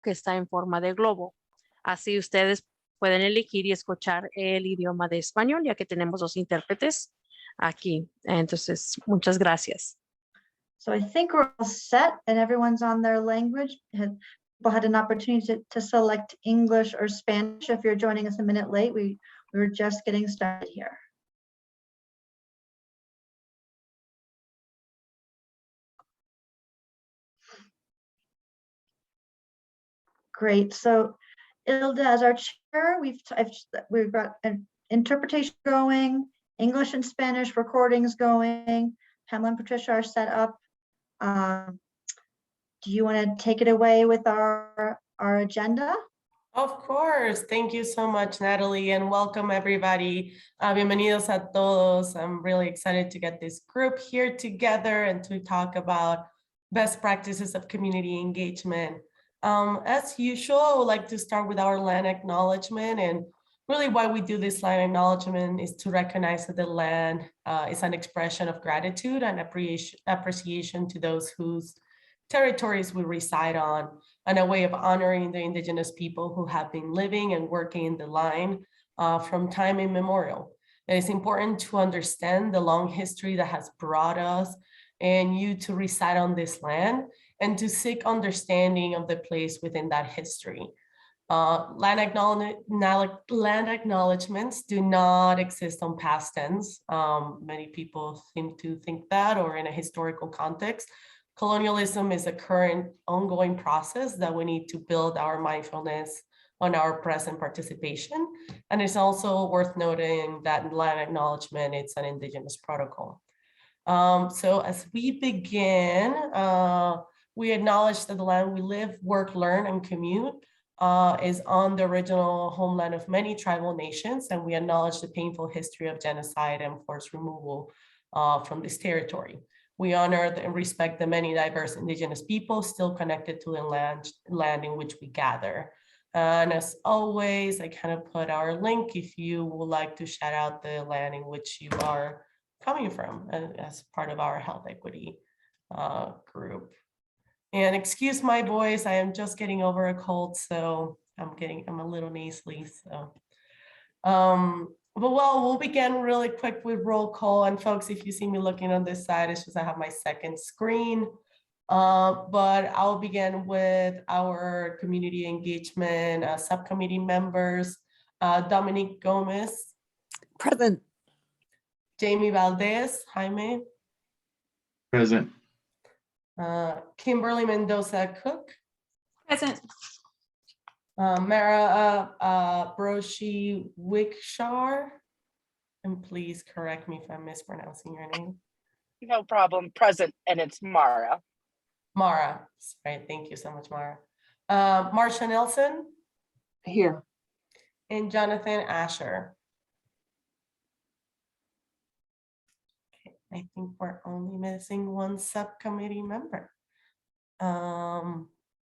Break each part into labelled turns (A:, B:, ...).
A: que está en forma de globo. Así ustedes pueden elegir y escuchar el idioma de español, ya que tenemos 2 intérpretes aquí. Entonces, muchas gracias.
B: So I think we're all set and everyone's on their language. People had an opportunity to select English or Spanish. If you're joining us a minute late, we were just getting started here. Great. So Ilda, as our chair, we've got an interpretation going, English and Spanish recordings going. Pamela and Patricia are set up. Do you want to take it away with our agenda?
C: Of course. Thank you so much, Natalie, and welcome everybody. Bienvenidos a todos. I'm really excited to get this group here together and to talk about best practices of community engagement. As usual, I would like to start with our land acknowledgement, and really why we do this land acknowledgement is to recognize that the land is an expression of gratitude and appreciation to those whose territories we reside on, and a way of honoring the indigenous people who have been living and working in the land from time immemorial. It is important to understand the long history that has brought us and you to reside on this land and to seek understanding of the place within that history. Land acknowledgements do not exist on past tense. Many people seem to think that, or in a historical context. Colonialism is a current ongoing process that we need to build our mindfulness on our present participation. And it's also worth noting that land acknowledgement, it's an indigenous protocol. So as we begin, we acknowledge that the land we live, work, learn, and commute is on the original homeland of many tribal nations, and we acknowledge the painful history of genocide and forced removal from this territory. We honor and respect the many diverse indigenous people still connected to the land in which we gather. And as always, I kind of put our link if you would like to shout out the land in which you are coming from as part of our health equity group. And excuse my voice, I am just getting over a cold, so I'm a little nasally. So, but well, we'll begin really quick with roll call. And folks, if you see me looking on this side, it's just I have my second screen. But I'll begin with our community engagement subcommittee members. Dominique Gomez.
D: Present.
C: Jamie Valdez. Jaime.
E: Present.
C: Kimberly Mendoza Cook.
F: Present.
C: Mara Broshi Wikshar. And please correct me if I'm mispronouncing your name.
G: No problem. Present, and it's Mara.
C: Mara. Right. Thank you so much, Mara. Marsha Nelson.
D: Here.
C: And Jonathan Asher. Okay, I think we're only missing one subcommittee member.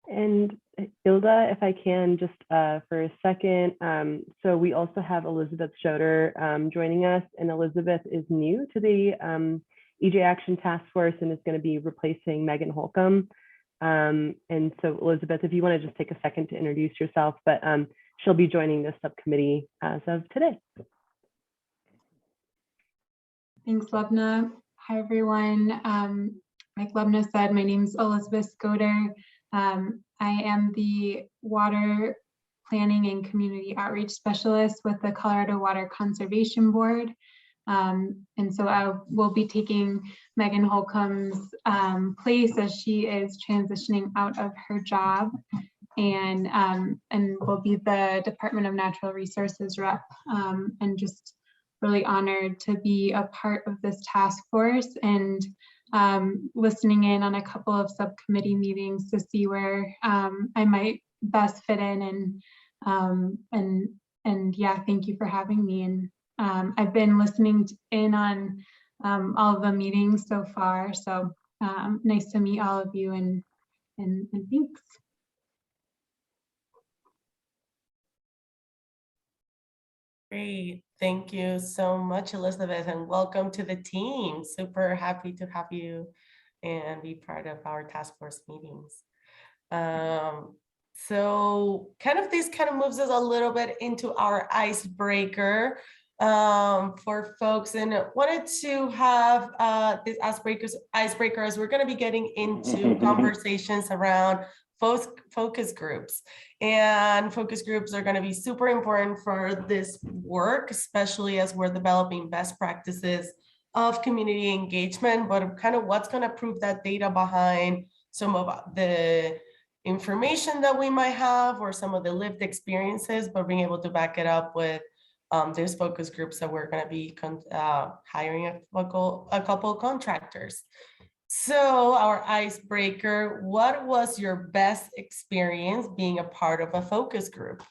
H: And Ilda, if I can just for a second. So we also have Elizabeth Schroeder joining us, and Elizabeth is new to the EJ Action Task Force and is going to be replacing Megan Holcomb. And so Elizabeth, if you want to just take a second to introduce yourself, but she'll be joining this subcommittee as of today.
F: Thanks, Lubna. Hi, everyone. Like Lubna said, my name is Elizabeth Schroeder. I am the Water Planning and Community Outreach Specialist with the Colorado Water Conservation Board. And so I will be taking Megan Holcomb's place as she is transitioning out of her job, and will be the Department of Natural Resources rep, and just really honored to be a part of this task force and listening in on a couple of subcommittee meetings to see where I might best fit in, and yeah, thank you for having me. And I've been listening in on all of the meetings so far, so nice to meet all of you, and thanks.
C: Great. Thank you so much, Elizabeth, and welcome to the team. Super happy to have you and be part of our task force meetings. So this kind of moves us a little bit into our icebreaker for folks, and wanted to have this icebreaker as we're going to be getting into conversations around focus groups. And focus groups are going to be super important for this work, especially as we're developing best practices of community engagement, but kind of what's going to prove that data behind some of the information that we might have or some of the lived experiences, but being able to back it up with there's focus groups that we're going to be hiring a couple contractors. So our icebreaker, what was your best experience being a part of a focus group?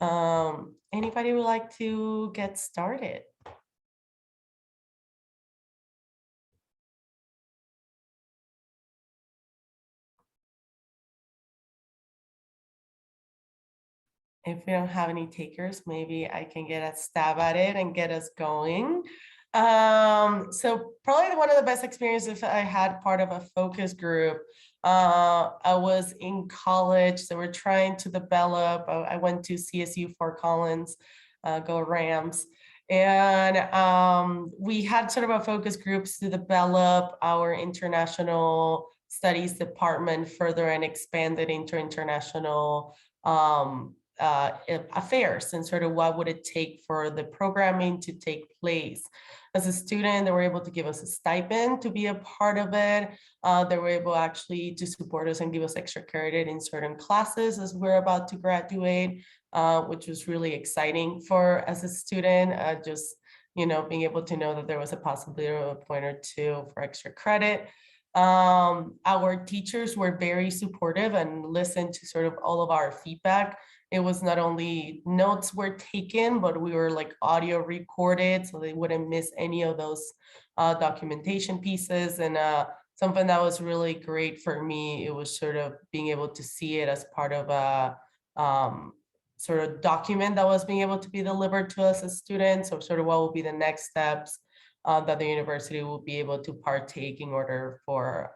C: Anybody would like to get started? If we don't have any takers, maybe I can get a stab at it and get us going. So probably one of the best experiences I had part of a focus group. I was in college, so we're trying to develop, I went to CSU Fort Collins, go Rams. And we had sort of a focus groups to develop our international studies department further and expand it into international affairs, and sort of what would it take for the programming to take place. As a student, they were able to give us a stipend to be a part of it. They were able actually to support us and give us extra credit in certain classes as we're about to graduate, which was really exciting for as a student, just being able to know that there was a possibility of a point or two for extra credit. Our teachers were very supportive and listened to sort of all of our feedback. It was not only notes were taken, but we were like audio recorded, so they wouldn't miss any of those documentation pieces. And something that was really great for me, it was sort of being able to see it as part of a sort of document that was being able to be delivered to us as students, or sort of what will be the next steps that the university will be able to partake in order for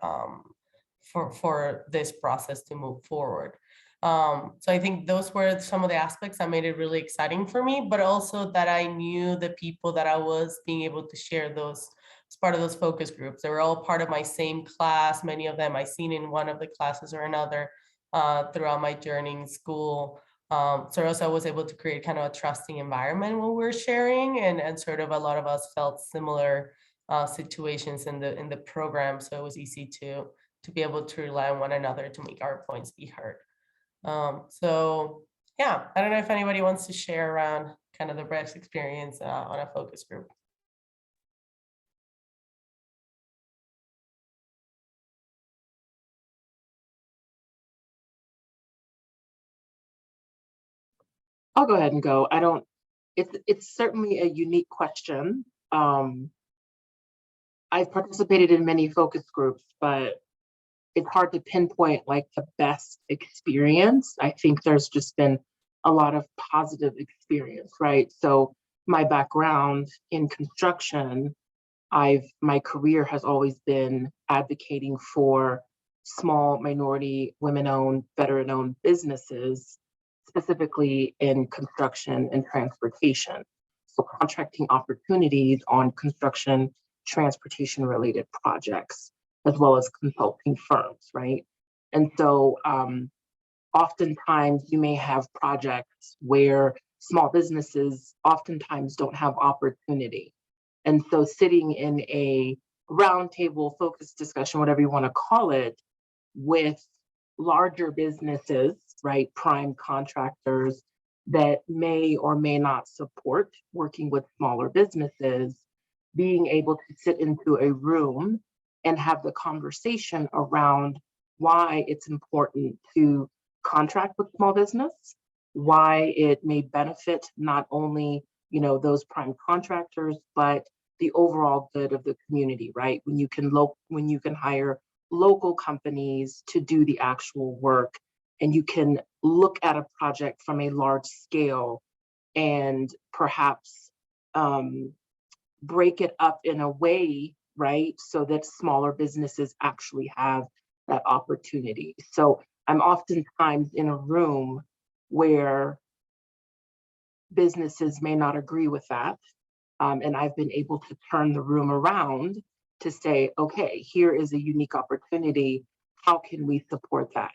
C: this process to move forward. So I think those were some of the aspects that made it really exciting for me, but also that I knew the people that I was being able to share those as part of those focus groups. They were all part of my same class. Many of them I seen in one of the classes or another throughout my journey in school. So also I was able to create kind of a trusting environment when we were sharing, and sort of a lot of us felt similar situations in the program. So it was easy to be able to rely on one another to make our points be heard. So yeah, I don't know if anybody wants to share around kind of the best experience on a focus group.
I: I'll go ahead and go. It's certainly a unique question. I've participated in many focus groups, but it's hard to pinpoint like the best experience. I think there's just been a lot of positive experience, right? So my background in construction, my career has always been advocating for small minority, women-owned, veteran-owned businesses, specifically in construction and transportation. So contracting opportunities on construction, transportation-related projects, as well as consulting firms, right? And so oftentimes you may have projects where small businesses oftentimes don't have opportunity. And so sitting in a roundtable focus discussion, whatever you want to call it, with larger businesses, right, prime contractors that may or may not support working with smaller businesses, being able to sit into a room and have the conversation around why it's important to contract with small business, why it may benefit not only those prime contractors, but the overall good of the community, right? When you can hire local companies to do the actual work, and you can look at a project from a large scale and perhaps break it up in a way, right, so that smaller businesses actually have that opportunity. So I'm oftentimes in a room where businesses may not agree with that. And I've been able to turn the room around to say, okay, here is a unique opportunity. How can we support that?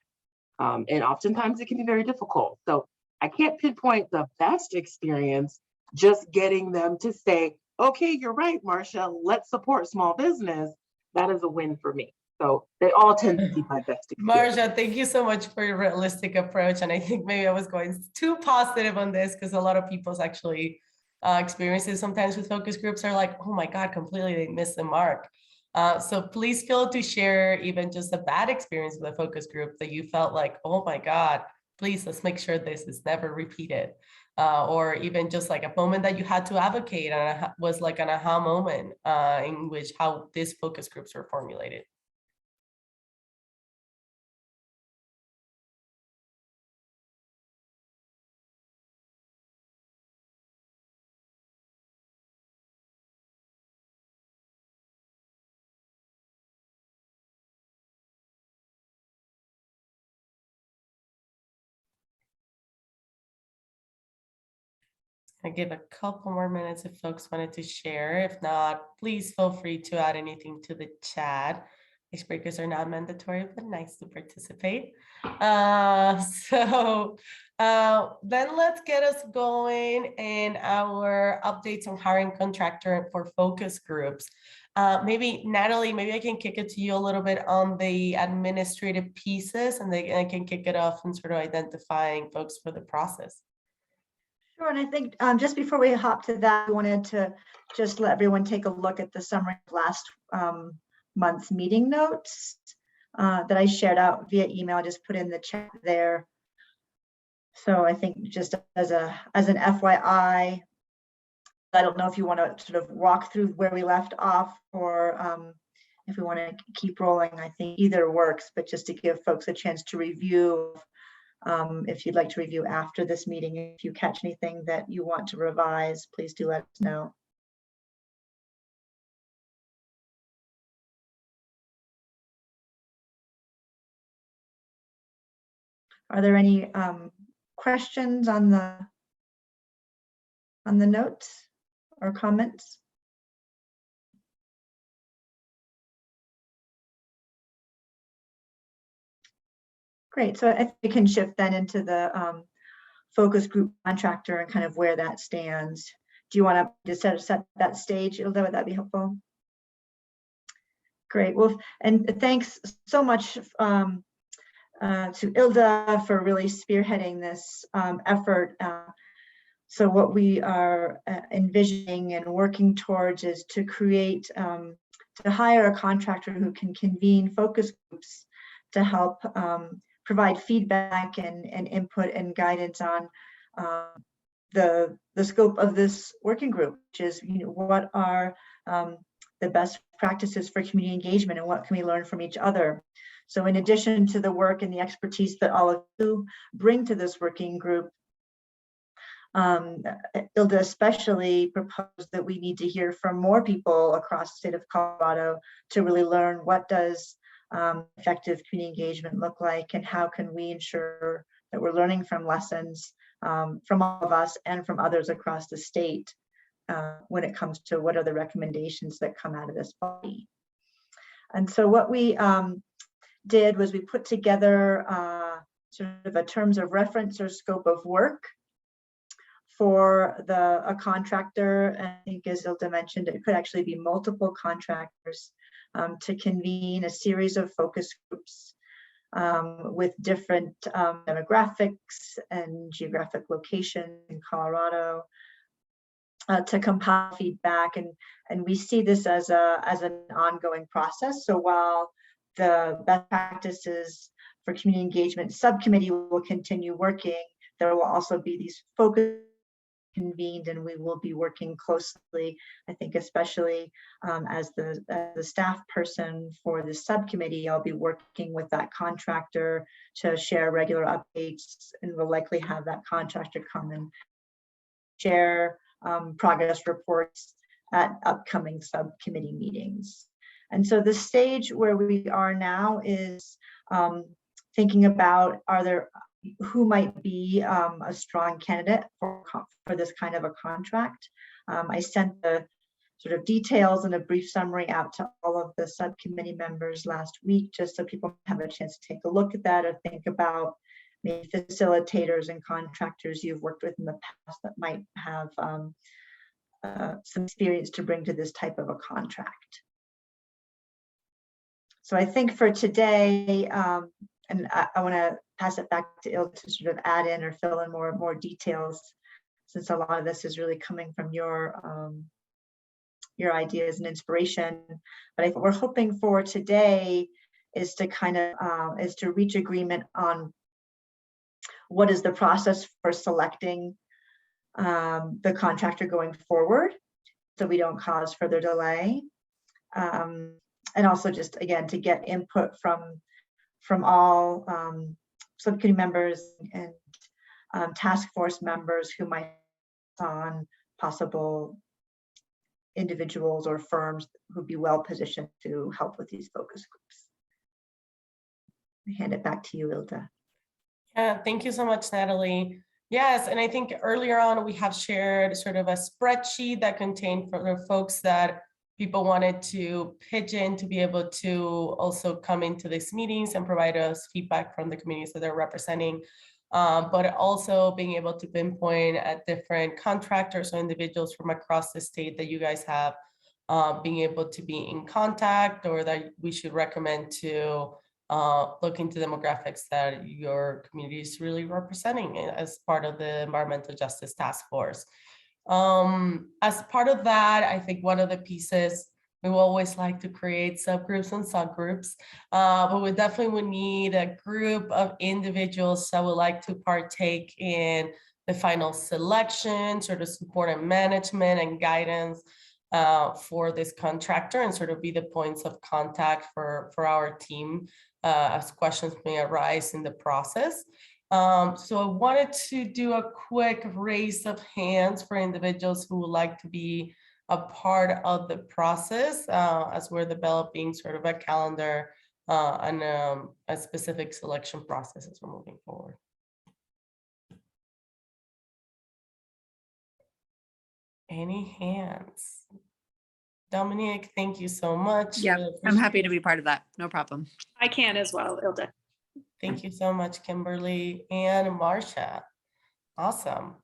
I: And oftentimes it can be very difficult. So I can't pinpoint the best experience, just getting them to say, okay, you're right, Marcia, let's support small business. That is a win for me. So they all tend to be my best experience.
C: Marcia, thank you so much for your realistic approach. And I think maybe I was going too positive on this because a lot of people's actually experiences sometimes with focus groups are like, oh my God, completely they missed the mark. So please feel to share even just a bad experience with a focus group that you felt like, oh my God, please let's make sure this is never repeated. Or even just like a moment that you had to advocate and was like an aha moment in which how these focus groups were formulated. I give a couple more minutes if folks wanted to share. If not, please feel free to add anything to the chat. Icebreakers are not mandatory, but nice to participate. Then let's get us going in our updates on hiring contractor for focus groups. Maybe Natalie, maybe I can kick it to you a little bit on the administrative pieces, and I can kick it off and sort of identifying folks for the process.
B: Sure, and I think just before we hop to that, I wanted to just let everyone take a look at the summary of last month's meeting notes that I shared out via email. I just put in the chat there. So I think just as an FYI, I don't know if you want to sort of walk through where we left off or if we want to keep rolling. I think either works, but just to give folks a chance to review. If you'd like to review after this meeting, if you catch anything that you want to revise, please do let us know. Are there any questions on the notes or comments? Great, so I think we can shift then into the focus group contractor and kind of where that stands. Do you want to just set that stage, Ilda? Would that be helpful? Great, well, and thanks so much to Ilda for really spearheading this effort. So what we are envisioning and working towards is to create, to hire a contractor who can convene focus groups to help provide feedback and input and guidance on the scope of this working group, which is, what are the best practices for community engagement and what can we learn from each other. So in addition to the work and the expertise that all of you bring to this working group, Ilda especially proposed that we need to hear from more people across the state of Colorado to really learn what does effective community engagement look like and how can we ensure that we're learning from lessons from all of us and from others across the state when it comes to what are the recommendations that come out of this body. And so what we did was we put together sort of a terms of reference or scope of work for a contractor. And I think as Ilda mentioned, it could actually be multiple contractors to convene a series of focus groups with different demographics and geographic location in Colorado to compile feedback. And we see this as an ongoing process. So while the best practices for community engagement subcommittee will continue working, there will also be these focus convened, and we will be working closely, I think, especially as the staff person for the subcommittee. I'll be working with that contractor to share regular updates, and we'll likely have that contractor come and share progress reports at upcoming subcommittee meetings. And so the stage where we are now is thinking about who might be a strong candidate for this kind of a contract. I sent the sort of details and a brief summary out to all of the subcommittee members last week, just so people have a chance to take a look at that or think about maybe facilitators and contractors you've worked with in the past that might have some experience to bring to this type of a contract. So I think for today, and I want to pass it back to Il to sort of add in or fill in more details, since a lot of this is really coming from your ideas and inspiration. But I think we're hoping for today is to kind of is to reach agreement on what is the process for selecting the contractor going forward, so we don't cause further delay. And also just, again, to get input from all subcommittee members and task force members who might on possible individuals or firms who'd be well positioned to help with these focus groups. I hand it back to you, Ilda.
C: Yeah, thank you so much, Natalie. Yes, and I think earlier on we have shared sort of a spreadsheet that contained for the folks that people wanted to pitch in to be able to also come into these meetings and provide us feedback from the communities that they're representing, but also being able to pinpoint at different contractors or individuals from across the state that you guys have being able to be in contact, or that we should recommend to look into demographics that your community is really representing as part of the Environmental Justice Task Force. As part of that, I think one of the pieces, we will always like to create subgroups and subgroups, but we definitely would need a group of individuals that would like to partake in the final selection, sort of support and management and guidance for this contractor, and sort of be the points of contact for our team as questions may arise in the process. So I wanted to do a quick raise of hands for individuals who would like to be a part of the process as we're developing sort of a calendar and a specific selection process as we're moving forward. Any hands? Dominic, thank you so much.
D: Yeah, I'm happy to be part of that. No problem.
J: I can as well, Ilda.
C: Thank you so much, Kimberly and Marcia. Awesome.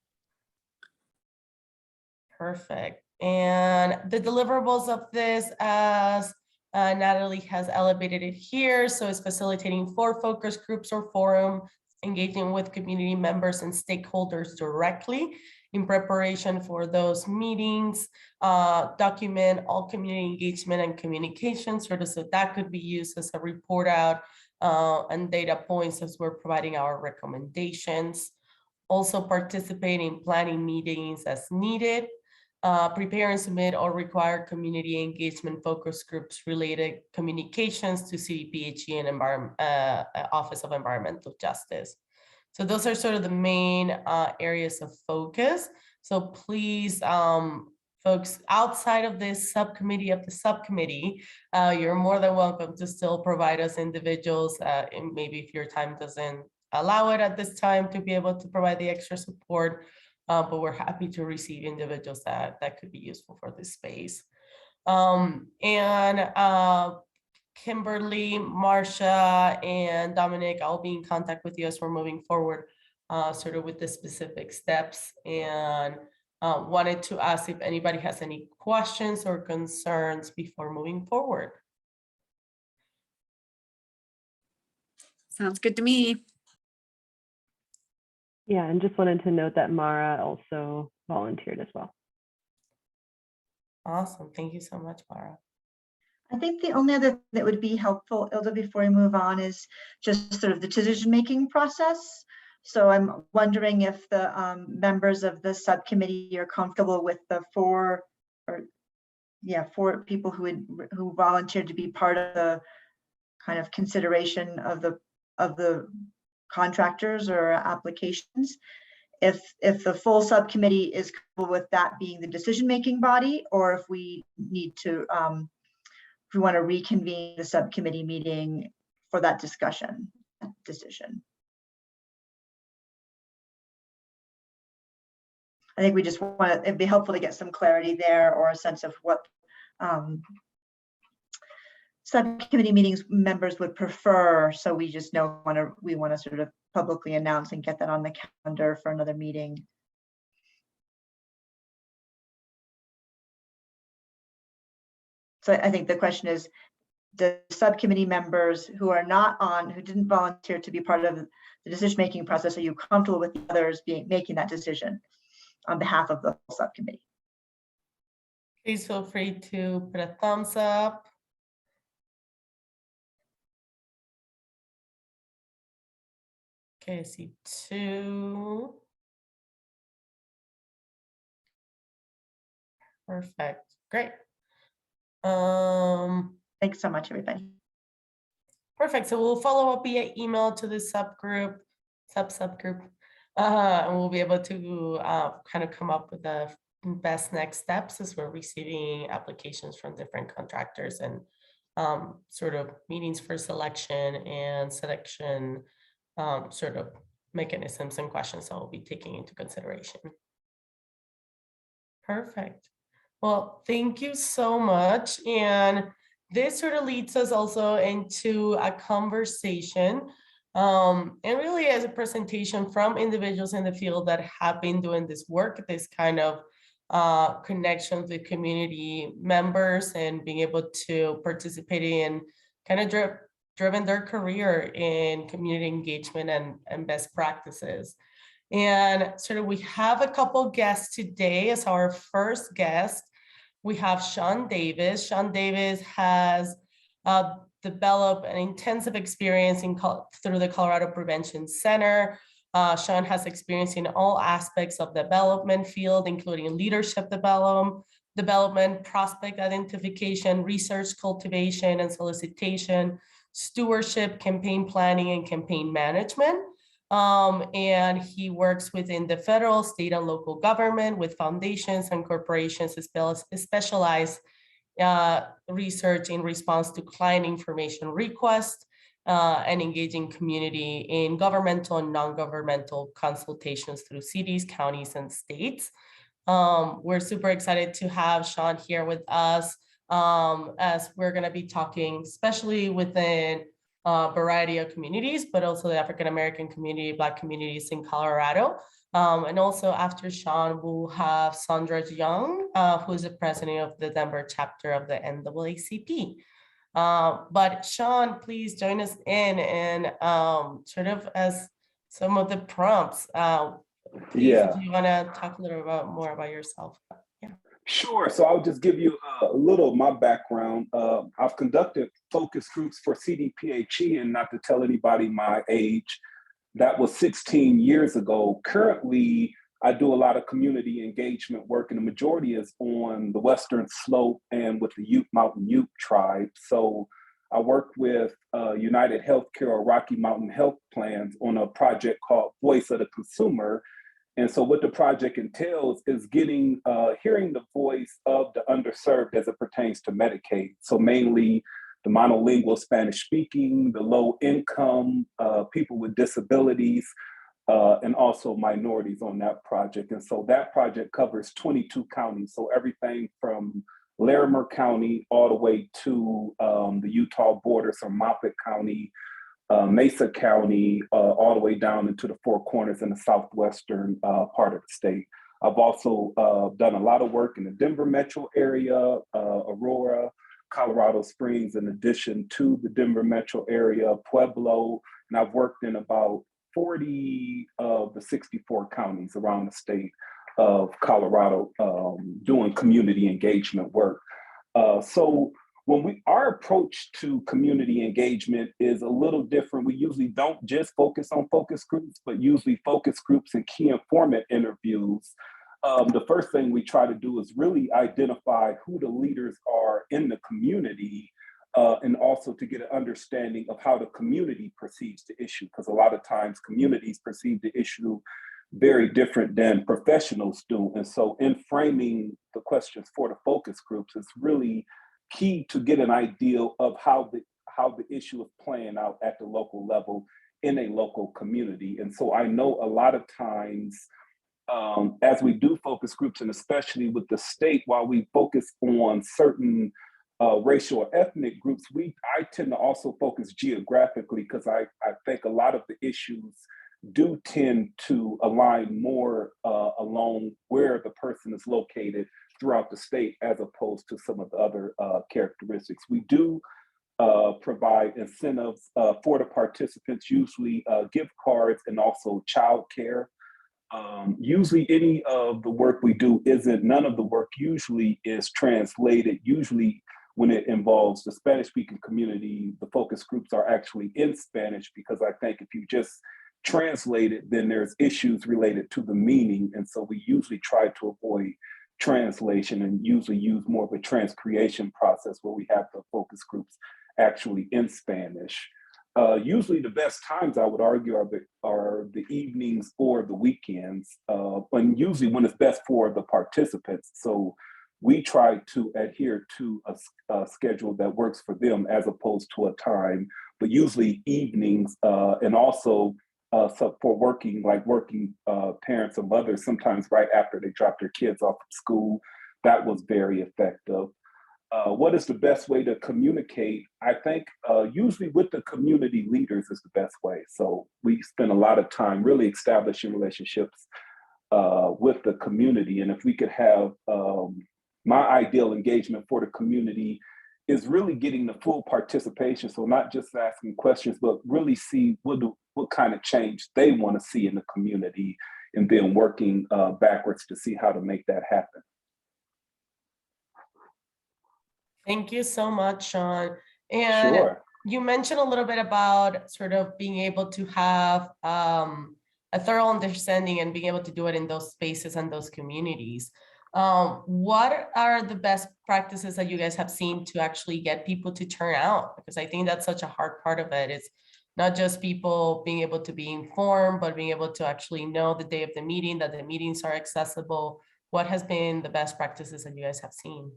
C: Perfect. And the deliverables of this, as Natalie has elevated it here, so it's facilitating 4 focus groups or forum, engaging with community members and stakeholders directly in preparation for those meetings, document all community engagement and communication, sort of, so that could be used as a report out and data points as we're providing our recommendations. Also participate in planning meetings as needed. Prepare and submit all required community engagement focus groups related communications to CDPHE and Office of Environmental Justice. So those are sort of the main areas of focus. So please, folks outside of this subcommittee of the subcommittee, you're more than welcome to still provide us individuals, and maybe if your time doesn't allow it at this time to be able to provide the extra support, but we're happy to receive individuals that could be useful for this space. Kimberly, Marcia, and Dominic, I'll be in contact with you as we're moving forward, sort of with the specific steps, and wanted to ask if anybody has any questions or concerns before moving forward.
D: Sounds good to me.
H: Yeah, and just wanted to note that Mara also volunteered as well.
C: Awesome. Thank you so much, Mara.
B: I think the only other thing that would be helpful, Ilda, before we move on, is just sort of the decision-making process. So I'm wondering if the members of the subcommittee are comfortable with the 4 people who volunteered to be part of the kind of consideration of the contractors or applications. If the full subcommittee is comfortable with that being the decision-making body, or if we need to if we want to reconvene the subcommittee meeting for that discussion. decision. I think we just want it'd be helpful to get some clarity there or a sense of what subcommittee meetings members would prefer. So we just know we want to sort of publicly announce and get that on the calendar for another meeting. So I think the question is, the subcommittee members who are not on, who didn't volunteer to be part of the decision-making process, are you comfortable with the others making that decision on behalf of the whole subcommittee?
C: Please feel free to put a thumbs up. Okay, I see 2. Perfect, great.
B: Thanks so much, everybody.
C: Perfect, so we'll follow up via email to the subgroup, and we'll be able to kind of come up with the best next steps as we're receiving applications from different contractors and sort of meetings for selection and selection sort of mechanisms and questions that we'll be taking into consideration. Perfect. Well, thank you so much. And this sort of leads us also into a conversation and really as a presentation from individuals in the field that have been doing this work, this kind of connection with community members and being able to participate in kind of driven their career in community engagement and best practices. And sort of we have a couple guests today. As our first guest, we have Sean Davis. Sean Davis has developed an intensive experience through the Colorado Prevention Center. Sean has experience in all aspects of the development field, including leadership development, prospect identification, research cultivation and solicitation, stewardship, campaign planning, and campaign management. And he works within the federal, state, and local government with foundations and corporations as well as specialized research in response to client information requests and engaging community in governmental and non-governmental consultations through cities, counties, and states. We're super excited to have Sean here with us as we're going to be talking, especially within a variety of communities, but also the African-American community, Black communities in Colorado. And also after Sean, we'll have Sandra Young, who is the president of the Denver chapter of the NAACP. But Sean, please join us in and sort of as some of the prompts. Please, if you want to talk a little bit more about yourself. Yeah.
J: Sure. So I'll just give you a little of my background. I've conducted focus groups for CDPHE, and not to tell anybody my age, that was 16 years ago. Currently, I do a lot of community engagement work, and the majority is on the Western Slope and with the Ute Mountain Ute tribe. So I work with United Healthcare or Rocky Mountain Health Plans on a project called Voice of the Consumer. And so what the project entails is hearing the voice of the underserved as it pertains to Medicaid. So mainly the monolingual Spanish speaking, the low income, people with disabilities, and also minorities on that project. And so that project covers 22 counties. So everything from Larimer County all the way to the Utah border, so Moffett County, Mesa County, all the way down into the Four Corners in the southwestern part of the state. I've also done a lot of work in the Denver metro area, Aurora, Colorado Springs, in addition to the Denver metro area, Pueblo, and I've worked in about 40 of the 64 counties around the state of Colorado doing community engagement work. So when our approach to community engagement is a little different. We usually don't just focus on focus groups, but usually focus groups and key informant interviews. The first thing we try to do is really identify who the leaders are in the community and also to get an understanding of how the community perceives the issue, because a lot of times communities perceive the issue very different than professionals do. And so in framing the questions for the focus groups, it's really key to get an idea of how the issue is playing out at the local level in a local community. And so I know a lot of times, as we do focus groups, and especially with the state, while we focus on certain racial or ethnic groups, I tend to also focus geographically, because I think a lot of the issues do tend to align more along where the person is located throughout the state, as opposed to some of the other characteristics. We do provide incentives for the participants, usually gift cards and also childcare. Usually any of the work we do none of the work usually is translated. Usually when it involves the Spanish-speaking community, the focus groups are actually in Spanish, because I think if you just translate it, then there's issues related to the meaning. And so we usually try to avoid translation and usually use more of a transcreation process where we have the focus groups actually in Spanish. Usually the best times, I would argue, are the evenings or the weekends, and usually when it's best for the participants. So we try to adhere to a schedule that works for them as opposed to a time, but usually evenings, and also so for working parents and mothers, sometimes right after they drop their kids off from school. That was very effective. What is the best way to communicate? I think usually with the community leaders is the best way. So we spend a lot of time really establishing relationships with the community. And if we could have my ideal engagement for the community is really getting the full participation. So not just asking questions, but really see what kind of change they want to see in the community, and then working backwards to see how to make that happen.
C: Thank you so much, Sean. And
J: Sure.
C: you mentioned a little bit about sort of being able to have a thorough understanding and being able to do it in those spaces and those communities. What are the best practices that you guys have seen to actually get people to turn out? Because I think that's such a hard part of it. It's not just people being able to be informed, but being able to actually know the day of the meeting, that the meetings are accessible. What has been the best practices that you guys have seen?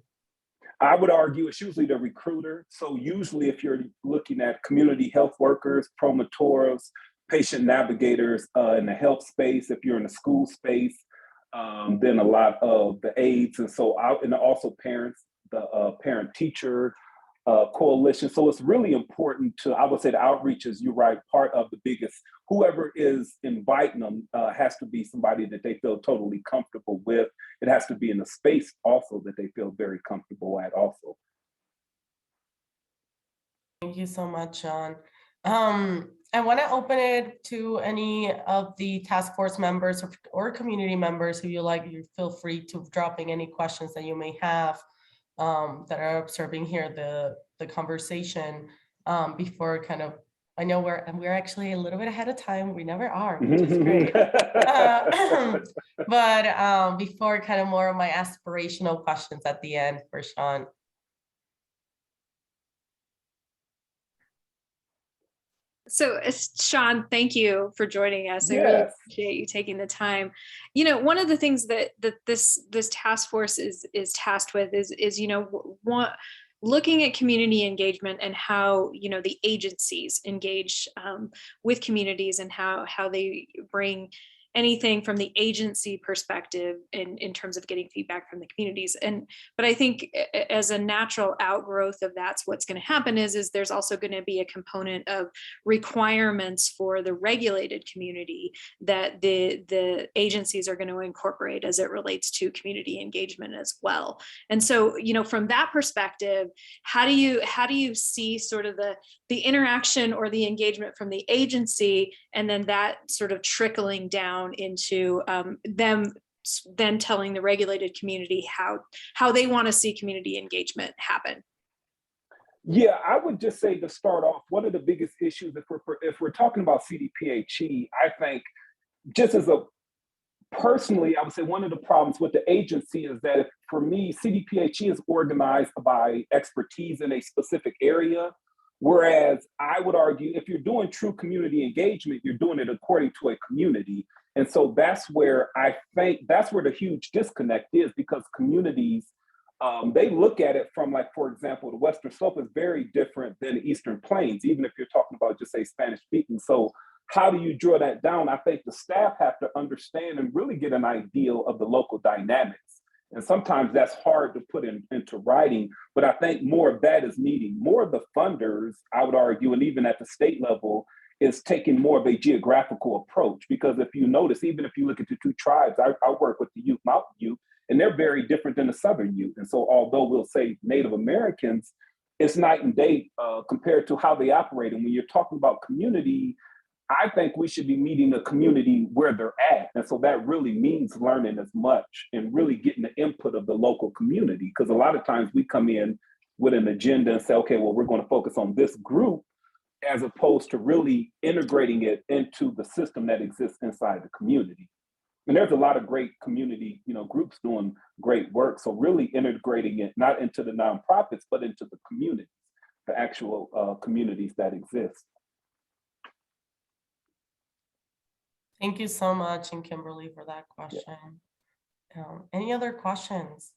J: I would argue it's usually the recruiter. So usually if you're looking at community health workers, promotors, patient navigators in the health space, if you're in the school space, then a lot of the aides, and also parents, the parent-teacher coalition. So it's really important to, I would say the outreach is, you're right, part of the biggest, whoever is inviting them has to be somebody that they feel totally comfortable with. It has to be in a space also that they feel very comfortable at also.
C: Thank you so much, Sean. I want to open it to any of the task force members or community members who you feel free to dropping any questions that you may have that are observing here the conversation before kind of, I know we're actually a little bit ahead of time. We never are, which is great. But before kind of more of my aspirational questions at the end for Sean.
K: So Sean, thank you for joining us.
J: Yes.
K: I really appreciate you taking the time. You know, one of the things that this task force is tasked with is looking at community engagement and how, you know, the agencies engage with communities and how they bring anything from the agency perspective in terms of getting feedback from the communities. But I think as a natural outgrowth of that's what's going to happen is there's also going to be a component of requirements for the regulated community that the agencies are going to incorporate as it relates to community engagement as well. And so, you know, from that perspective, how do you see sort of the interaction or the engagement from the agency, and then that sort of trickling down into them then telling the regulated community how they want to see community engagement happen?
J: Yeah, I would just say, to start off, one of the biggest issues if we're talking about CDPHE, I think just personally, I would say one of the problems with the agency is that for me, CDPHE is organized by expertise in a specific area. Whereas I would argue if you're doing true community engagement, you're doing it according to a community. And so that's where I think the huge disconnect is, because communities they look at it from, like, for example, the Western Slope is very different than the Eastern Plains, even if you're talking about just say Spanish speaking. So how do you draw that down? I think the staff have to understand and really get an idea of the local dynamics. And sometimes that's hard to put into writing, but I think more of that is needed. More of the funders, I would argue, and even at the state level, is taking more of a geographical approach. Because if you notice, even if you look at the two tribes, I work with the Ute, Mountain Ute, and they're very different than the Southern Ute. And so although we'll say Native Americans, it's night and day compared to how they operate. And when you're talking about community, I think we should be meeting the community where they're at. And so that really means learning as much and really getting the input of the local community. Because a lot of times we come in with an agenda and say, okay, well, we're going to focus on this group, as opposed to really integrating it into the system that exists inside the community. And there's a lot of great community, groups doing great work. So really integrating it, not into the nonprofits, but into the communities, the actual communities that exist.
C: Thank you so much, and Kimberly, for that question. Any other questions?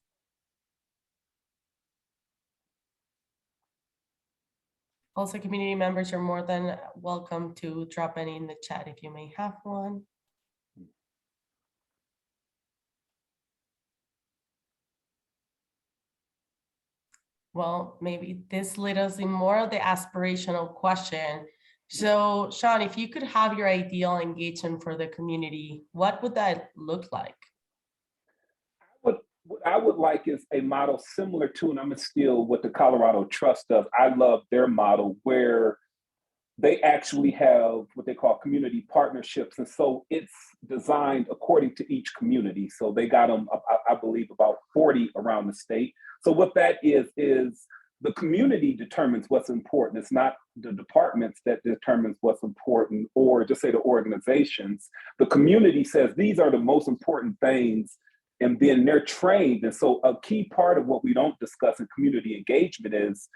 C: Also, community members, you're more than welcome to drop any in the chat if you may have one. Well, maybe this led us in more of the aspirational question. So, Sean, if you could have your ideal engagement for the community, what would that look like?
J: What I would like is a model similar to, and I'm gonna steal what the Colorado Trust does. I love their model where they actually have what they call community partnerships. And so it's designed according to each community. So they got them, I believe, about 40 around the state. So what that is the community determines what's important. It's not the departments that determines what's important, or just say the organizations. The community says these are the most important things, and then they're trained. And so a key part of what we don't discuss in community engagement is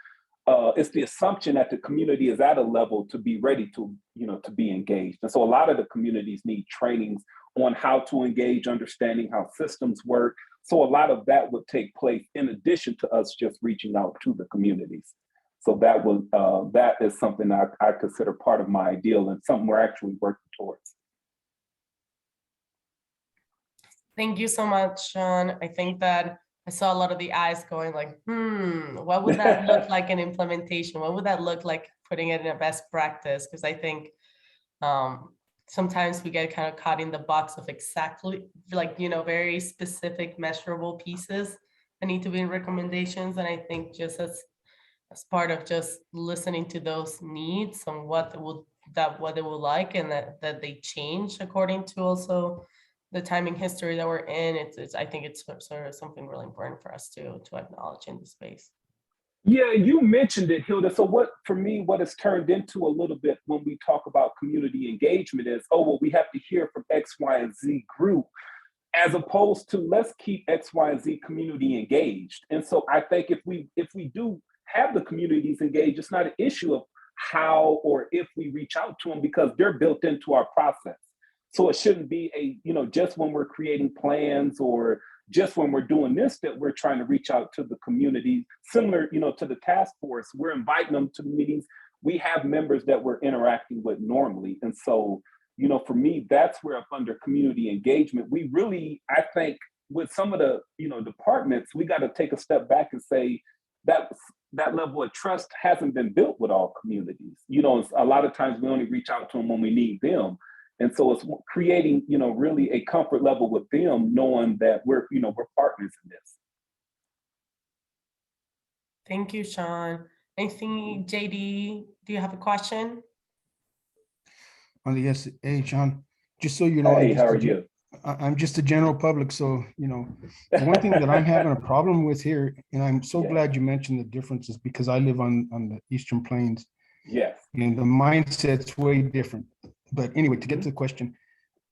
J: it's the assumption that the community is at a level to be ready to, to be engaged. And so a lot of the communities need trainings on how to engage, understanding how systems work. So a lot of that would take place in addition to us just reaching out to the communities. So that is something I consider part of my ideal and something we're actually working towards.
C: Thank you so much, Sean. I think that I saw a lot of the eyes going like, what would that look like in implementation? What would that look like putting it in a best practice? Because I think sometimes we get kind of caught in the box of exactly very specific measurable pieces that need to be in recommendations. And I think just as part of just listening to those needs and what they will like, and that they change according to also the timing history that we're in, I think it's sort of something really important for us to acknowledge in the space.
J: Yeah, you mentioned it, Hilda. So what it's turned into a little bit when we talk about community engagement is, we have to hear from X, Y, and Z group, as opposed to let's keep X, Y, and Z community engaged. And so I think if we do have the communities engaged, it's not an issue of how or if we reach out to them, because they're built into our process. So it shouldn't be just when we're creating plans or just when we're doing this that we're trying to reach out to the community. Similar, to the task force, we're inviting them to meetings. We have members that we're interacting with normally. And so, for me, that's where under community engagement, we really, I think with some of the, departments, we got to take a step back and say that level of trust hasn't been built with all communities. A lot of times we only reach out to them when we need them. And so it's creating, really a comfort level with them, knowing that we're partners in this.
C: Thank you, Sean. Anything, JD, do you have a question?
L: Yes. Hey, Sean, just so you know,
J: hey, how are you?
L: I'm just a general public. So, the one thing that I'm having a problem with here, and I'm so glad you mentioned the differences, because I live on the Eastern Plains.
J: Yes.
L: And the mindset's way different. But anyway, to get to the question,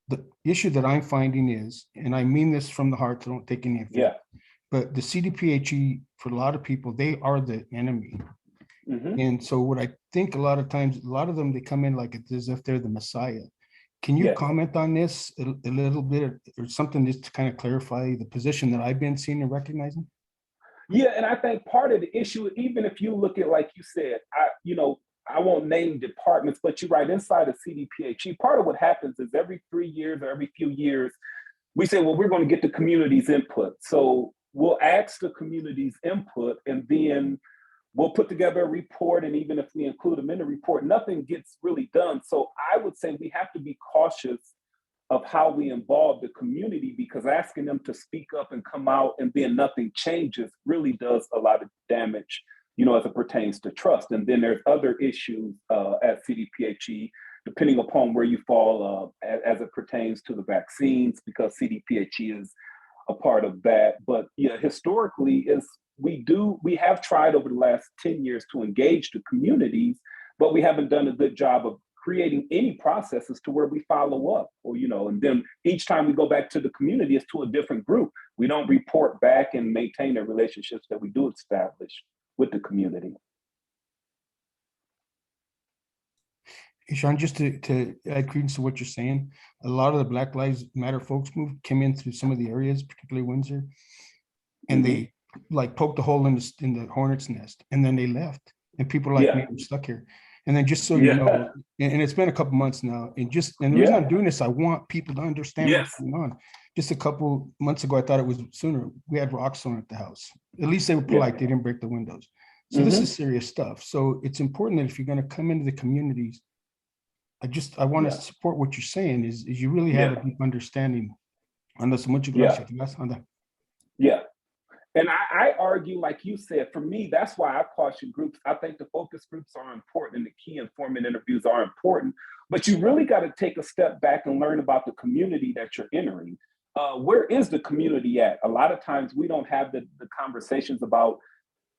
L: the issue that I'm finding is, and I mean this from the heart, so don't take any of it. But the CDPHE, for a lot of people, they are the enemy. And so what I think a lot of times, a lot of them, they come in like it's as if they're the Messiah. Can you comment on this a little bit, or something just to kind of clarify the position that I've been seeing and recognizing?
J: Yeah, and I think part of the issue, even if you look at, like you said, I won't name departments, but you're right, inside of CDPHE, part of what happens is every 3 years or every few years, we say, well, we're going to get the community's input. So we'll ask the community's input, and then we'll put together a report. And even if we include them in the report, nothing gets really done. So I would say we have to be cautious of how we involve the community, because asking them to speak up and come out and then nothing changes really does a lot of damage, as it pertains to trust. And then there's other issues at CDPHE, depending upon where you fall as it pertains to the vaccines, because CDPHE is a part of that. But yeah, historically, we have tried over the last 10 years to engage the communities, but we haven't done a good job of creating any processes to where we follow up, and then each time we go back to the community, it's to a different group. We don't report back and maintain the relationships that we do establish with the community.
L: Hey, Sean, just to add credence to what you're saying, a lot of the Black Lives Matter folks came in through some of the areas, particularly Windsor, and they like poked a hole in the hornet's nest, and then they left, and people like me were stuck here. And then just so you know, and it's been a couple months now, and the reason I'm doing this, I want people to understand what's going on. Just a couple months ago, I thought it was sooner. We had rocks thrown at the house. At least they were polite. They didn't break the windows. So this is serious stuff. So it's important that if you're going to come into the communities, I want to support what you're saying is you really have a deep understanding.
J: Yeah. And I argue, like you said, for me, that's why I caution groups. I think the focus groups are important and the key informant interviews are important, but you really got to take a step back and learn about the community that you're entering. Where is the community at? A lot of times we don't have the conversations about,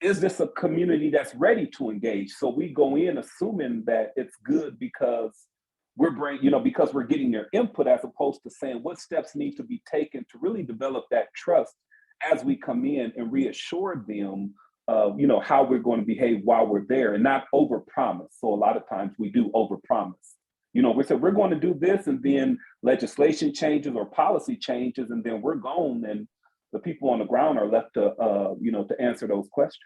J: is this a community that's ready to engage? So we go in assuming that it's good because because we're getting their input, as opposed to saying what steps need to be taken to really develop that trust as we come in and reassure them, how we're going to behave while we're there, and not overpromise. So a lot of times we do overpromise. We said we're going to do this, and then legislation changes or policy changes, and then we're gone, and the people on the ground are left to answer those questions.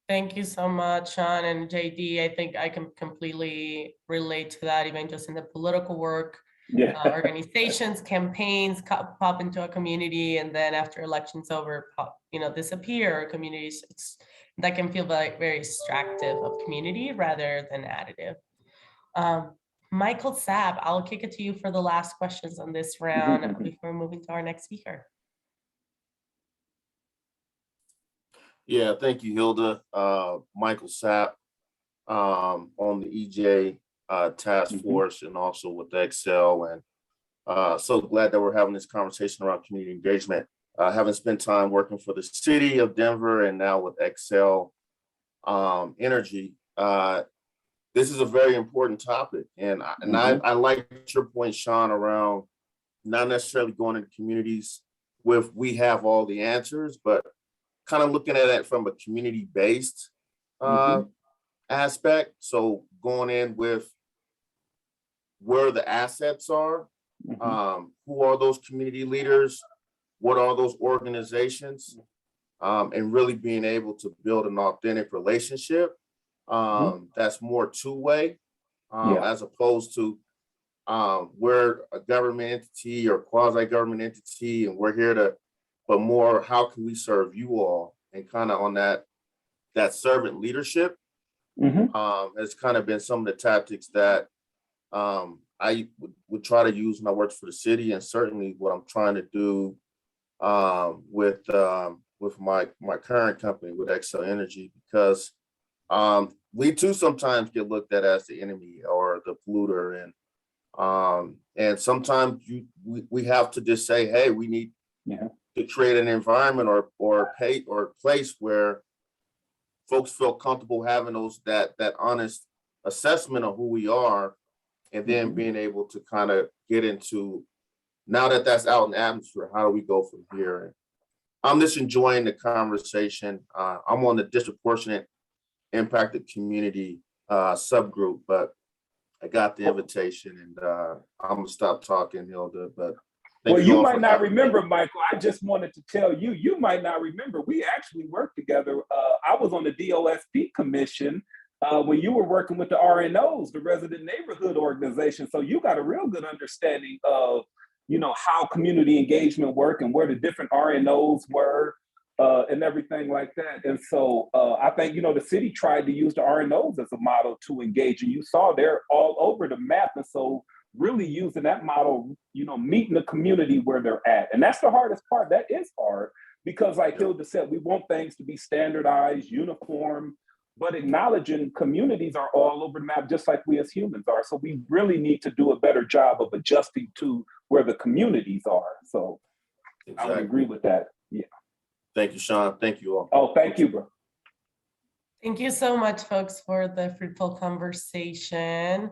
C: Thank you so much, Sean and JD. I think I can completely relate to that, even just in the political work. Organizations, campaigns pop into a community, and then after elections over, disappear. Communities, that can feel like very extractive of community rather than additive. Michael Sapp, I'll kick it to you for the last questions on this round before moving to our next speaker.
M: Yeah, thank you, Hilda. Michael Sapp on the EJ task force and also with the Excel, and so glad that we're having this conversation around community engagement. Having spent time working for the city of Denver and now with Excel Energy, this is a very important topic, and I like your point, Sean, around not necessarily going into communities with we have all the answers, but kind of looking at it from a community-based aspect. So going in with where the assets are, who are those community leaders, what are those organizations, and really being able to build an authentic relationship that's more two-way, as opposed to we're a government entity or quasi-government entity, and we're here to, but more, how can we serve you all? And kind of on that servant leadership has kind of been some of the tactics that I would try to use when I worked for the city, and certainly what I'm trying to do with my current company with Excel Energy, because we too sometimes get looked at as the enemy or the polluter, and sometimes we have to just say, hey, we need to create an environment or place where folks feel comfortable having that honest assessment of who we are, and then being able to kind of get into, now that that's out in the atmosphere, how do we go from here? I'm just enjoying the conversation. I'm on the disproportionate impacted community subgroup, but I got the invitation, and I'm gonna stop talking, Hilda, but
J: Well,
M: you
J: you
M: all
J: might
M: for
J: not
M: having me.
J: remember, Michael. I just wanted to tell you, you might not remember. We actually worked together. I was on the DOSP commission when you were working with the RNOs, the Resident Neighborhood Organization. So you got a real good understanding of, you know, how community engagement work and where the different RNOs were and everything like that. And so I think, you know, the city tried to use the RNOs as a model to engage, and you saw they're all over the map. And so really using that model, you know, meeting the community where they're at. And that's the hardest part. That is hard because like Hilda said, we want things to be standardized, uniform, but acknowledging communities are all over the map, just like we as humans are. So we really need to do a better job of adjusting to where the communities are. So I would agree with that. Yeah.
M: Thank you, Sean. Thank you all.
J: Oh, thank you, bro.
C: Thank you so much, folks, for the fruitful conversation.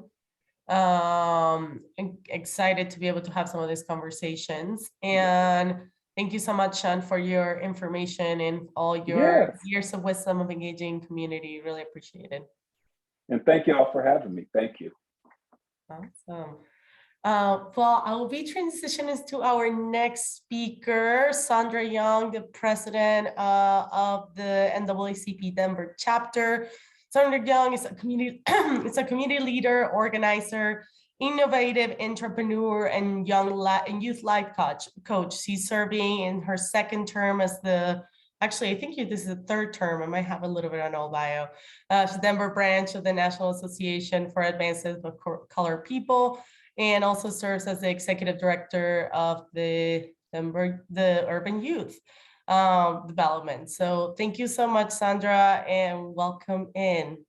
C: Excited to be able to have some of these conversations, and thank you so much, Sean, for your information and all your years of wisdom of engaging community. Really appreciate it.
J: And thank you all for having me. Thank you.
C: Awesome. Well, I will be transitioning to our next speaker, Sandra Young, the president of the NAACP Denver chapter. Sandra Young is a community leader, organizer, innovative entrepreneur, and youth life coach. She's serving in her second term as actually, I think this is the third term. I might have a little bit on old bio. She's Denver branch of the National Association for Advances of Colored People, and also serves as the executive director of the Urban Youth Development. So thank you so much, Sandra, and welcome in.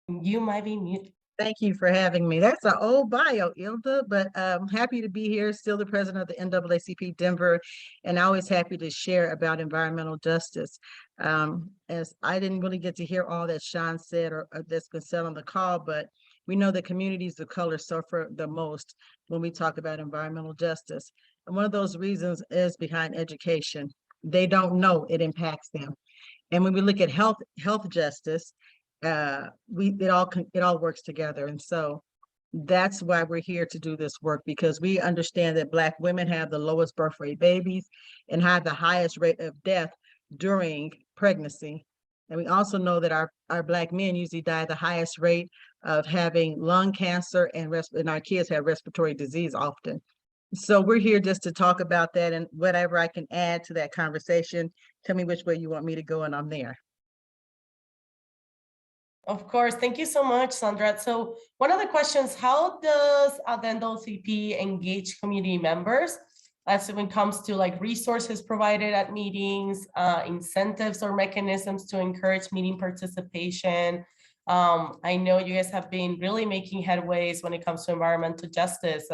C: You might be mute.
N: Thank you for having me. That's an old bio, Ilda, but I'm happy to be here, still the president of the NAACP Denver, and always happy to share about environmental justice. As I didn't really get to hear all that Sean said or that's been said on the call, but we know that communities of color suffer the most when we talk about environmental justice. And one of those reasons is behind education. They don't know it impacts them. And when we look at health justice, it all works together. And so that's why we're here to do this work, because we understand that Black women have the lowest birth rate babies and have the highest rate of death during pregnancy. And we also know that our Black men usually die at the highest rate of having lung cancer, and our kids have respiratory disease often. So we're here just to talk about that, and whatever I can add to that conversation, tell me which way you want me to go and I'm there.
C: Of course. Thank you so much, Sandra. So one of the questions, how does the NAACP engage community members as when it comes to like resources provided at meetings, incentives or mechanisms to encourage meeting participation? I know you guys have been really making headways when it comes to environmental justice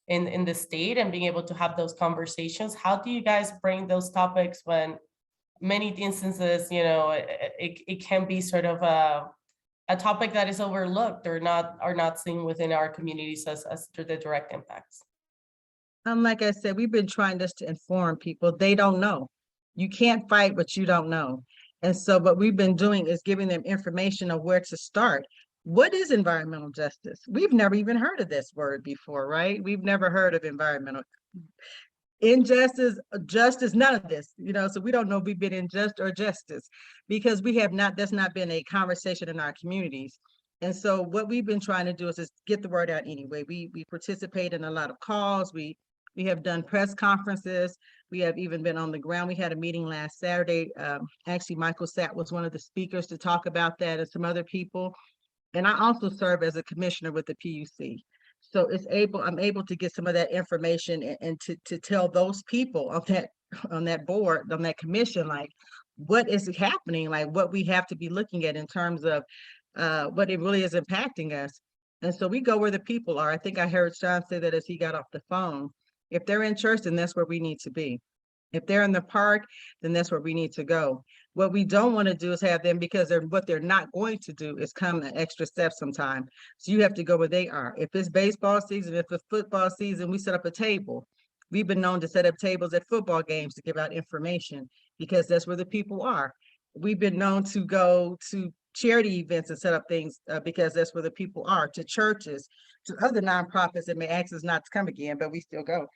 C: in the state and being able to have those conversations. How do you guys bring those topics when many instances, you know, it can be sort of a topic that is overlooked or not seen within our communities as to the direct impacts?
N: Like I said, we've been trying just to inform people. They don't know. You can't fight what you don't know. And so what we've been doing is giving them information of where to start. What is environmental justice? We've never even heard of this word before, right? We've never heard of environmental injustice, justice, none of this, you know, so we don't know if we've been unjust or justice, because we have not, that's not been a conversation in our communities. And so what we've been trying to do is just get the word out anyway. We participate in a lot of calls. We have done press conferences. We have even been on the ground. We had a meeting last Saturday. Actually, Michael Satt was one of the speakers to talk about that, and some other people. And I also serve as a commissioner with the PUC. So I'm able to get some of that information and to tell those people on that board, on that commission, like what is happening, like what we have to be looking at in terms of what it really is impacting us. And so we go where the people are. I think I heard Sean say that as he got off the phone. If they're in church, then that's where we need to be. If they're in the park, then that's where we need to go. What we don't want to do is have them, because what they're not going to do is come an extra step sometime. So you have to go where they are. If it's baseball season, if it's football season, we set up a table. We've been known to set up tables at football games to give out information, because that's where the people are. We've been known to go to charity events and set up things because that's where the people are, to churches, to other nonprofits that may ask us not to come again, but we still go.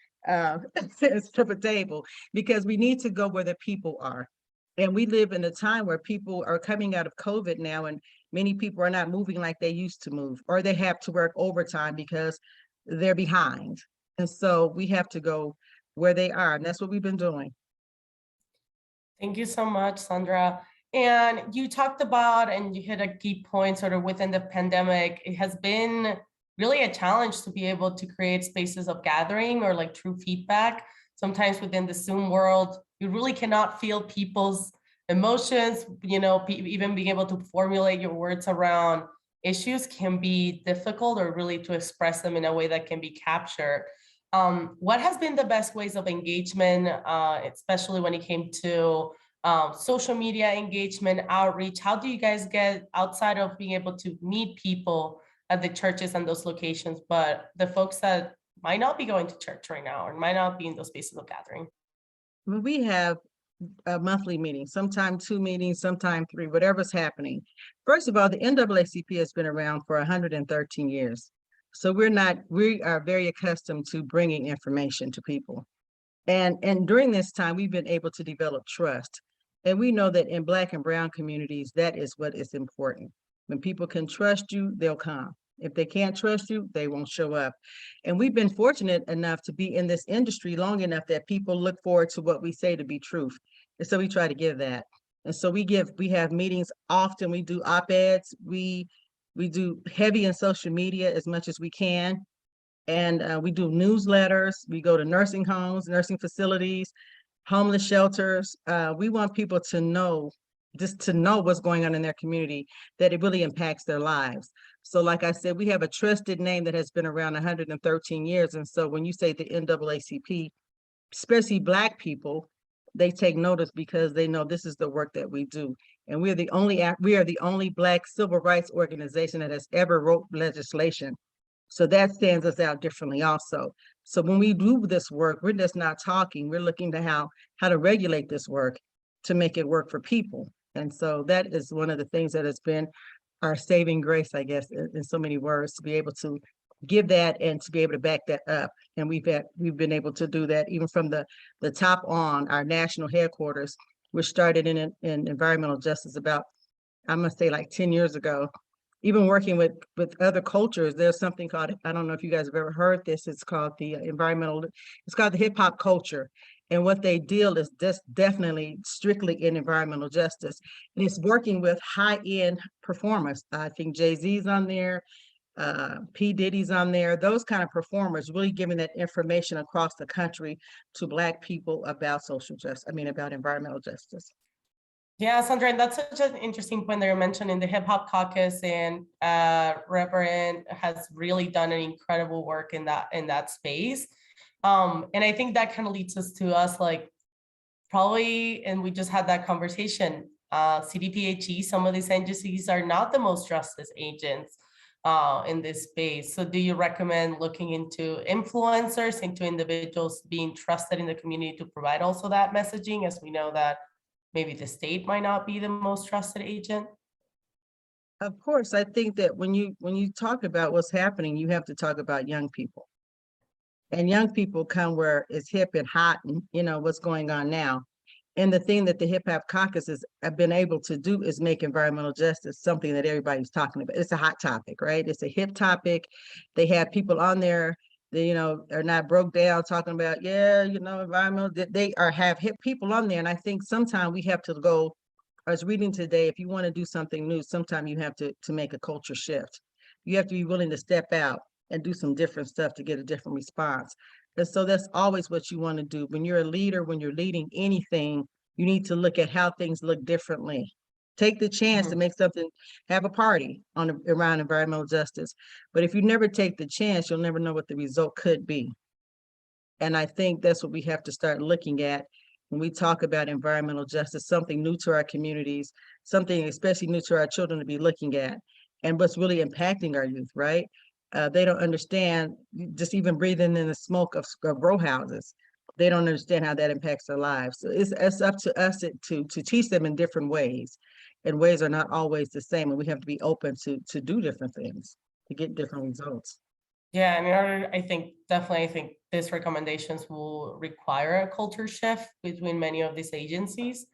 N: It's to the table because we need to go where the people are. And we live in a time where people are coming out of COVID now, and many people are not moving like they used to move, or they have to work overtime because they're behind. And so we have to go where they are, and that's what we've been doing.
C: Thank you so much, Sandra. And you talked about, and you hit a key point sort of within the pandemic, it has been really a challenge to be able to create spaces of gathering or like true feedback. Sometimes within the Zoom world, you really cannot feel people's emotions, you know, even being able to formulate your words around issues can be difficult, or really to express them in a way that can be captured. What has been the best ways of engagement, especially when it came to social media engagement, outreach? How do you guys get outside of being able to meet people at the churches and those locations, but the folks that might not be going to church right now or might not be in those spaces of gathering?
N: We have a monthly meeting, sometime 2 meetings, sometime 3, whatever's happening. First of all, the NAACP has been around for 113 years. So we are very accustomed to bringing information to people. And during this time, we've been able to develop trust. And we know that in Black and Brown communities, that is what is important. When people can trust you, they'll come. If they can't trust you, they won't show up. And we've been fortunate enough to be in this industry long enough that people look forward to what we say to be truth. And so we try to give that. And so we have meetings often. We do op-eds. We do heavy in social media as much as we can. And we do newsletters. We go to nursing homes, nursing facilities, homeless shelters. We want people to know, just to know what's going on in their community, that it really impacts their lives. So like I said, we have a trusted name that has been around 113 years. And so when you say the NAACP, especially Black people, they take notice because they know this is the work that we do. And we are the only Black civil rights organization that has ever wrote legislation. So that stands us out differently also. So when we do this work, we're just not talking, we're looking to how to regulate this work to make it work for people. And so that is one of the things that has been our saving grace, I guess, in so many words, to be able to give that and to be able to back that up. And we've been able to do that even from the top on. Our national headquarters, which started in environmental justice about, I must say, like 10 years ago. Even working with other cultures, there's something called, I don't know if you guys have ever heard this, it's called the it's called the hip hop culture. And what they deal is just definitely strictly in environmental justice. And it's working with high-end performers. I think Jay-Z's on there, P. Diddy's on there, those kind of performers, really giving that information across the country to Black people about about environmental justice.
C: Yeah, Sandra, and that's such an interesting point that you're mentioning. The Hip Hop Caucus and Reverend has really done an incredible work in that space. And I think that kind of leads us like probably, and we just had that conversation, CDPHE, some of these agencies are not the most trusted agents in this space. So do you recommend looking into influencers, into individuals being trusted in the community to provide also that messaging, as we know that maybe the state might not be the most trusted agent?
N: Of course, I think that when you talk about what's happening, you have to talk about young people. And young people come where it's hip and hot and what's going on now. And the thing that the Hip Hop Caucus have been able to do is make environmental justice something that everybody's talking about. It's a hot topic, right? It's a hip topic. They have people on there, they, are not broke down talking about, environmental, have hip people on there. And I think sometimes we have to go, I was reading today, if you want to do something new, sometimes you have to make a culture shift. You have to be willing to step out and do some different stuff to get a different response. And so that's always what you want to do. When you're a leader, when you're leading anything, you need to look at how things look differently. Take the chance to make something, have a party around environmental justice. But if you never take the chance, you'll never know what the result could be. And I think that's what we have to start looking at when we talk about environmental justice, something new to our communities, something especially new to our children to be looking at, and what's really impacting our youth, right? They don't understand, just even breathing in the smoke of row houses. They don't understand how that impacts their lives. So it's up to us to teach them in different ways. and ways are not always the same, and we have to be open to do different things to get different results.
C: Yeah, and in order, I think these recommendations will require a culture shift between many of these agencies.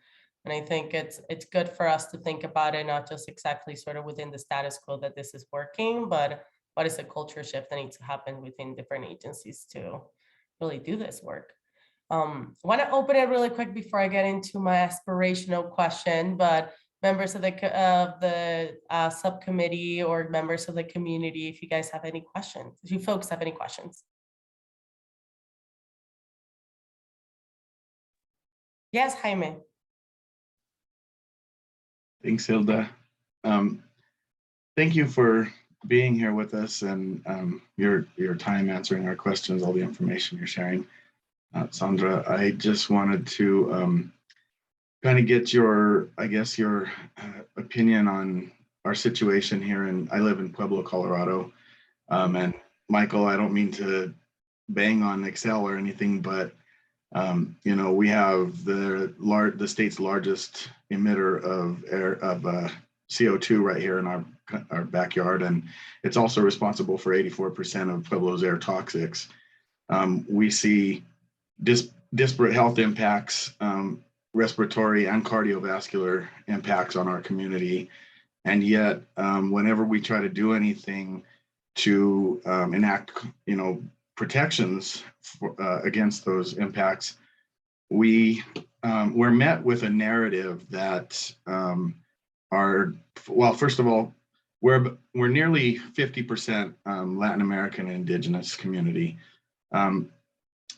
C: And I think it's good for us to think about it, not just exactly sort of within the status quo that this is working, but what is a culture shift that needs to happen within different agencies to really do this work. I want to open it really quick before I get into my aspirational question, but members of the subcommittee or members of the community, if you guys have any questions, if you folks have any questions. Yes, Jaime.
E: Thanks, Hilda. Thank you for being here with us and your time answering our questions, all the information you're sharing. Sandra, I just wanted to kind of get your opinion on our situation here. And I live in Pueblo, Colorado. And Michael, I don't mean to bang on Excel or anything, but you know, we have the state's largest emitter of CO2 right here in our backyard, and it's also responsible for 84% of Pueblo's air toxics. We see disparate health impacts, respiratory and cardiovascular impacts on our community, and yet whenever we try to do anything to enact, you know, protections against those impacts, we're met with a narrative that well, first of all, we're nearly 50% Latin American and indigenous community, and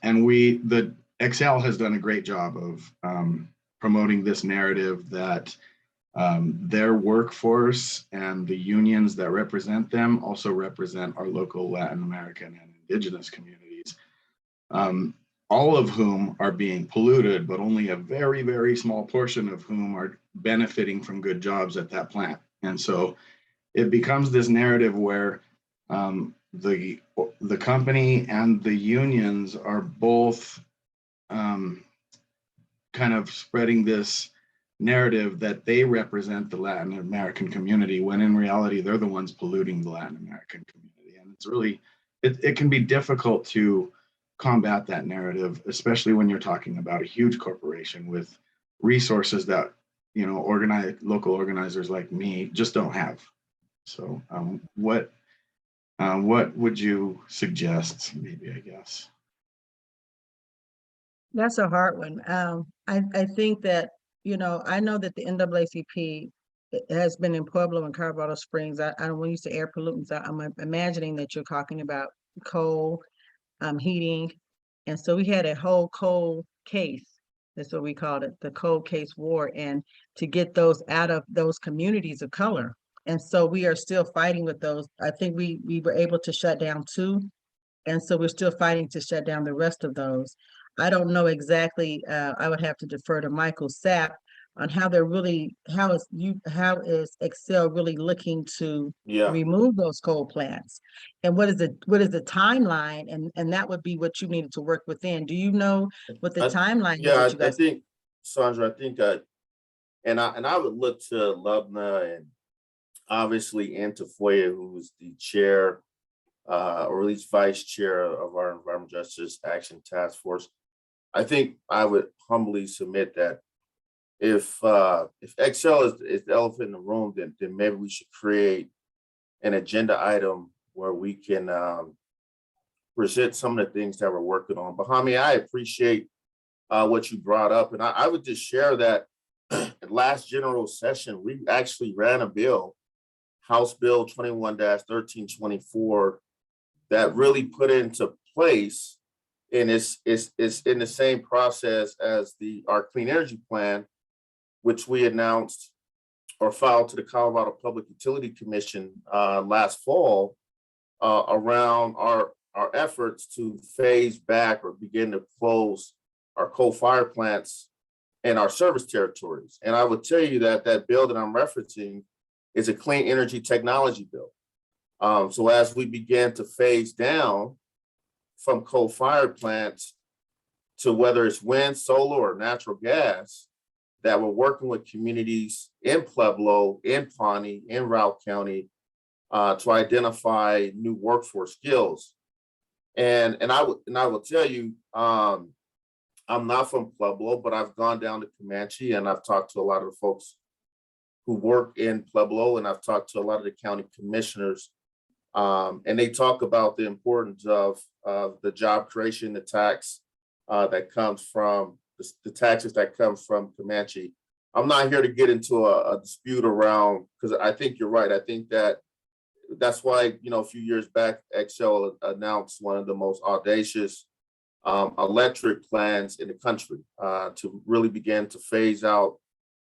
E: the Excel has done a great job of promoting this narrative that their workforce and the unions that represent them also represent our local Latin American and indigenous communities, all of whom are being polluted, but only a very, very small portion of whom are benefiting from good jobs at that plant. And so it becomes this narrative where the company and the unions are both kind of spreading this narrative that they represent the Latin American community, when in reality, they're the ones polluting the Latin American community. And it's really, it can be difficult to combat that narrative, especially when you're talking about a huge corporation with resources that, you know, local organizers like me just don't have. So what would you suggest, maybe, I guess?
N: That's a hard one. I think that, you know, I know that the NAACP has been in Pueblo and Colorado Springs. When you say air pollutants, I'm imagining that you're talking about coal, heating. And so we had a whole coal case. That's what we called it, the cold case war, and to get those out of those communities of color. And so we are still fighting with those. I think we were able to shut down 2. And so we're still fighting to shut down the rest of those. I don't know exactly, I would have to defer to Michael Sapp on how is Excel really looking to remove those coal plants? And what is the timeline? And that would be what you needed to work within. Do you know what the timeline is?
M: Yeah, I think, Sandra, I think and I would look to Lubna and obviously Antifoya, who's the chair or at least vice chair of our Environmental Justice Action Task Force. I think I would humbly submit that if Excel is the elephant in the room, then maybe we should create an agenda item where we can present some of the things that we're working on. But Hami, I appreciate what you brought up, and I would just share that at last general session, we actually ran a bill, House Bill 21-1324, that really put into place, and it's in the same process as our Clean Energy Plan, which we announced or filed to the Colorado Public Utility Commission last fall around our efforts to phase back or begin to close our coal-fired plants in our service territories. And I would tell you that that bill that I'm referencing is a clean energy technology bill. So as we begin to phase down from coal-fired plants to whether it's wind, solar, or natural gas, that we're working with communities in Pueblo, in Pawnee, in Routt County to identify new workforce skills. And I will tell you, I'm not from Pueblo, but I've gone down to Comanche and I've talked to a lot of the folks who work in Pueblo, and I've talked to a lot of the county commissioners, and they talk about the importance of the job creation, the tax that comes from the taxes that come from Comanche. I'm not here to get into a dispute around, because I think you're right. I think that's why, a few years back, Excel announced one of the most audacious electric plans in the country to really begin to phase out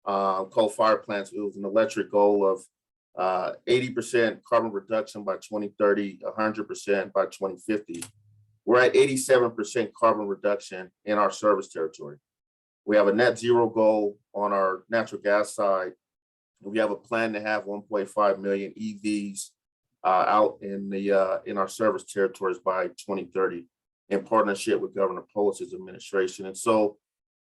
M: coal-fired plants. It was an electric goal of 80% carbon reduction by 2030, 100% by 2050. We're at 87% carbon reduction in our service territory. We have a net zero goal on our natural gas side. We have a plan to have 1.5 million EVs out in our service territories by 2030 in partnership with Governor Polis's administration. And so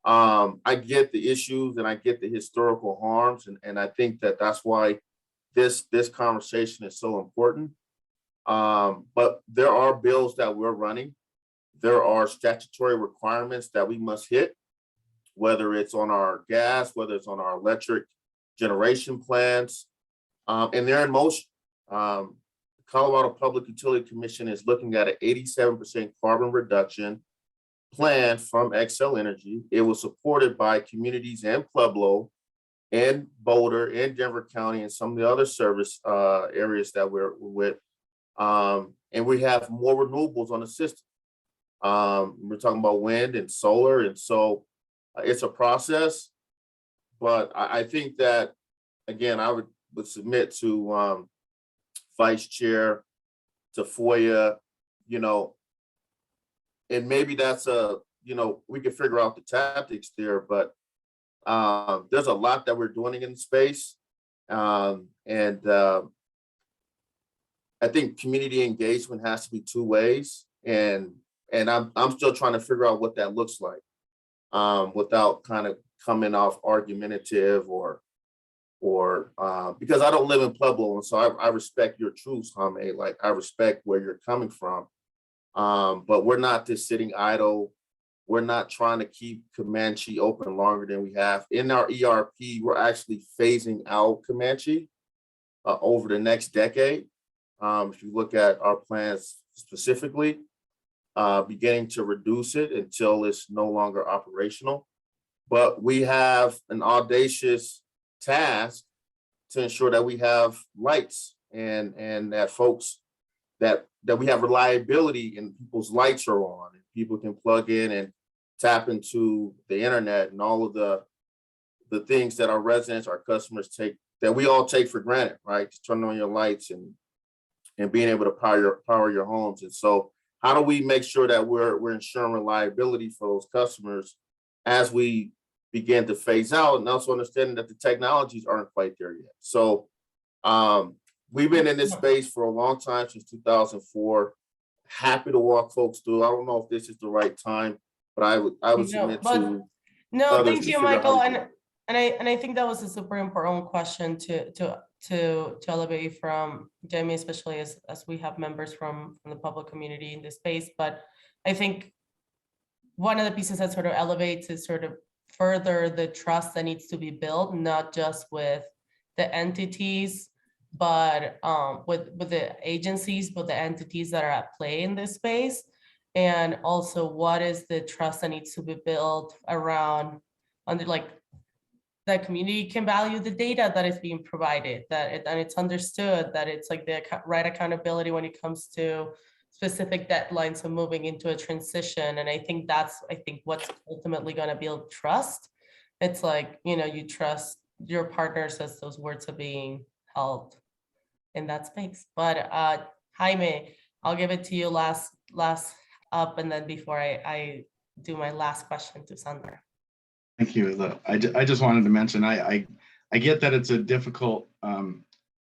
M: I get the issues and I get the historical harms, and I think that's why this conversation is so important. But there are bills that we're running. There are statutory requirements that we must hit, whether it's on our gas, whether it's on our electric generation plants, and they're in motion. Colorado Public Utility Commission is looking at an 87% carbon reduction plan from Xcel Energy. It was supported by communities in Pueblo, in Boulder, in Denver County, and some of the other service areas that we're with. And we have more renewables on the system. We're talking about wind and solar, and so it's a process. But I think that, again, I would submit to Vice Chair Tafoya, and maybe that's we can figure out the tactics there, but there's a lot that we're doing in the space. And I think community engagement has to be two ways. And I'm still trying to figure out what that looks like without kind of coming off argumentative or because I don't live in Pueblo, and so I respect your truths, Jaime. Like, I respect where you're coming from, but we're not just sitting idle. We're not trying to keep Comanche open longer than we have. In our ERP, we're actually phasing out Comanche over the next decade. If you look at our plans specifically, beginning to reduce it until it's no longer operational. But we have an audacious task to ensure that we have lights and that folks that we have reliability and people's lights are on and people can plug in and tap into the internet and all of the things that our residents, our customers that we all take for granted, right? Just turning on your lights and being able to power your homes. And so how do we make sure that we're ensuring reliability for those customers as we begin to phase out, and also understanding that the technologies aren't quite there yet. So we've been in this space for a long time, since 2004. Happy to walk folks through. I don't know if this is the right time, but I would submit to.
C: No, thank you, Michael. And I think that was a super important question to elevate from Jamie, especially as we have members from the public community in this space. But I think one of the pieces that sort of elevates is sort of further the trust that needs to be built, not just with the entities, but with the agencies, but the entities that are at play in this space. And also, what is the trust that needs to be built around that community can value the data that is being provided, and it's understood that it's like the right accountability when it comes to specific deadlines of moving into a transition. And I think what's ultimately going to build trust. It's like, you trust your partners as those words are being held in that space. But Jaime, I'll give it to you last up, and then before I do my last question to Sandra.
E: Thank you. I just wanted to mention, I get that it's a difficult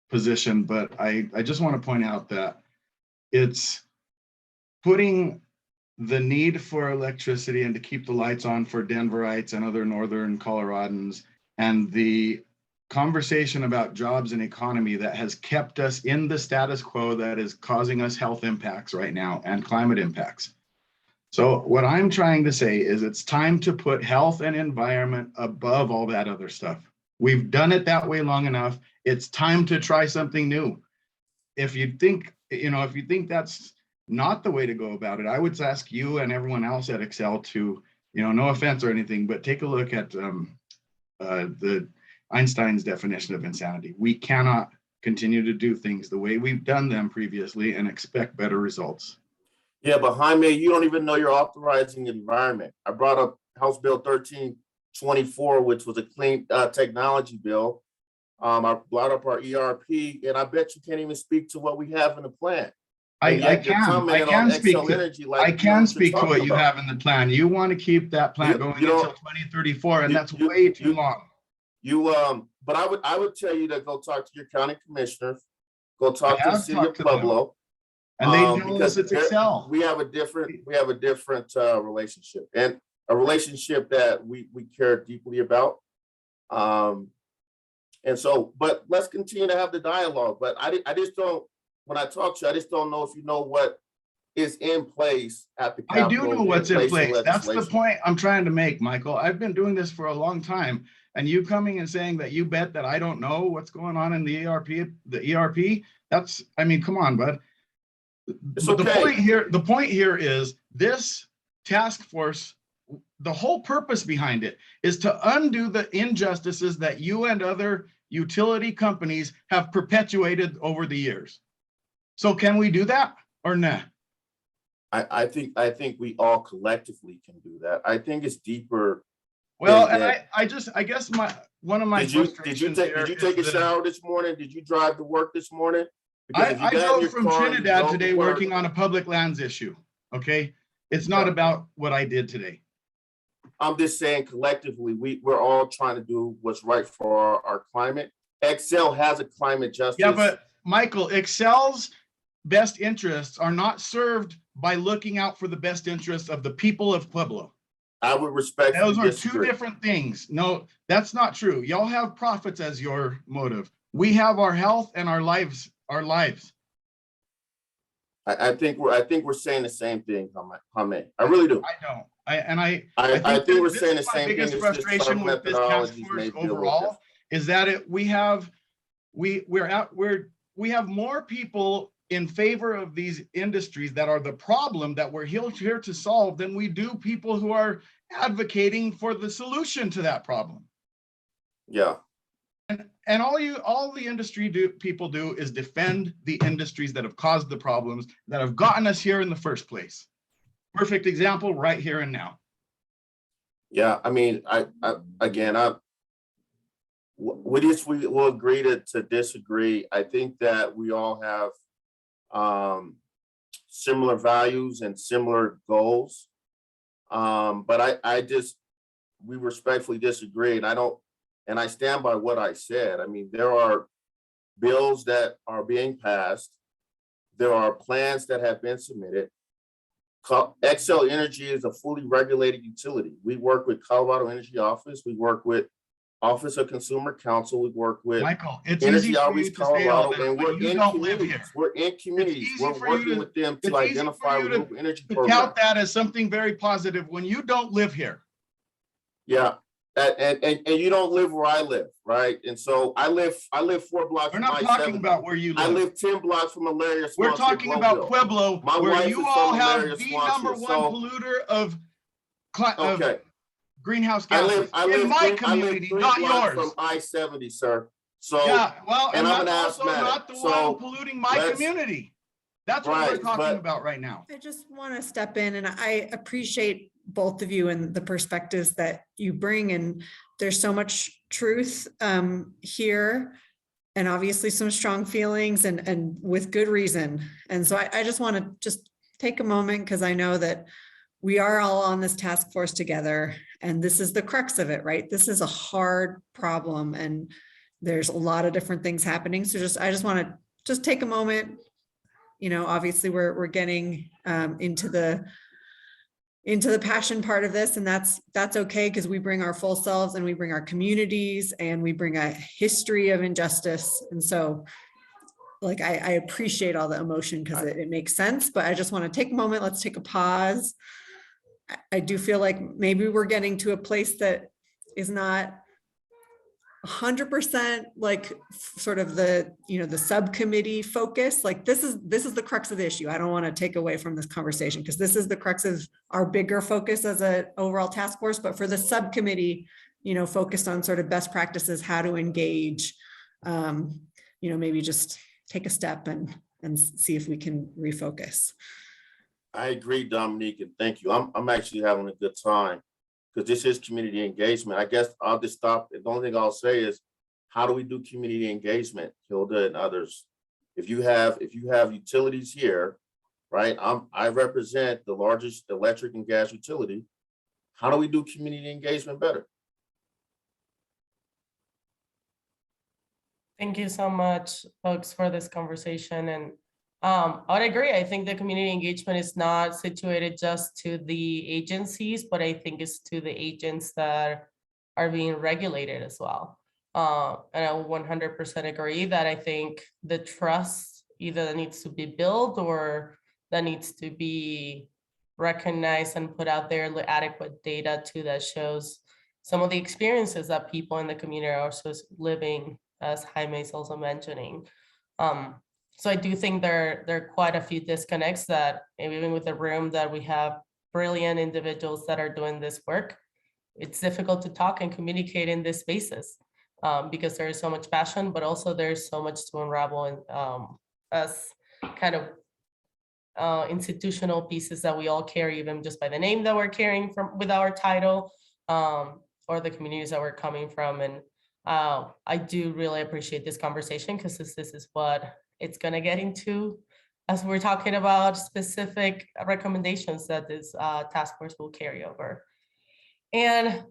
E: position, but I just want to point out that it's putting the need for electricity and to keep the lights on for Denverites and other Northern Coloradans and the conversation about jobs and economy that has kept us in the status quo that is causing us health impacts right now and climate impacts. So what I'm trying to say is it's time to put health and environment above all that other stuff. We've done it that way long enough. It's time to try something new. If you think, if you think that's not the way to go about it, I would ask you and everyone else at Excel to, no offense or anything, but take a look at the Einstein's definition of insanity. We cannot continue to do things the way we've done them previously and expect better results.
M: Yeah, but Jaime, you don't even know you're authorizing the environment. I brought up House Bill 1324, which was a clean technology bill. I brought up our ERP, and I bet you can't even speak to what we have in the plan.
E: I can speak to what you have in the plan. You want to keep that plan going until 2034, and that's way too long.
M: But I would tell you to go talk to your county commissioners, go talk to the city of Pueblo.
E: And they know us it's Excel.
M: We have a different relationship, and a relationship that we care deeply about. And so, but let's continue to have the dialogue. But I just don't, when I talk to you, I just don't know if you know what is in place at the Capitol.
E: I do know what's in place. That's the point I'm trying to make, Michael. I've been doing this for a long time, and you coming and saying that you bet that I don't know what's going on in the ERP, that's, I mean, come on, bud. But the point here is this task force, the whole purpose behind it is to undo the injustices that you and other utility companies have perpetuated over the years. So can we do that or not?
M: I think we all collectively can do that. I think it's deeper.
E: Well, and I guess one of my
M: did you take a shower this morning? Did you drive to work this morning?
E: I drove from Trinidad today working on a public lands issue. Okay, it's not about what I did today.
M: I'm just saying collectively, we're all trying to do what's right for our climate. Excel has a climate justice.
E: Yeah, but Michael, Excel's best interests are not served by looking out for the best interests of the people of Pueblo.
M: I would respect.
E: Those are two different things. No, that's not true. Y'all have profits as your motive. We have our health and our lives.
M: I think we're saying the same thing, Jaime. I really do.
E: I don't. I think
M: we're saying the same thing.
E: Biggest frustration with this task force overall is that we have more people in favor of these industries that are the problem that we're here to solve than we do people who are advocating for the solution to that problem.
M: Yeah.
E: And all the industry people do is defend the industries that have caused the problems that have gotten us here in the first place. Perfect example right here and now.
M: Yeah, I mean, we will agree to disagree. I think that we all have similar values and similar goals. But we respectfully disagree, and I stand by what I said. I mean, there are bills that are being passed. There are plans that have been submitted. Excel Energy is a fully regulated utility. We work with Colorado Energy Office. We work with Office of Consumer Counsel. We work with
E: Michael, it's
M: Energy Outreach Colorado, and we're in communities. We're in communities. We're working with them to identify renewable energy programs.
E: Count that as something very positive when you don't live here.
M: Yeah. And you don't live where I live, right? And so I live 4 blocks.
E: We're not talking about where you live.
M: I live 10 blocks from Malaria.
E: We're talking about Pueblo, where you all have the #1 polluter of greenhouse gases in my community, not yours.
M: From I-70, sir. So
E: yeah, well, and
M: I'm
E: that's also not the one polluting my community. That's what we're talking about right now.
O: I just want to step in, and I appreciate both of you and the perspectives that you bring, and there's so much truth here, and obviously some strong feelings, and with good reason. And so I just want to just take a moment, because I know that we are all on this task force together, and this is the crux of it, right? This is a hard problem, and there's a lot of different things happening. So I just want to just take a moment. You know, obviously we're getting into the into the passion part of this, and that's okay, because we bring our full selves and we bring our communities and we bring a history of injustice. And so like I appreciate all the emotion because it makes sense, but I just want to take a moment. Let's take a pause. I do feel like maybe we're getting to a place that is not 100% like sort of the, you know, the subcommittee focus. Like this is the crux of the issue. I don't want to take away from this conversation because this is the crux of our bigger focus as an overall task force. But for the subcommittee, you know, focused on sort of best practices, how to engage, you know, maybe just take a step and see if we can refocus.
M: I agree, Dominique, and thank you. I'm actually having a good time because this is community engagement. I guess I'll just stop. The only thing I'll say is, how do we do community engagement, Hilda and others? If you have utilities here, right? I represent the largest electric and gas utility. How do we do community engagement better?
C: Thank you so much, folks, for this conversation. And I would agree. I think the community engagement is not situated just to the agencies, but I think it's to the agents that are being regulated as well. And I 100% agree that I think the trust either needs to be built or that needs to be recognized and put out there the adequate data too that shows some of the experiences that people in the community are also living, as Jaime is also mentioning. So I do think there are quite a few disconnects that even with the room that we have brilliant individuals that are doing this work, it's difficult to talk and communicate in this spaces because there is so much passion, but also there's so much to unravel and as kind of institutional pieces that we all carry, even just by the name that we're carrying from with our title or the communities that we're coming from. And I do really appreciate this conversation because this is what it's going to get into as we're talking about specific recommendations that this task force will carry over. And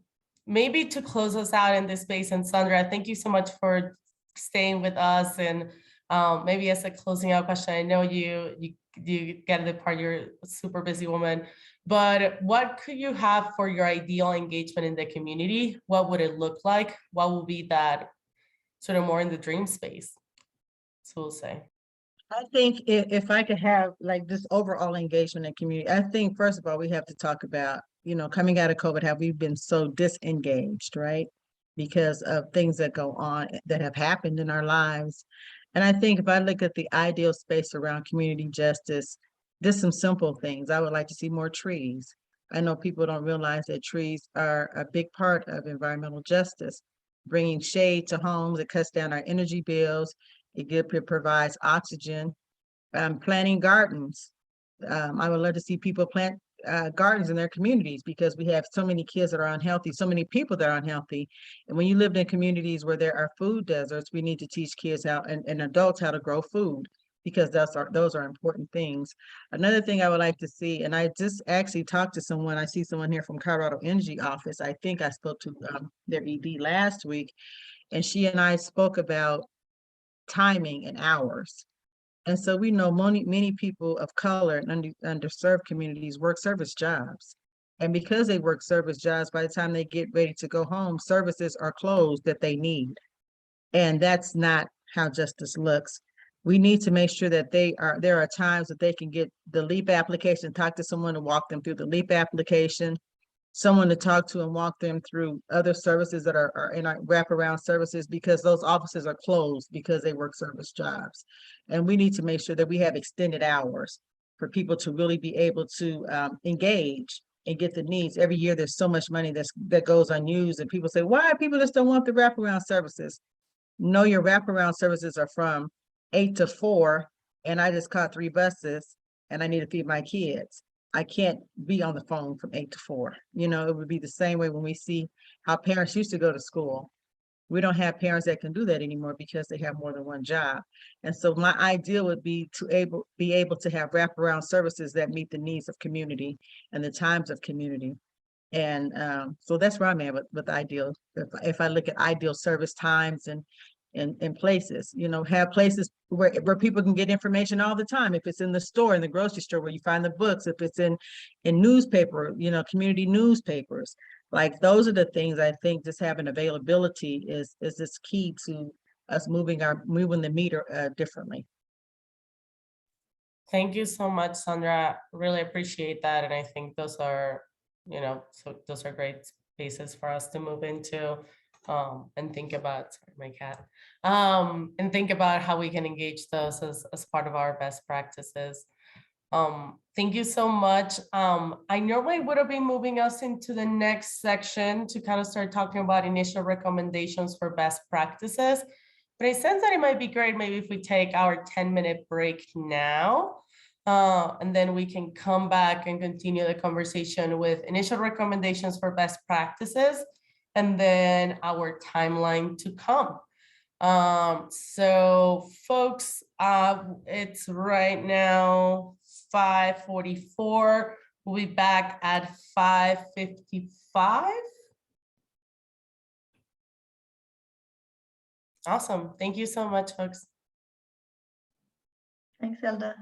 C: maybe to close us out in this space, and Sandra, thank you so much for staying with us. And maybe as a closing out question, I know you get the part, you're a super busy woman, but what could you have for your ideal engagement in the community? What would it look like? What will be that sort of more in the dream space? So we'll say.
N: I think if I could have like this overall engagement in community, I think first of all, we have to talk about, you know, coming out of COVID, have we been so disengaged, right? Because of things that go on that have happened in our lives. And I think if I look at the ideal space around community justice, there's some simple things. I would like to see more trees. I know people don't realize that trees are a big part of environmental justice, bringing shade to homes. It cuts down our energy bills. It provides oxygen. Planting gardens. I would love to see people plant gardens in their communities because we have so many kids that are unhealthy, so many people that are unhealthy. And when you live in communities where there are food deserts, we need to teach kids how and adults how to grow food because those are important things. Another thing I would like to see, and I just actually talked to someone, I see someone here from Colorado Energy office. I think I spoke to their ED last week, and she and I spoke about timing and hours. And so we know many people of color and underserved communities work service jobs. And because they work service jobs, by the time they get ready to go home, services are closed that they need. And that's not how justice looks. We need to make sure that there are times that they can get the LEAP application, talk to someone to walk them through the LEAP application, someone to talk to and walk them through other services that are in our wraparound services because those offices are closed because they work service jobs. And we need to make sure that we have extended hours for people to really be able to engage and get the needs. Every year there's so much money that goes unused and people say, why people just don't want the wraparound services? No, your wraparound services are from 8 to 4 and I just caught 3 buses and I need to feed my kids. I can't be on the phone from 8 to 4. You know, it would be the same way when we see how parents used to go to school. We don't have parents that can do that anymore because they have more than one job. And so my ideal would be to be able to have wraparound services that meet the needs of community and the times of community. And so that's where I'm at with ideal. If I look at ideal service times and in places, have places where people can get information all the time. If it's in the store, in the grocery store where you find the books, if it's in newspaper, community newspapers, like those are the things I think just having availability is this key to us moving the meter differently.
C: Thank you so much, Sandra. Really appreciate that. And I think those are, those are great spaces for us to move into and think about, sorry, my cat, and think about how we can engage those as part of our best practices. Thank you so much. I normally would have been moving us into the next section to kind of start talking about initial recommendations for best practices. But I sense that it might be great maybe if we take our 10-minute break now, and then we can come back and continue the conversation with initial recommendations for best practices, and then our timeline to come. So folks, it's right now 5:44. We'll be back at 5:55. Awesome. Thank you so much, folks.
B: Thanks, Hilda.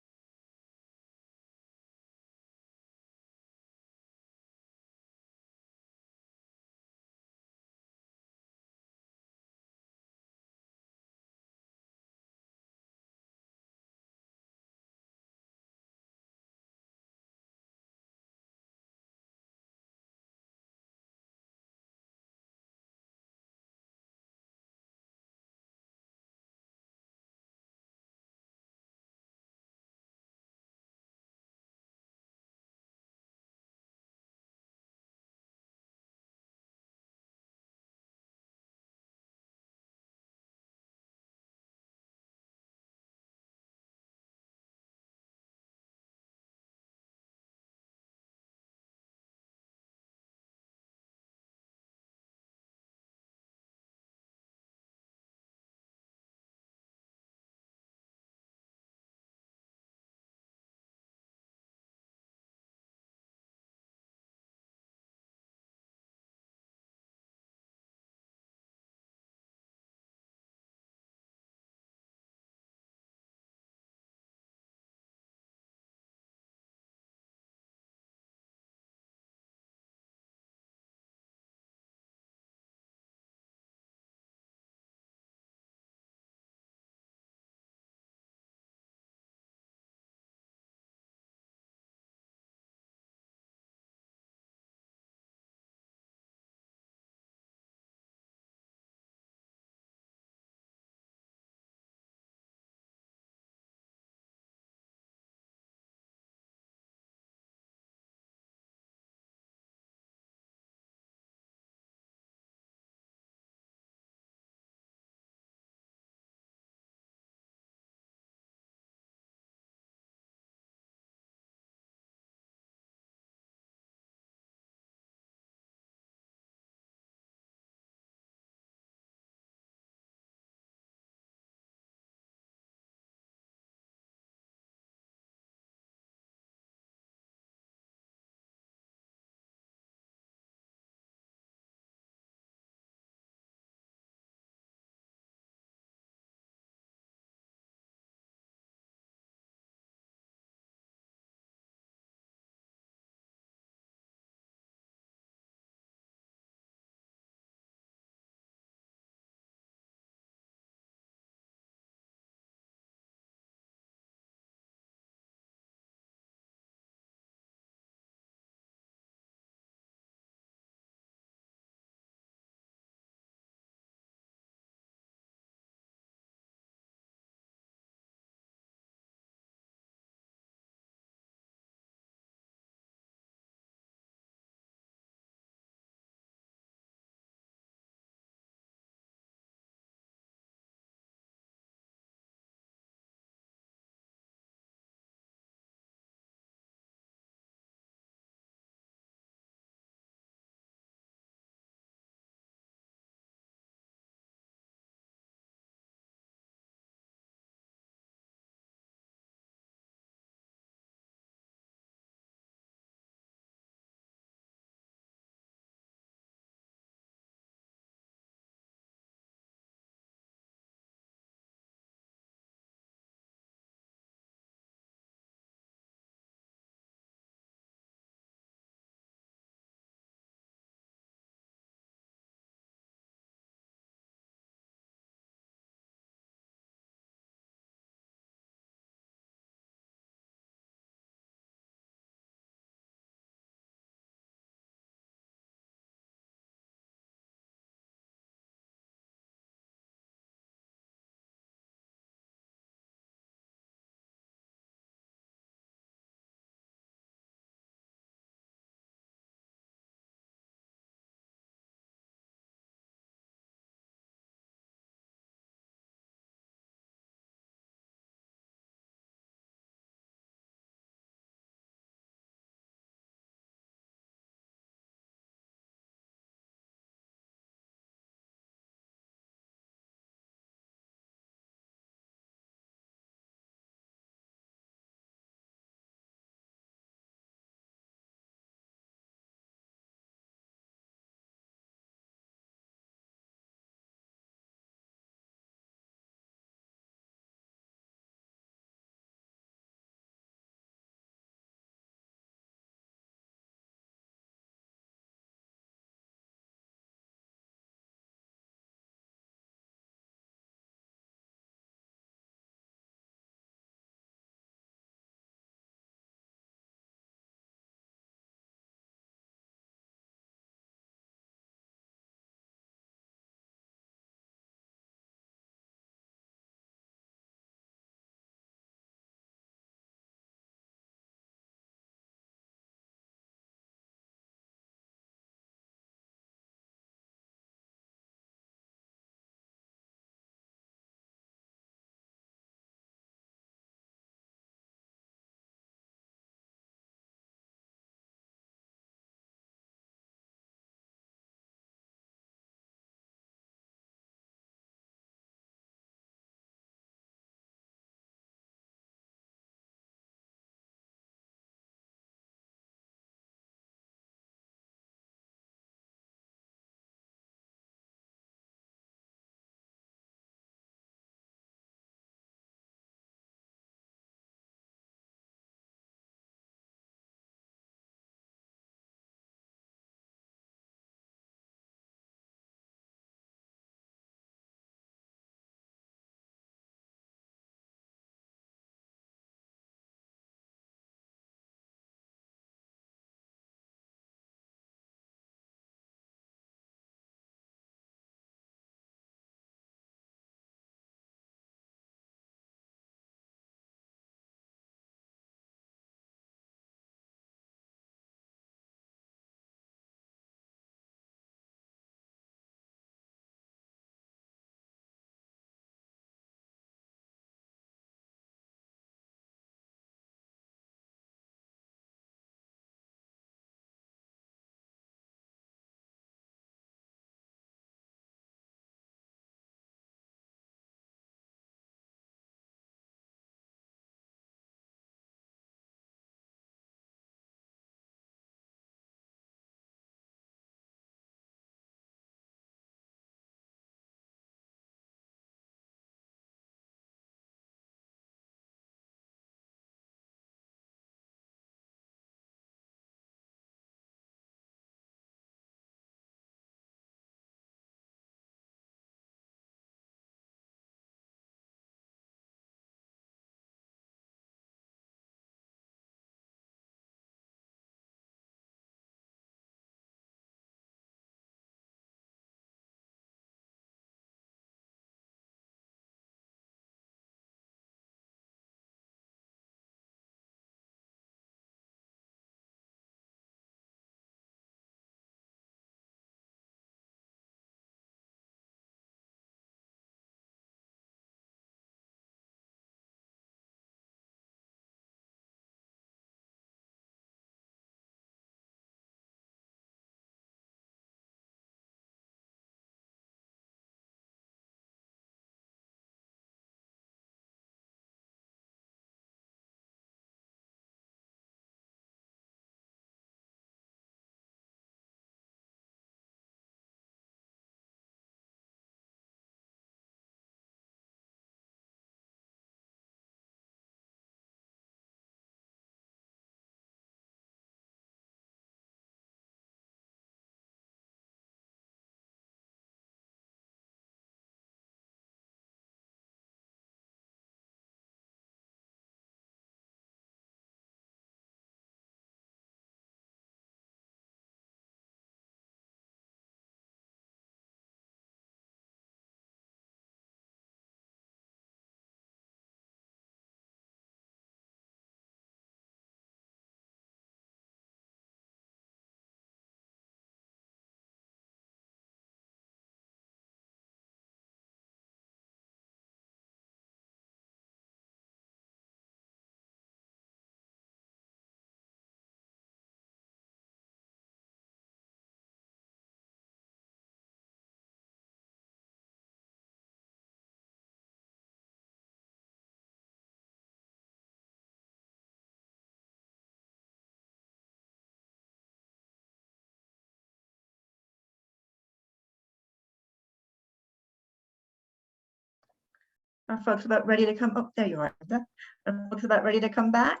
B: Are folks about ready to come? Oh, there you are. Hilda. Are folks about ready to come back?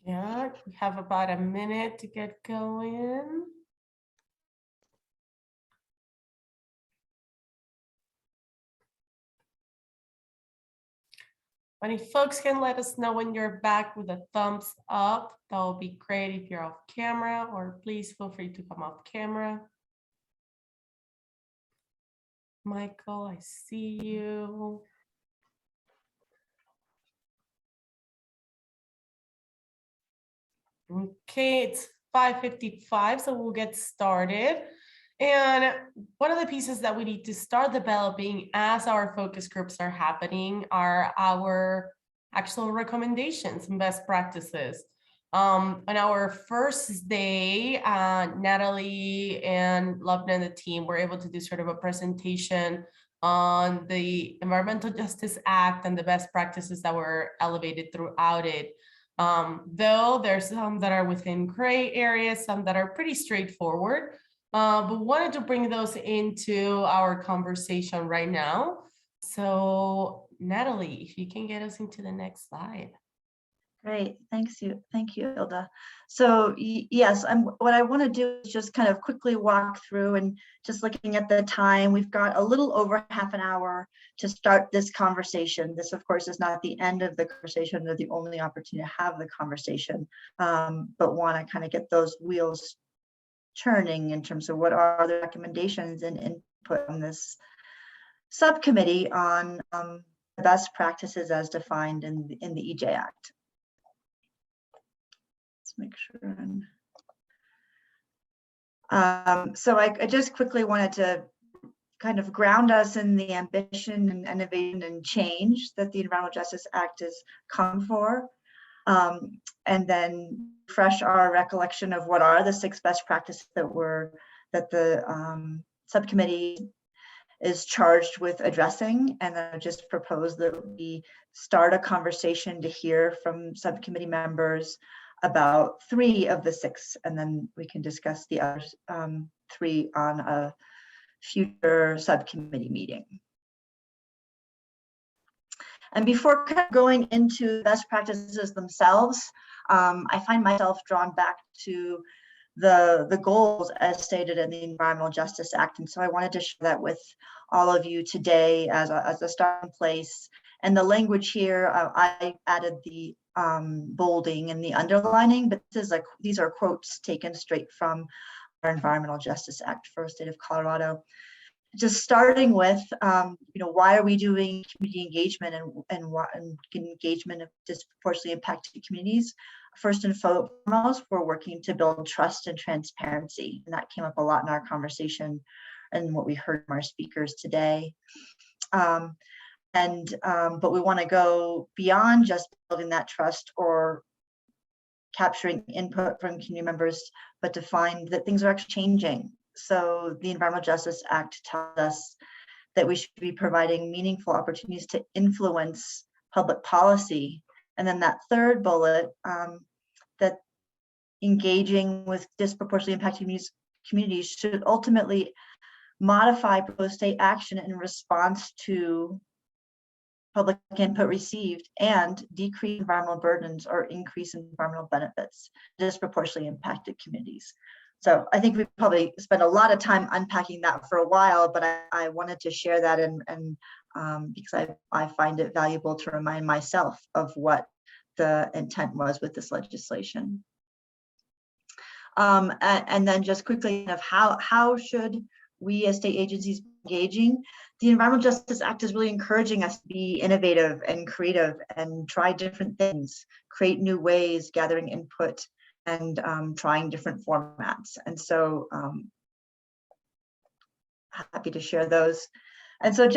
C: Yeah, we have about a minute to get going. And if folks can let us know when you're back with a thumbs up, that would be great if you're off camera, or please feel free to come off camera. Michael, I see you. Okay, it's 5:55, so we'll get started. And one of the pieces that we need to start developing as our focus groups are happening are our actual recommendations and best practices. On our first day, Natalie and Lovna and the team were able to do sort of a presentation on the Environmental Justice Act and the best practices that were elevated throughout it. Though there's some that are within gray areas, some that are pretty straightforward, but wanted to bring those into our conversation right now. So Natalie, if you can get us into the next slide.
B: Great, thank you, Hilda. So yes, what I want to do is just kind of quickly walk through, and just looking at the time, we've got a little over half an hour to start this conversation. This, of course, is not the end of the conversation or the only opportunity to have the conversation, but want to kind of get those wheels churning in terms of what are the recommendations and input on this subcommittee on best practices as defined in the EJ Act. Make sure. So I just quickly wanted to kind of ground us in the ambition and innovation and change that the Environmental Justice Act has come for, and then refresh our recollection of what are the 6 best practices that the subcommittee is charged with addressing, and then I just propose that we start a conversation to hear from subcommittee members about 3 of the 6, and then we can discuss the other 3 on a future subcommittee meeting. And before going into best practices themselves, I find myself drawn back to the goals as stated in the Environmental Justice Act, and so I wanted to share that with all of you today as a starting place. And the language here, I added the bolding and the underlining, but these are quotes taken straight from our Environmental Justice Act for the state of Colorado. Just starting with, why are we doing community engagement and engagement of disproportionately impacted communities? First and foremost, we're working to build trust and transparency, and that came up a lot in our conversation and what we heard from our speakers today. But we want to go beyond just building that trust or capturing input from community members, but to find that things are actually changing. So the Environmental Justice Act tells us that we should be providing meaningful opportunities to influence public policy. And then that third bullet, that engaging with disproportionately impacted communities should ultimately modify proposed state action in response to public input received and decrease environmental burdens or increase environmental benefits disproportionately impacted communities. So I think we probably spent a lot of time unpacking that for a while, but I wanted to share that and because I find it valuable to remind myself of what the intent was with this legislation. And then just quickly of how should we as state agencies be engaging? The Environmental Justice Act is really encouraging us to be innovative and creative and try different things, create new ways, gathering input, and trying different formats. And so happy to share those. And so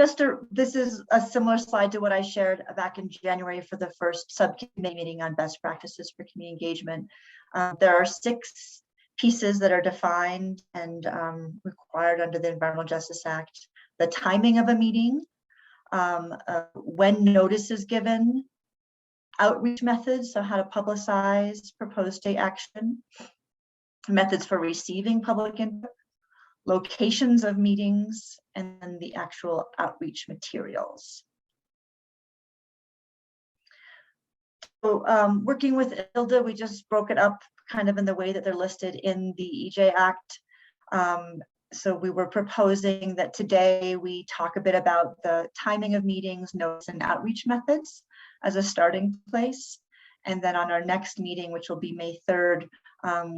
B: this is a similar slide to what I shared back in January for the first subcommittee meeting on best practices for community engagement. There are 6 pieces that are defined and required under the Environmental Justice Act. The timing of a meeting, when notice is given, outreach methods, so how to publicize proposed state action, methods for receiving public input, locations of meetings, and then the actual outreach materials. working with ILDA, we just broke it up kind of in the way that they're listed in the EJ Act. So we were proposing that today we talk a bit about the timing of meetings, notes, and outreach methods as a starting place. And then on our next meeting, which will be May 3rd,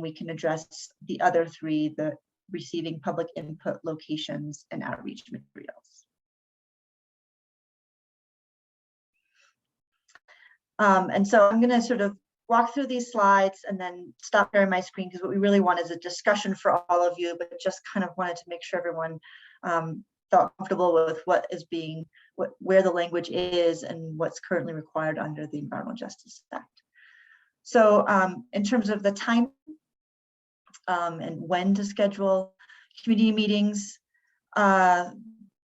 B: we can address the other three, the receiving public input, locations, and outreach materials. And so I'm going to sort of walk through these slides and then stop sharing my screen, because what we really want is a discussion for all of you, but just kind of wanted to make sure everyone felt comfortable with what is being, where the language is and what's currently required under the Environmental Justice Act. So in terms of the time and when to schedule community meetings, the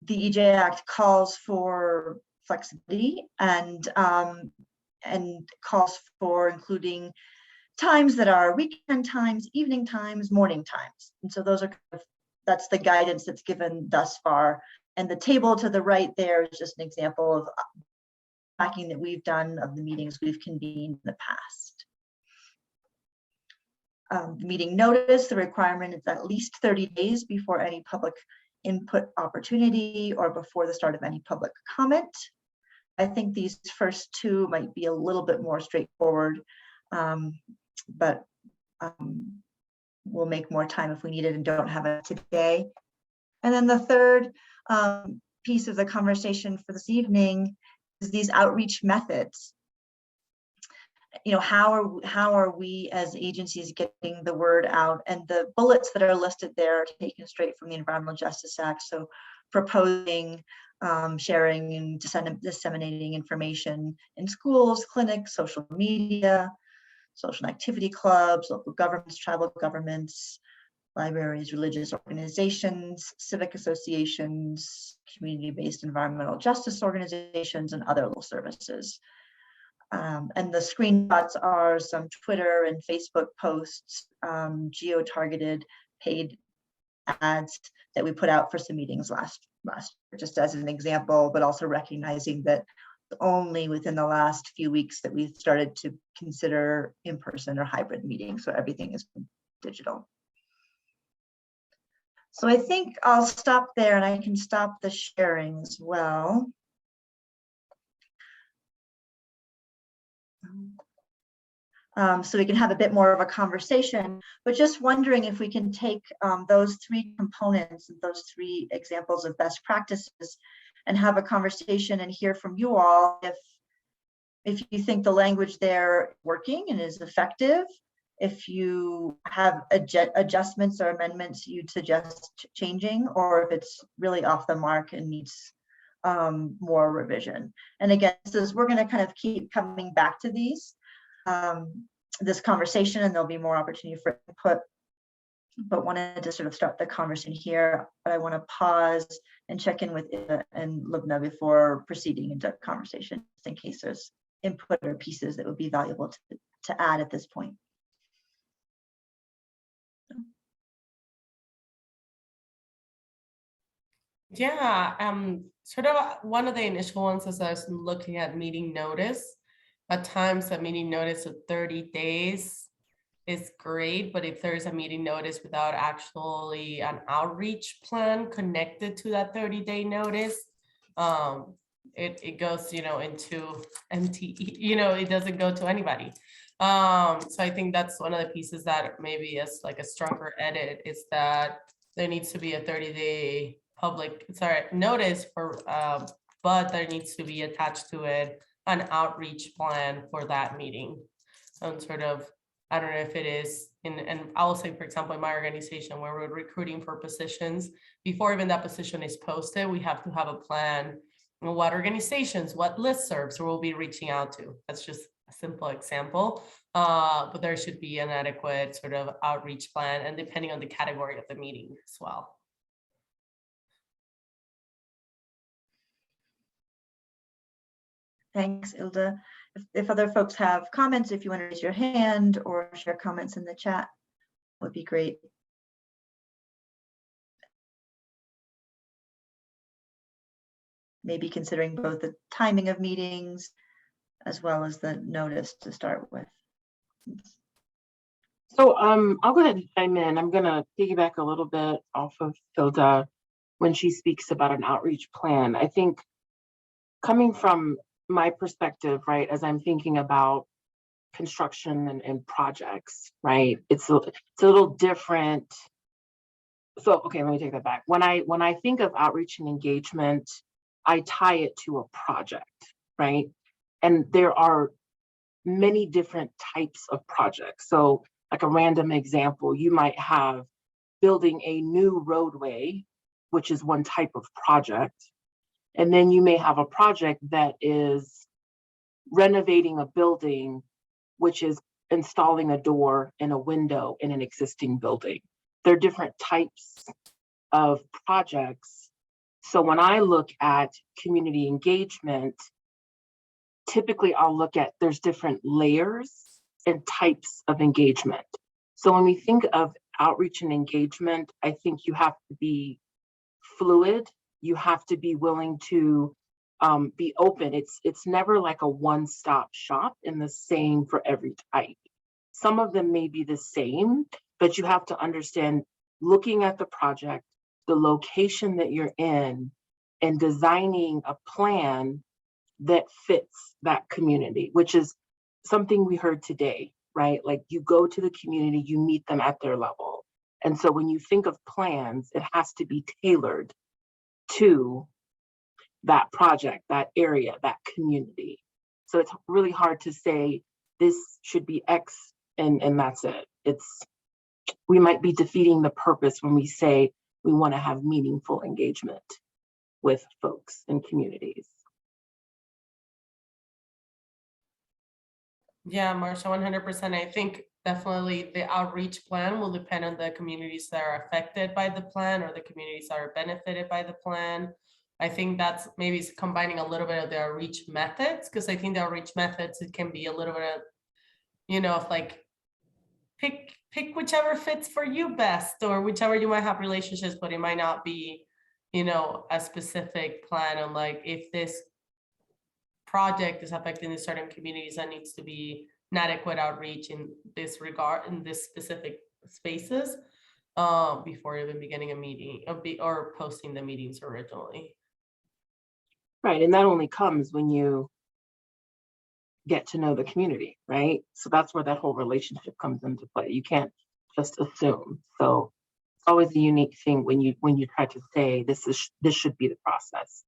B: EJ Act calls for flexibility and calls for including times that are weekend times, evening times, morning times. And so those are that's the guidance that's given thus far. And the table to the right there is just an example of tracking that we've done of the meetings we've convened in the past. The meeting notice, the requirement is at least 30 days before any public input opportunity or before the start of any public comment. I think these first two might be a little bit more straightforward, but we'll make more time if we need it and don't have it today. And then the third piece of the conversation for this evening is these outreach methods. You know, how are we as agencies getting the word out? And the bullets that are listed there are taken straight from the Environmental Justice Act. So proposing, sharing and disseminating information in schools, clinics, social media, social activity clubs, local governments, tribal governments, libraries, religious organizations, civic associations, community-based environmental justice organizations, and other local services. And the screenshots are some Twitter and Facebook posts, geo-targeted paid ads that we put out for some meetings last year, just as an example, but also recognizing that only within the last few weeks that we've started to consider in-person or hybrid meetings, so everything is digital. So I think I'll stop there and I can stop the sharing as well. So we can have a bit more of a conversation, but just wondering if we can take those three components, those three examples of best practices, and have a conversation and hear from you all if you think the language there working and is effective, if you have adjustments or amendments you'd suggest changing, or if it's really off the mark and needs more revision. And again, we're going to kind of keep coming back to these. This conversation, and there'll be more opportunity for input, but wanted to sort of start the conversation here. But I want to pause and check in with Ida and Lubna before proceeding into conversation, just in case there's input or pieces that would be valuable to add at this point.
C: Yeah, sort of one of the initial ones is I was looking at meeting notice. At times, a meeting notice of 30 days is great, but if there's a meeting notice without actually an outreach plan connected to that 30-day notice, it goes, into empty, it doesn't go to anybody. So I think that's one of the pieces that maybe is like a stronger edit, is that there needs to be a 30-day notice for, but there needs to be attached to it an outreach plan for that meeting. So sort of, I don't know if it is, and I'll say, for example, in my organization where we're recruiting for positions, before even that position is posted, we have to have a plan on what organizations, what listservs we'll be reaching out to. That's just a simple example, but there should be an adequate sort of outreach plan, and depending on the category of the meeting as well.
B: Thanks, Ilda. If other folks have comments, if you want to raise your hand or share comments in the chat, would be great. Maybe considering both the timing of meetings, as well as the notice to start with.
I: So I'll go ahead and chime in. I'm gonna piggyback a little bit off of Hilda when she speaks about an outreach plan. I think coming from my perspective, right, as I'm thinking about construction and projects, right, it's a little different. So, okay, let me take that back. When I think of outreach and engagement, I tie it to a project, right? And there are many different types of projects. So like a random example, you might have building a new roadway, which is one type of project. And then you may have a project that is renovating a building, which is installing a door and a window in an existing building. There are different types of projects. So when I look at community engagement, typically I'll look at there's different layers and types of engagement. So when we think of outreach and engagement, I think you have to be fluid. You have to be willing to be open. It's never like a one-stop shop and the same for every type. Some of them may be the same, but you have to understand looking at the project, the location that you're in, and designing a plan that fits that community, which is something we heard today, right? Like you go to the community, you meet them at their level. And so when you think of plans, it has to be tailored to that project, that area, that community. So it's really hard to say this should be X and that's it. We might be defeating the purpose when we say we want to have meaningful engagement with folks and communities.
C: Yeah, Marsha, 100%. I think definitely the outreach plan will depend on the communities that are affected by the plan or the communities that are benefited by the plan. I think that's maybe combining a little bit of the outreach methods, because I think the outreach methods, it can be a little bit of, of like, pick whichever fits for you best, or whichever you might have relationships, but it might not be, a specific plan on like, if this project is affecting the certain communities, that needs to be an adequate outreach in this regard, in this specific spaces, before even beginning a meeting or posting the meetings originally.
I: Right, and that only comes when you get to know the community, right? So that's where that whole relationship comes into play. You can't just assume. So it's always a unique thing when you try to say this should be the process.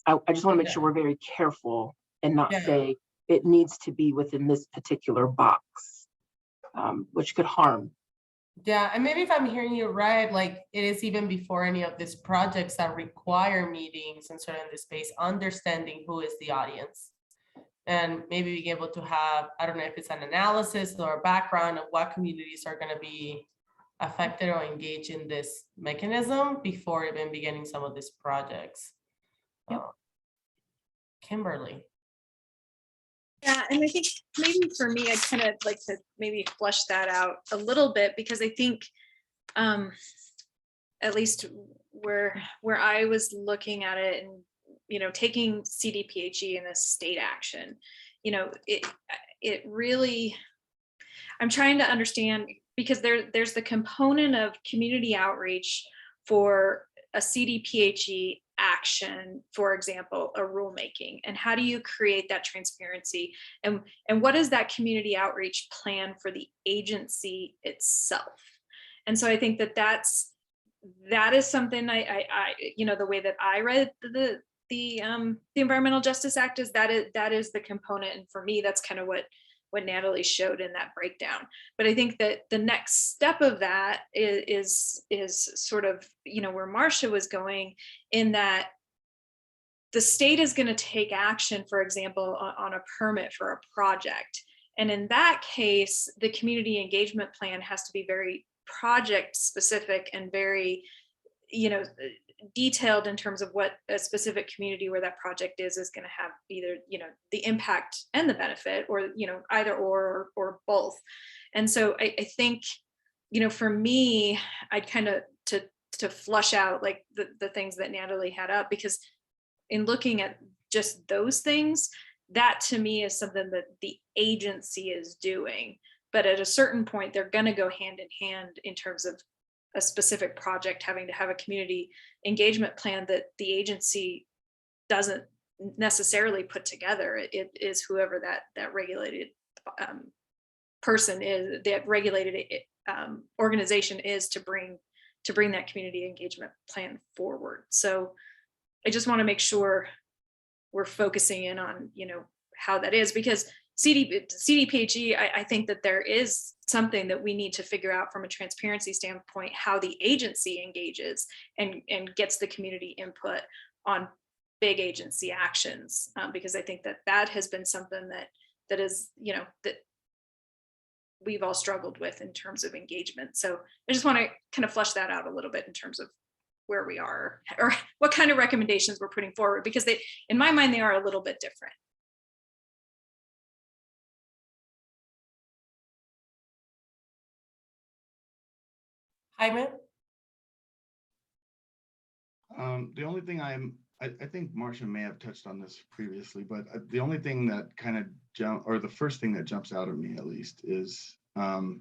I: I just want to make sure we're very careful and not say it needs to be within this particular box, which could harm.
C: Yeah, and maybe if I'm hearing you right, like it is even before any of these projects that require meetings and sort of in this space, understanding who is the audience. And maybe being able to have, I don't know if it's an analysis or a background of what communities are going to be affected or engaged in this mechanism before even beginning some of these projects. Kimberly.
K: Yeah, and I think maybe for me, I'd kind of like to maybe flush that out a little bit, because I think at least where I was looking at it and, taking CDPHE and a state action, it really, I'm trying to understand, because there's the component of community outreach for a CDPHE action, for example, a rulemaking, and how do you create that transparency, and what is that community outreach plan for the agency itself? And so I think that is something I the way that I read the Environmental Justice Act is that is the component, and for me that's kind of what Natalie showed in that breakdown. But I think that the next step of that is sort of, where Marsha was going, in that the state is going to take action, for example, on a permit for a project. And in that case, the community engagement plan has to be very project specific and very, detailed in terms of what a specific community where that project is going to have, either the impact and the benefit, or either or both. And so I think for me, I'd kind of to flush out like the things that Natalie had up, because in looking at just those things, that to me is something that the agency is doing. But at a certain point, they're going to go hand in hand in terms of a specific project having to have a community engagement plan that the agency doesn't necessarily put together. It is whoever that regulated person is, that regulated organization is, to bring that community engagement plan forward. So I just want to make sure we're focusing in on, you know, how that is, because CDPHE, I think that there is something that we need to figure out from a transparency standpoint, how the agency engages and gets the community input on big agency actions, because I think that has been something that is, you know, that we've all struggled with in terms of engagement. So I just want to kind of flesh that out a little bit in terms of where we are, or what kind of recommendations we're putting forward, because they, in my mind, they are a little bit different.
C: Jaime?
E: The only thing I think Marcia may have touched on this previously, but the only thing that kind of the first thing that jumps out at me at least is the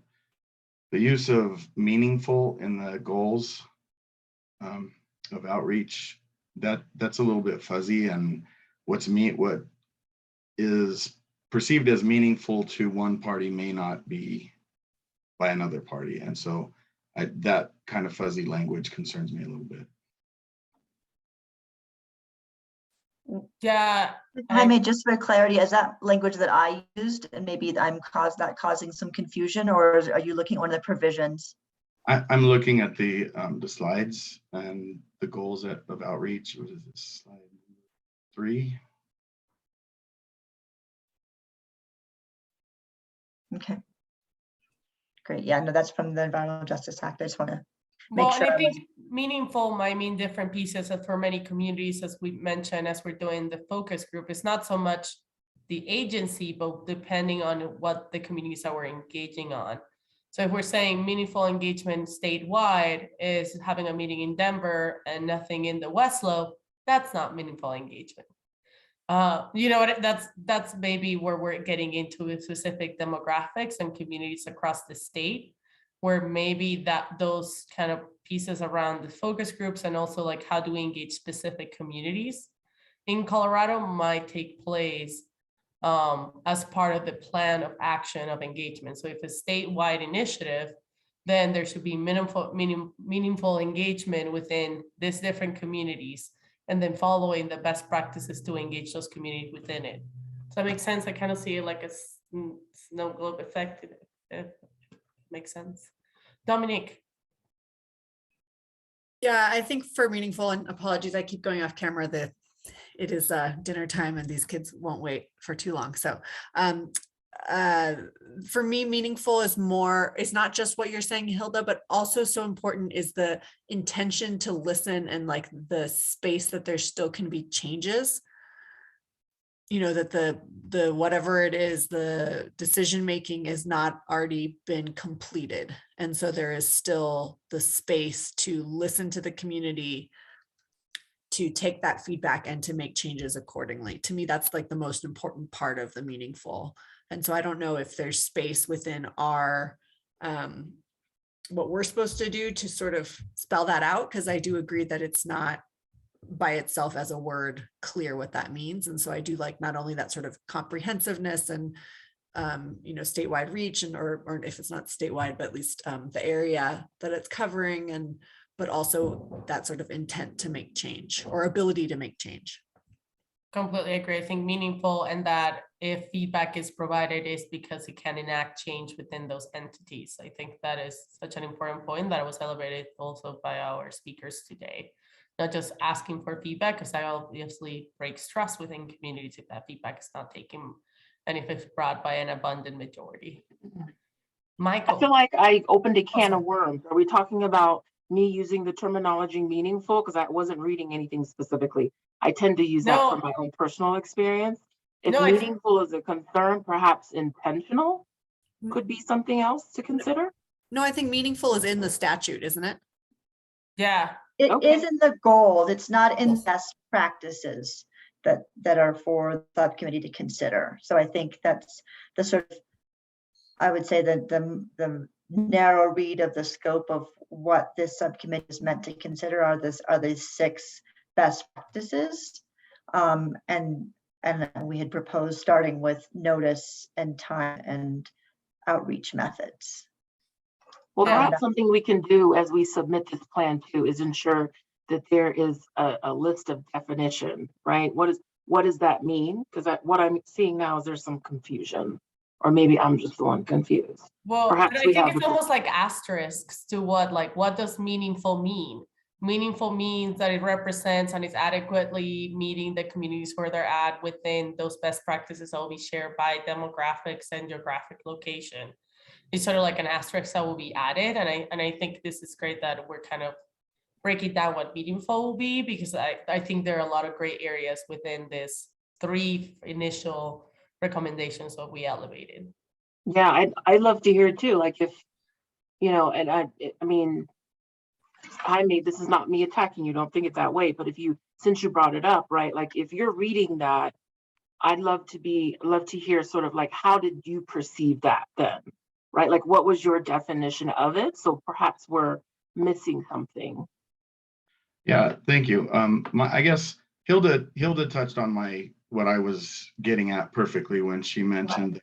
E: use of meaningful in the goals of outreach. That's a little bit fuzzy, and what is perceived as meaningful to one party may not be by another party, and so that kind of fuzzy language concerns me a little bit.
C: Yeah.
B: Jaime, just for clarity, is that language that I used, and maybe I'm causing some confusion, or are you looking at one of the provisions?
E: I'm looking at the slides and the goals of outreach. What is this, slide 3?
B: Okay. Great. Yeah, no, that's from the Environmental Justice Act. I just want to
C: Well,
B: make sure.
C: and I think meaningful might mean different pieces. And for many communities, as we mentioned, as we're doing the focus group, it's not so much the agency, but depending on what the communities that we're engaging on. So if we're saying meaningful engagement statewide is having a meeting in Denver and nothing in the West Lobe, that's not meaningful engagement. You know what, that's maybe where we're getting into specific demographics and communities across the state, where maybe those kind of pieces around the focus groups and also like how do we engage specific communities in Colorado might take place as part of the plan of action of engagement. So if a statewide initiative, then there should be meaningful engagement within these different communities, and then following the best practices to engage those communities within it. Does that make sense? I kind of see it like a snow globe effect. Makes sense. Dominique.
O: Yeah, I think for meaningful, and apologies, I keep going off camera, it is dinner time and these kids won't wait for too long. So for me, meaningful is more, it's not just what you're saying, Hilda, but also so important is the intention to listen and like the space that there still can be changes. You know, that the whatever it is, the decision making is not already been completed. And so there is still the space to listen to the community, to take that feedback and to make changes accordingly. To me, that's like the most important part of the meaningful. And so I don't know if there's space within our, what we're supposed to do to sort of spell that out, because I do agree that it's not by itself as a word clear what that means. And so I do like not only that sort of comprehensiveness and you know, statewide reach, and or if it's not statewide, but at least the area that it's covering, and but also that sort of intent to make change or ability to make change.
C: Completely agree. I think meaningful, and that if feedback is provided is because it can enact change within those entities. I think that is such an important point that was celebrated also by our speakers today. Not just asking for feedback, because that obviously breaks trust within communities if that feedback is not taken and if it's brought by an abundant majority. Michael.
I: I feel like I opened a can of worms. Are we talking about me using the terminology meaningful? Because I wasn't reading anything specifically. I tend to use that from my own personal experience. If meaningful is a concern, perhaps intentional could be something else to consider.
O: No, I think meaningful is in the statute, isn't it?
C: Yeah.
B: It is in the goals. It's not in best practices. that are for the subcommittee to consider. So I think that's the sort of, I would say that the narrow read of the scope of what this subcommittee is meant to consider are these 6 best practices. And we had proposed starting with notice and time and outreach methods.
I: Well, perhaps something we can do as we submit this plan too is ensure that there is a list of definition, right? What does that mean? Because what I'm seeing now is there's some confusion, or maybe I'm just the one confused.
C: Well,
I: Perhaps
C: but I
I: we
C: think
I: have
C: it's
I: a-
C: almost like asterisks to what does meaningful mean? Meaningful means that it represents and is adequately meeting the communities where they're at within those best practices that will be shared by demographics and geographic location. It's sort of like an asterisk that will be added. And I think this is great that we're kind of breaking down what meaningful will be, because I think there are a lot of gray areas within this 3 initial recommendations that we elevated.
I: Yeah, I'd love to hear too, like if, and I mean, this is not me attacking you, don't think it that way, but since you brought it up, right, like if you're reading that, I'd love to hear sort of like, how did you perceive that then, right? Like, what was your definition of it? So perhaps we're missing something.
E: Yeah, thank you. I guess Hilda touched on what I was getting at perfectly when she mentioned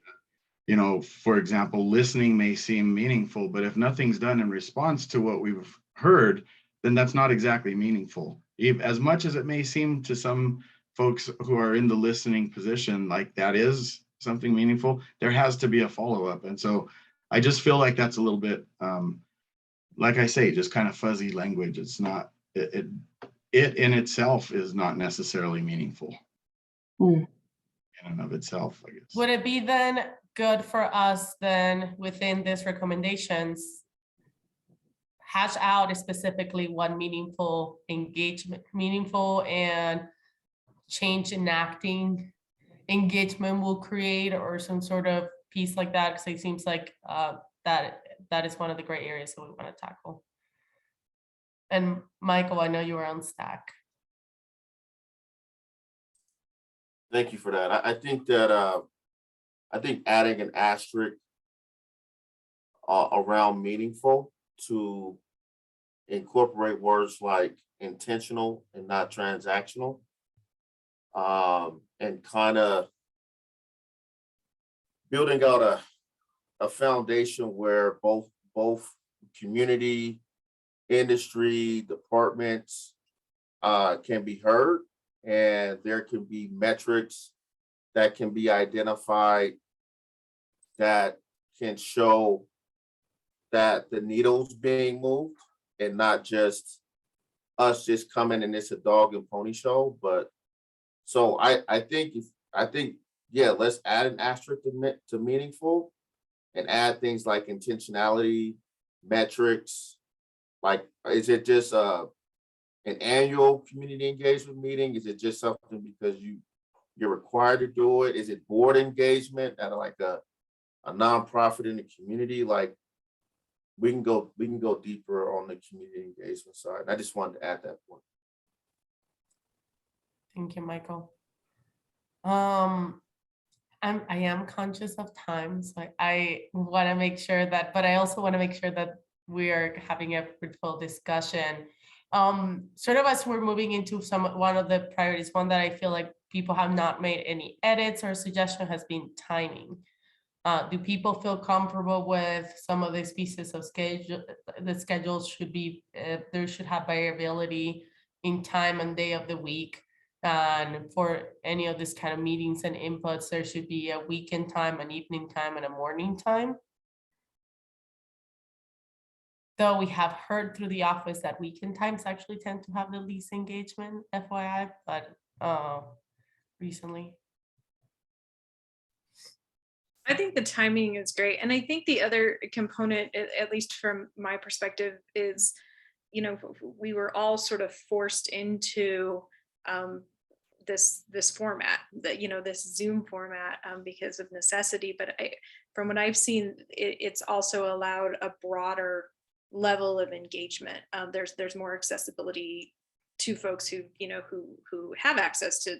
E: that, for example, listening may seem meaningful, but if nothing's done in response to what we've heard, then that's not exactly meaningful. As much as it may seem to some folks who are in the listening position like that is something meaningful, there has to be a follow-up. And so I just feel like that's a little bit, like I say, just kind of fuzzy language. It's not, it in itself is not necessarily meaningful in and of itself, I guess.
C: Would it be then good for us then within these recommendations, hash out specifically what meaningful and change enacting engagement will create, or some sort of piece like that? Because it seems like that is one of the gray areas that we want to tackle. And Michael, I know you were on Stack.
M: Thank you for that. I think that I think adding an asterisk around meaningful to incorporate words like intentional and not transactional, and kind of building out a foundation where both community, industry, departments can be heard, and there can be metrics that can be identified that can show that the needle's being moved, and not just us just coming and it's a dog and pony show. But so I think yeah, let's add an asterisk to meaningful and add things like intentionality, metrics. Like, is it just an annual community engagement meeting? Is it just something because you're required to do it? Is it board engagement at like a nonprofit in the community? Like, we can go deeper on the community engagement side. And I just wanted to add that point.
C: Thank you, Michael. I am conscious of time, so I want to make sure that, but I also want to make sure that we are having a fruitful discussion. Sort of as we're moving into one of the priorities, one that I feel like people have not made any edits or suggestion has been timing. Do people feel comfortable with some of these pieces of schedule? The schedules should be, there should have variability in time and day of the week. And for any of this kind of meetings and inputs, there should be a weekend time, an evening time, and a morning time. Though we have heard through the office that weekend times actually tend to have the least engagement, FYI, but recently.
K: I think the timing is great. And I think the other component, at least from my perspective, is, we were all sort of forced into this format, that, this Zoom format because of necessity. But from what I've seen, it's also allowed a broader level of engagement. There's more accessibility to folks who, who have access to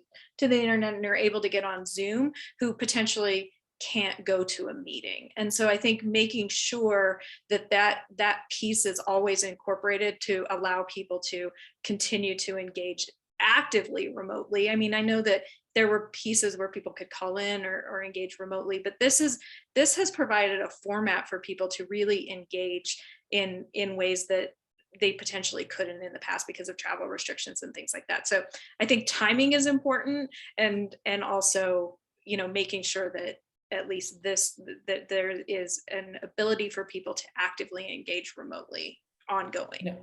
K: the internet and are able to get on Zoom, who potentially can't go to a meeting. And so I think making sure that piece is always incorporated to allow people to continue to engage actively remotely. I mean, I know that there were pieces where people could call in or engage remotely, but this has provided a format for people to really engage in ways that they potentially couldn't in the past because of travel restrictions and things like that. So I think timing is important, and also, making sure that at least that there is an ability for people to actively engage remotely ongoing.
C: Yeah.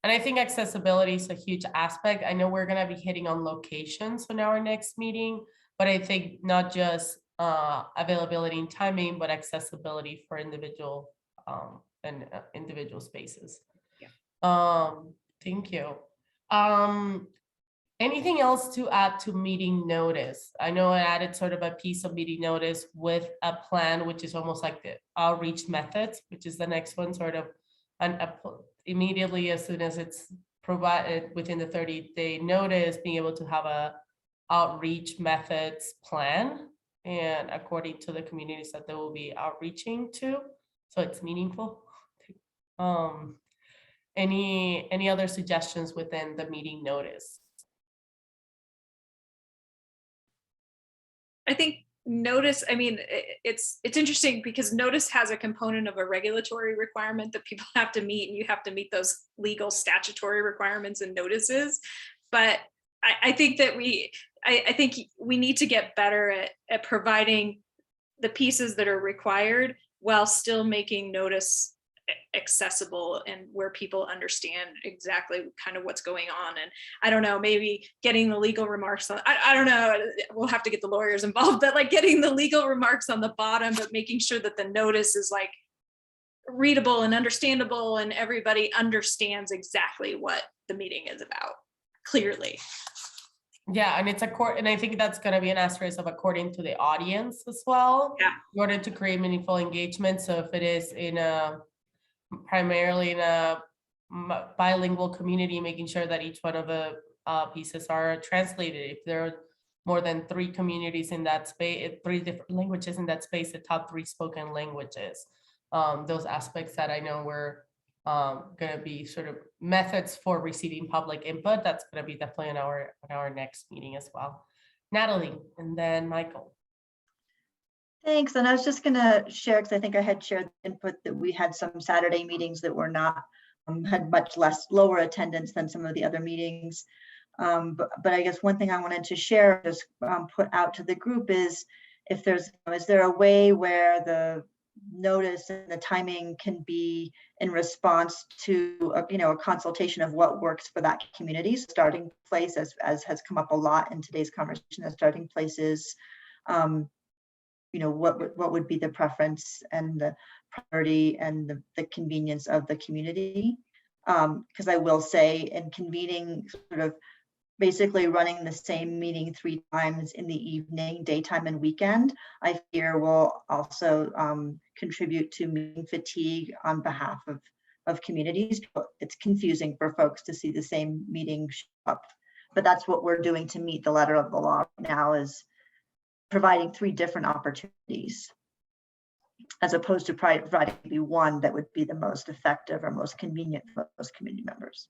C: And I think accessibility is a huge aspect. I know we're going to be hitting on locations in our next meeting, but I think not just availability and timing, but accessibility for individual and individual spaces. Yeah. Thank you. Anything else to add to meeting notice? I know I added sort of a piece of meeting notice with a plan, which is almost like the outreach methods, which is the next one, sort of immediately as soon as it's provided within the 30-day notice, being able to have a outreach methods plan and according to the communities that they will be outreaching to, so it's meaningful. Any other suggestions within the meeting notice?
K: I think notice, I mean, it's interesting because notice has a component of a regulatory requirement that people have to meet, and you have to meet those legal statutory requirements and notices. But I think that I think we need to get better at providing the pieces that are required while still making notice accessible and where people understand exactly kind of what's going on. And I don't know, maybe getting the legal remarks on, I don't know, we'll have to get the lawyers involved, but like getting the legal remarks on the bottom, but making sure that the notice is like readable and understandable and everybody understands exactly what the meeting is about clearly.
C: Yeah, and and I think that's going to be an asterisk of according to the audience as well.
K: Yeah.
C: In order to create meaningful engagement. So if it is primarily in a bilingual community, making sure that each one of the pieces are translated. If there are more than 3 communities in that space, 3 different languages in that space, the top 3 spoken languages, those aspects that I know we're going to be sort of methods for receiving public input. That's going to be definitely in our next meeting as well. Natalie, and then Michael.
B: Thanks. And I was just going to share, because I think I had shared input that we had some Saturday meetings that were not, had much lower attendance than some of the other meetings. But I guess one thing I wanted to share, just put out to the group is there a way where the notice and the timing can be in response to a consultation of what works for that community. Starting place, as has come up a lot in today's conversation, the starting place is what would be the preference and the priority and the convenience of the community. Because I will say, in convening, sort of basically running the same meeting 3 times in the evening, daytime and weekend, I fear will also contribute to meeting fatigue on behalf of communities. It's confusing for folks to see the same meeting show up, but that's what we're doing to meet the letter of the law right now, is providing 3 different opportunities, as opposed to providing maybe one that would be the most effective or most convenient for those community members.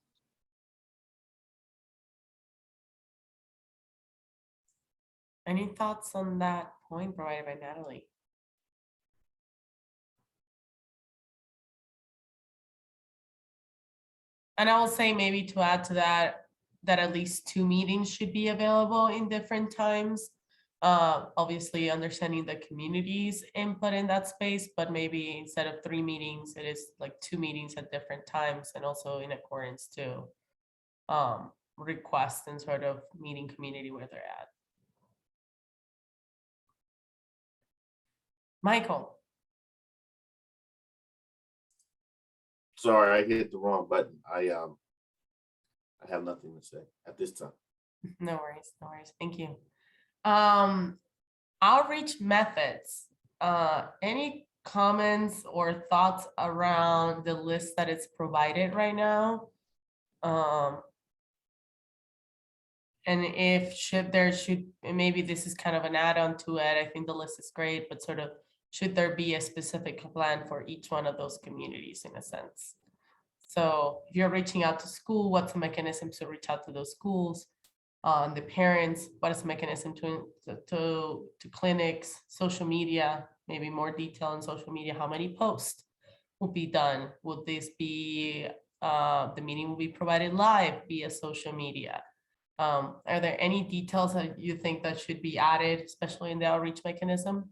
C: Any thoughts on that point provided by Natalie? And I will say, maybe to add to that at least 2 meetings should be available in different times. Obviously understanding the community's input in that space, but maybe instead of 3 meetings, it is like 2 meetings at different times, and also in accordance to requests and sort of meeting community where they're at. Michael.
M: Sorry, I hit the wrong button. I have nothing to say at this time.
C: No worries, no worries. Thank you. Outreach methods. Any comments or thoughts around the list that is provided right now? And if maybe this is kind of an add-on to it, I think the list is great, but sort of, should there be a specific plan for each one of those communities in a sense? So if you're reaching out to school, what's the mechanism to reach out to those schools? The parents, what is the mechanism to clinics, social media, maybe more detail on social media, how many posts will be done? Would this be, the meeting will be provided live via social media? Are there any details that you think that should be added, especially in the outreach mechanism?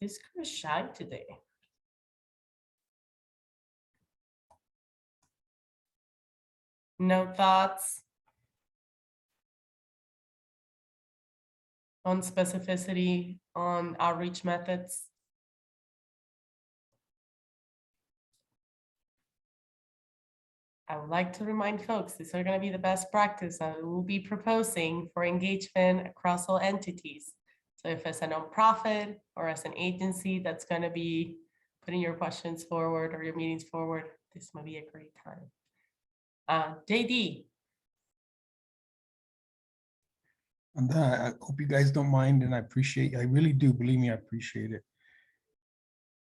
C: Just kind of shy today. No thoughts on specificity on outreach methods? I would like to remind folks, these are going to be the best practice that we will be proposing for engagement across all entities. So if it's a nonprofit or as an agency that's going to be putting your questions forward or your meetings forward, this might be a great time. JD.
L: And I hope you guys don't mind, and I really do, believe me, I appreciate it.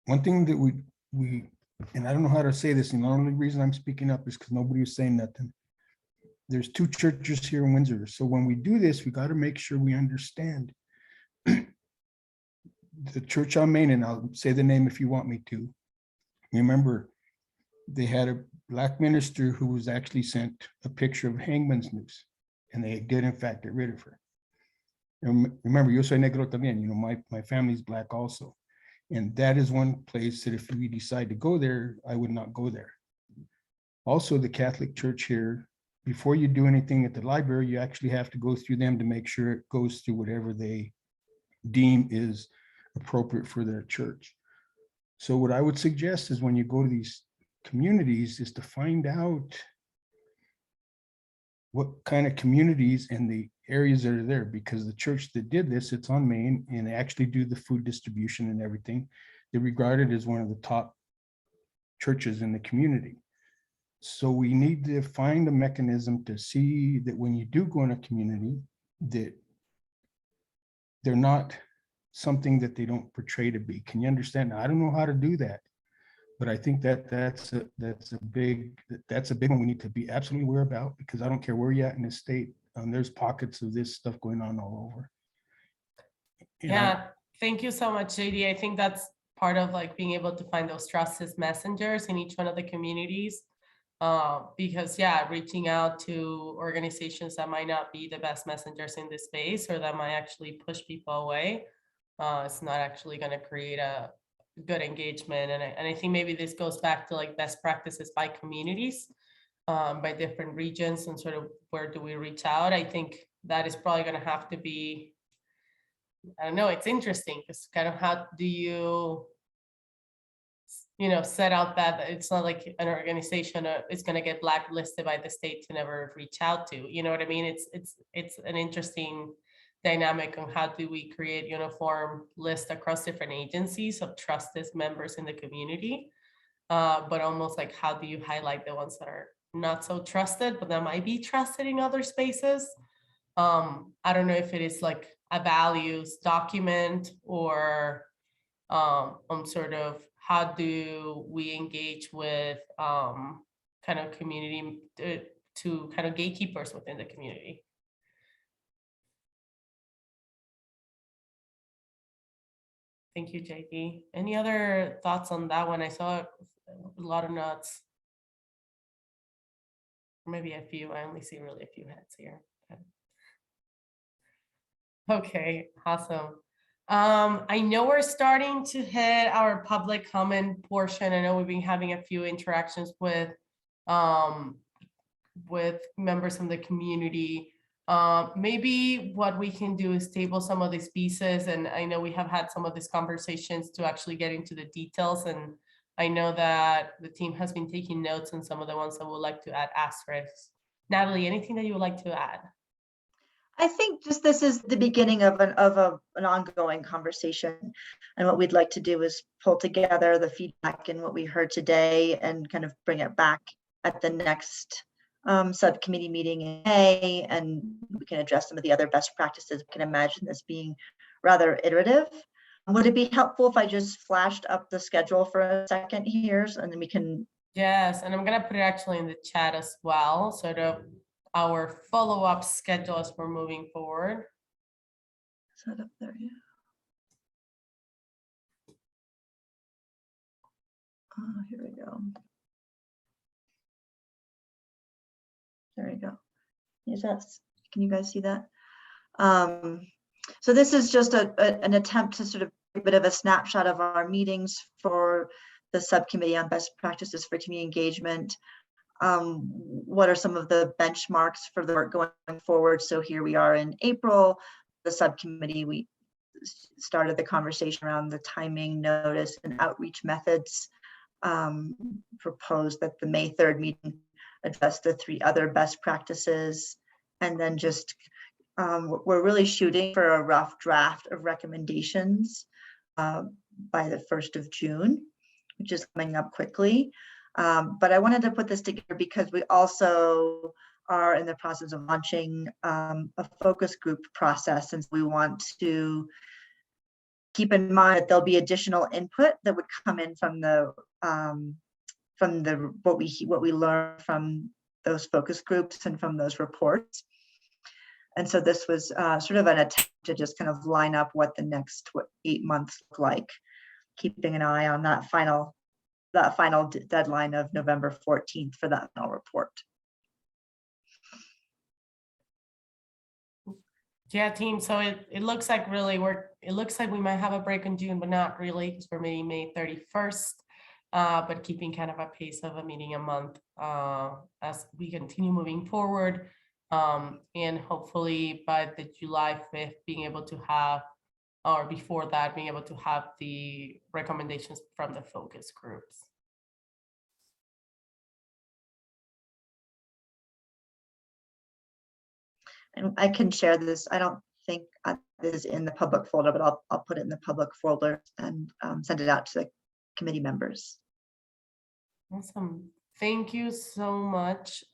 L: One thing that we and I don't know how to say this, and the only reason I'm speaking up is because nobody was saying nothing. There's 2 churches here in Windsor. So when we do this, we got to make sure we understand the church on Main, and I'll say the name if you want me to. Remember, they had a Black minister who was actually sent a picture of hangman's noose, and they did in fact get rid of her. And remember, yo soy negro también, you know, my family's Black also. And that is one place that if we decide to go there, I would not go there. Also, the Catholic Church here, before you do anything at the library, you actually have to go through them to make sure it goes through whatever they deem is appropriate for their church. So what I would suggest is when you go to these communities is to find out what kind of communities and the areas that are there, because the church that did this, it's on Main, and they actually do the food distribution and everything. They're regarded as one of the top churches in the community. So we need to find a mechanism to see that when you do go in a community, that they're not something that they don't portray to be. Can you understand? Now, I don't know how to do that, but I think that's a big one we need to be absolutely aware about, because I don't care where you're at in the state. There's pockets of this stuff going on all over.
C: Yeah, thank you so much, JD. I think that's part of like being able to find those trusted messengers in each one of the communities. Because yeah, reaching out to organizations that might not be the best messengers in this space, or that might actually push people away, it's not actually going to create a good engagement. And I think maybe this goes back to like best practices by communities, by different regions, and sort of where do we reach out. I think that is probably going to have to be, I don't know, it's interesting because kind of how do you set out that it's not like an organization is going to get blacklisted by the state to never reach out to, you know what I mean? It's an interesting dynamic on how do we create uniform list across different agencies of trusted members in the community, but almost like how do you highlight the ones that are not so trusted but that might be trusted in other spaces. I don't know if it is like a values document or sort of how do we engage with kind of community to kind of gatekeepers within the community. Thank you, JD. Any other thoughts on that one? I saw a lot of nods. Maybe a few. I only see really a few heads here. Okay, awesome. I know we're starting to hit our public comment portion. I know we've been having a few interactions with members from the community. Maybe what we can do is table some of these pieces, and I know we have had some of these conversations to actually get into the details and I know that the team has been taking notes on some of the ones that would like to add asterisks. Natalie, anything that you would like to add?
B: I think just this is the beginning of an ongoing conversation. And what we'd like to do is pull together the feedback and what we heard today and kind of bring it back at the next subcommittee meeting in May, and we can address some of the other best practices. We can imagine this being rather iterative. Would it be helpful if I just flashed up the schedule for a second here, and then we can?
C: Yes, and I'm gonna put it actually in the chat as well, sort of our follow-up schedule as we're moving forward.
B: Is that up there? Yeah. Here we go. There we go. Is that, can you guys see that? So this is just an attempt to sort of a bit of a snapshot of our meetings for the subcommittee on best practices for community engagement. What are some of the benchmarks for the work going forward? So here we are in April, the subcommittee, we started the conversation around the timing, notice, and outreach methods. Proposed that the May 3rd meeting address the 3 other best practices, and then just we're really shooting for a rough draft of recommendations by the 1st of June, which is coming up quickly. But I wanted to put this together because we also are in the process of launching a focus group process, and we want to keep in mind that there'll be additional input that would come in from the what we learned from those focus groups and from those reports. And so this was sort of an attempt to just kind of line up what the next 8 months look like, keeping an eye on that final deadline of November 14th for that final report.
C: Yeah, team. So it looks like really it looks like we might have a break in June, but not really, because we're meeting May 31st. But keeping kind of a pace of a meeting a month as we continue moving forward. And hopefully by the July 5th, being able to have, or before that, being able to have the recommendations from the focus groups.
B: And I can share this. I don't think this is in the public folder, but I'll put it in the public folder and send it out to the committee members.
C: Awesome. Thank you so much,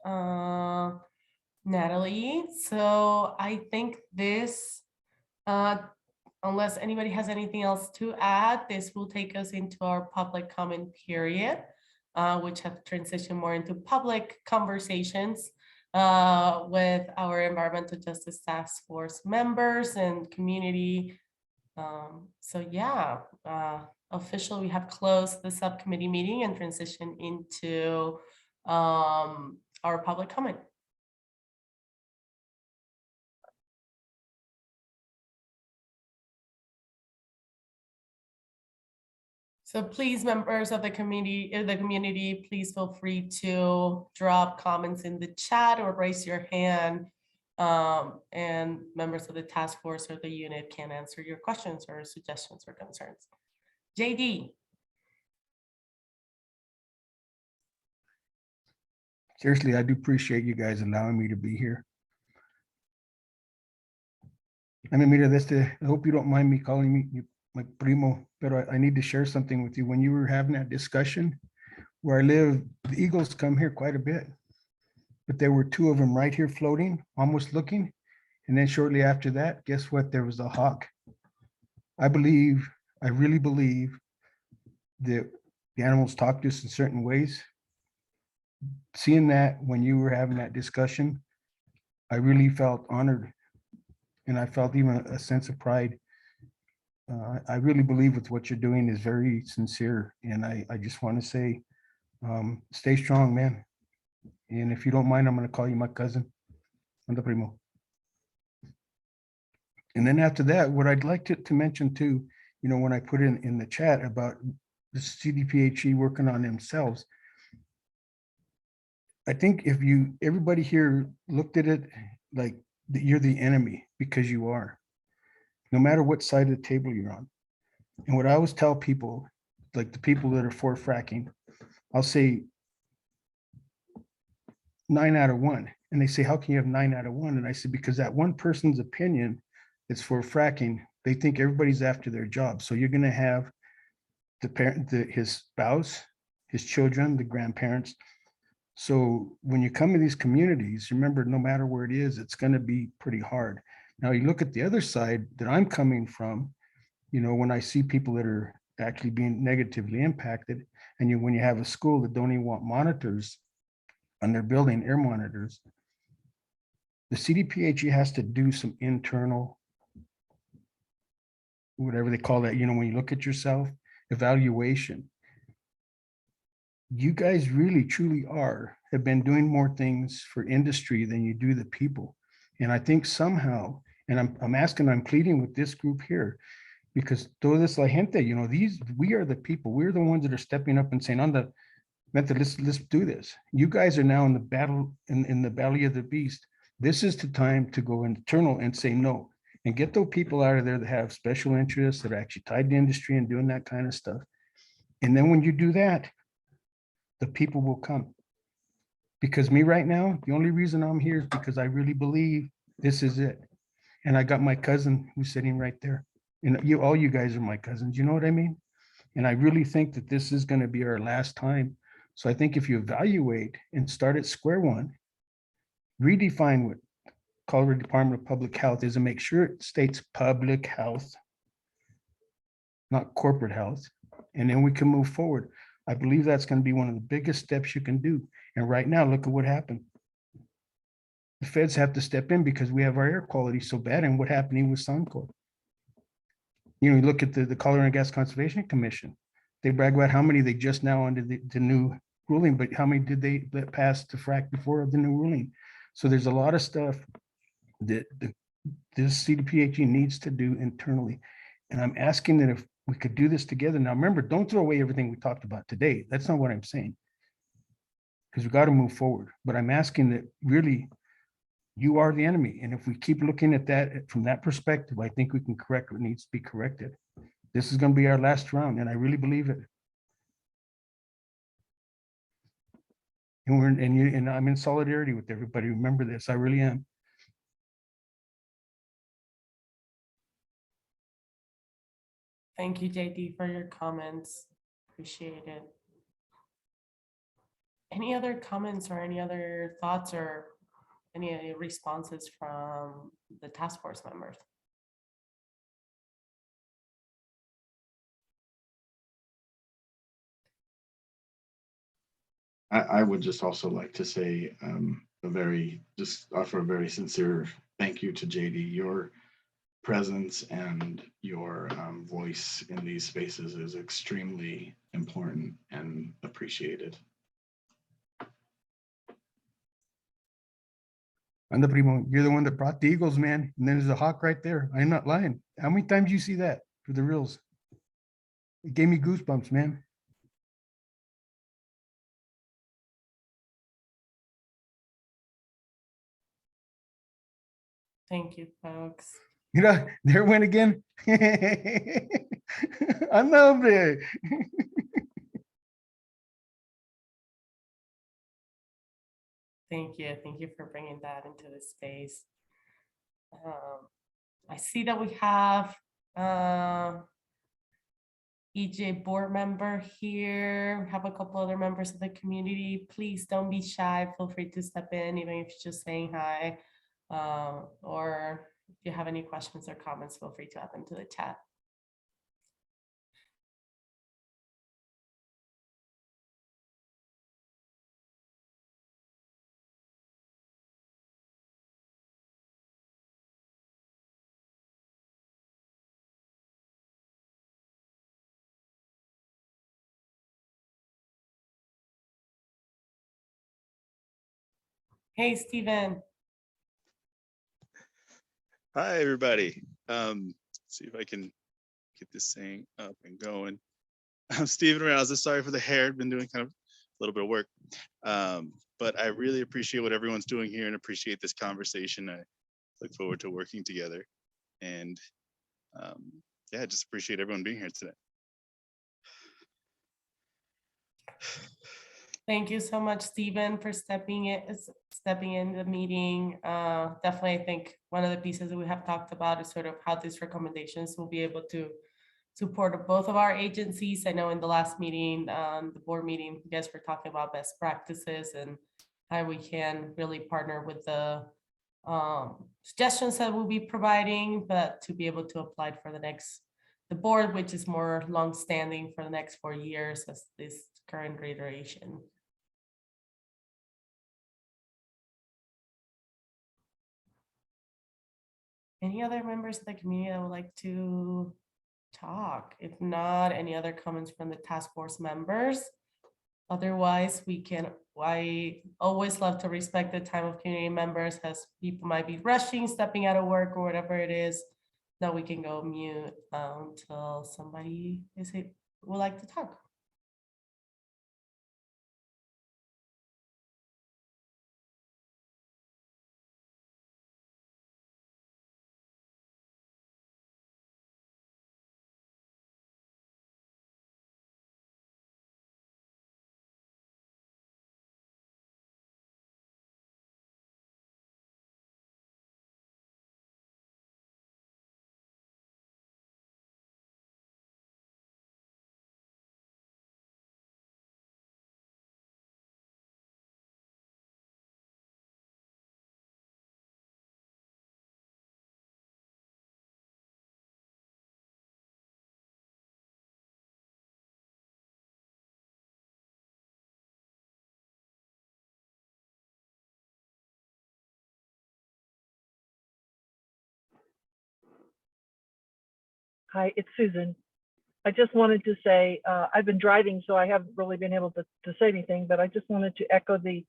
C: Natalie. So I think this, unless anybody has anything else to add, this will take us into our public comment period, which have transitioned more into public conversations with our Environmental Justice Task Force members and community. So yeah, officially we have closed the subcommittee meeting and transitioned into our public comment. So please, members of the community, please feel free to drop comments in the chat or raise your hand, and members of the task force or the unit can answer your questions or suggestions or concerns. JD.
L: Seriously, I do appreciate you guys allowing me to be here. I mean, mira, I hope you don't mind me calling me my primo, but I need to share something with you. When you were having that discussion, where I live, the eagles come here quite a bit, but there were 2 of them right here floating, almost looking. And then shortly after that, guess what? There was a hawk. I really believe that the animals talk to us in certain ways. Seeing that when you were having that discussion, I really felt honored, and I felt even a sense of pride. I really believe with what you're doing is very sincere, and I just want to say, stay strong, man. And if you don't mind, I'm going to call you my cousin, Anda Primo. And then after that, what I'd like to mention too, when I put in the chat about the CDPHE working on themselves, I think if everybody here looked at it like you're the enemy, because you are, no matter what side of the table you're on. And what I always tell people like the people that are for fracking, I'll say 9 out of 1. And they say, how can you have 9 out of 1? And I said, because that one person's opinion is for fracking. They think everybody's after their job. So you're going to have the parent, his spouse, his children, the grandparents. So when you come to these communities, remember, no matter where it is, it's going to be pretty hard. Now you look at the other side that I'm coming from, you know, when I see people that are actually being negatively impacted, and when you have a school that don't even want monitors on their building, air monitors, the CDPHE has to do some internal, whatever they call that, you know, when you look at yourself, evaluation. You guys really, truly have been doing more things for industry than you do the people. And I think somehow, and I'm pleading with this group here, because toda esa gente, you know, we are the people, we're the ones that are stepping up and saying, let's do this. You guys are now in the battle, in the belly of the beast. This is the time to go internal and say no, and get those people out of there that have special interests, that are actually tied to industry and doing that kind of stuff. And then when you do that, the people will come. Because me right now, the only reason I'm here is because I really believe this is it. And I got my cousin who's sitting right there. And all you guys are my cousins, you know what I mean? And I really think that this is going to be our last time. So I think if you evaluate and start at square one, redefine what Colorado Department of Public Health is, and make sure it states public health, not corporate health. And then we can move forward. I believe that's going to be one of the biggest steps you can do. And right now, look at what happened. The feds have to step in because we have our air quality so bad. And what happened with Suncor? You know, you look at the Colorado Gas Conservation Commission. They brag about how many they just now under the new ruling, but how many did they let pass to frack before the new ruling? So there's a lot of stuff that this CDPHE needs to do internally. And I'm asking that if we could do this together. Now, remember, don't throw away everything we talked about today. That's not what I'm saying, because we got to move forward. But I'm asking that really, you are the enemy. And if we keep looking at that from that perspective, I think we can correct what needs to be corrected. This is going to be our last round, and I really believe it. And I'm in solidarity with everybody. Remember this, I really am.
C: Thank you, JD, for your comments. Appreciate it. Any other comments or any other thoughts or any responses from the task force members?
E: I would just also like to say just offer a very sincere thank you to JD. Your presence and your voice in these spaces is extremely important and appreciated.
L: And the primo, you're the one that brought the Eagles, man. And then there's a hawk right there. I'm not lying. How many times you see that for the reels? It gave me goosebumps, man.
C: Thank you, folks.
L: You know, there went again. I love it.
C: Thank you. Thank you for bringing that into the space. I see that we have EJ board member here. We have a couple other members of the community. Please don't be shy. Feel free to step in, even if it's just saying hi. Or if you have any questions or comments, feel free to add them to the chat. Hey, Stephen.
P: Hi, everybody. See if I can get this thing up and going. I'm Stephen Rouza. Sorry for the hair. I've been doing kind of a little bit of work. But I really appreciate what everyone's doing here and appreciate this conversation. I look forward to working together. And yeah, just appreciate everyone being here today.
C: Thank you so much, Stephen, for stepping in the meeting. Definitely, I think one of the pieces that we have talked about is sort of how these recommendations will be able to support both of our agencies. I know in the last meeting, the board meeting, you guys were talking about best practices and how we can really partner with the suggestions that we'll be providing, but to be able to apply for the board, which is more long-standing for the next 4 years as this current iteration. Any other members of the community that would like to talk? If not, any other comments from the task force members? Otherwise, I always love to respect the time of community members, as people might be rushing, stepping out of work or whatever it is. Now we can go mute until somebody would like to talk.
Q: Hi, it's Susan. I just wanted to say, I've been driving, so I haven't really been able to say anything, but I just wanted to echo the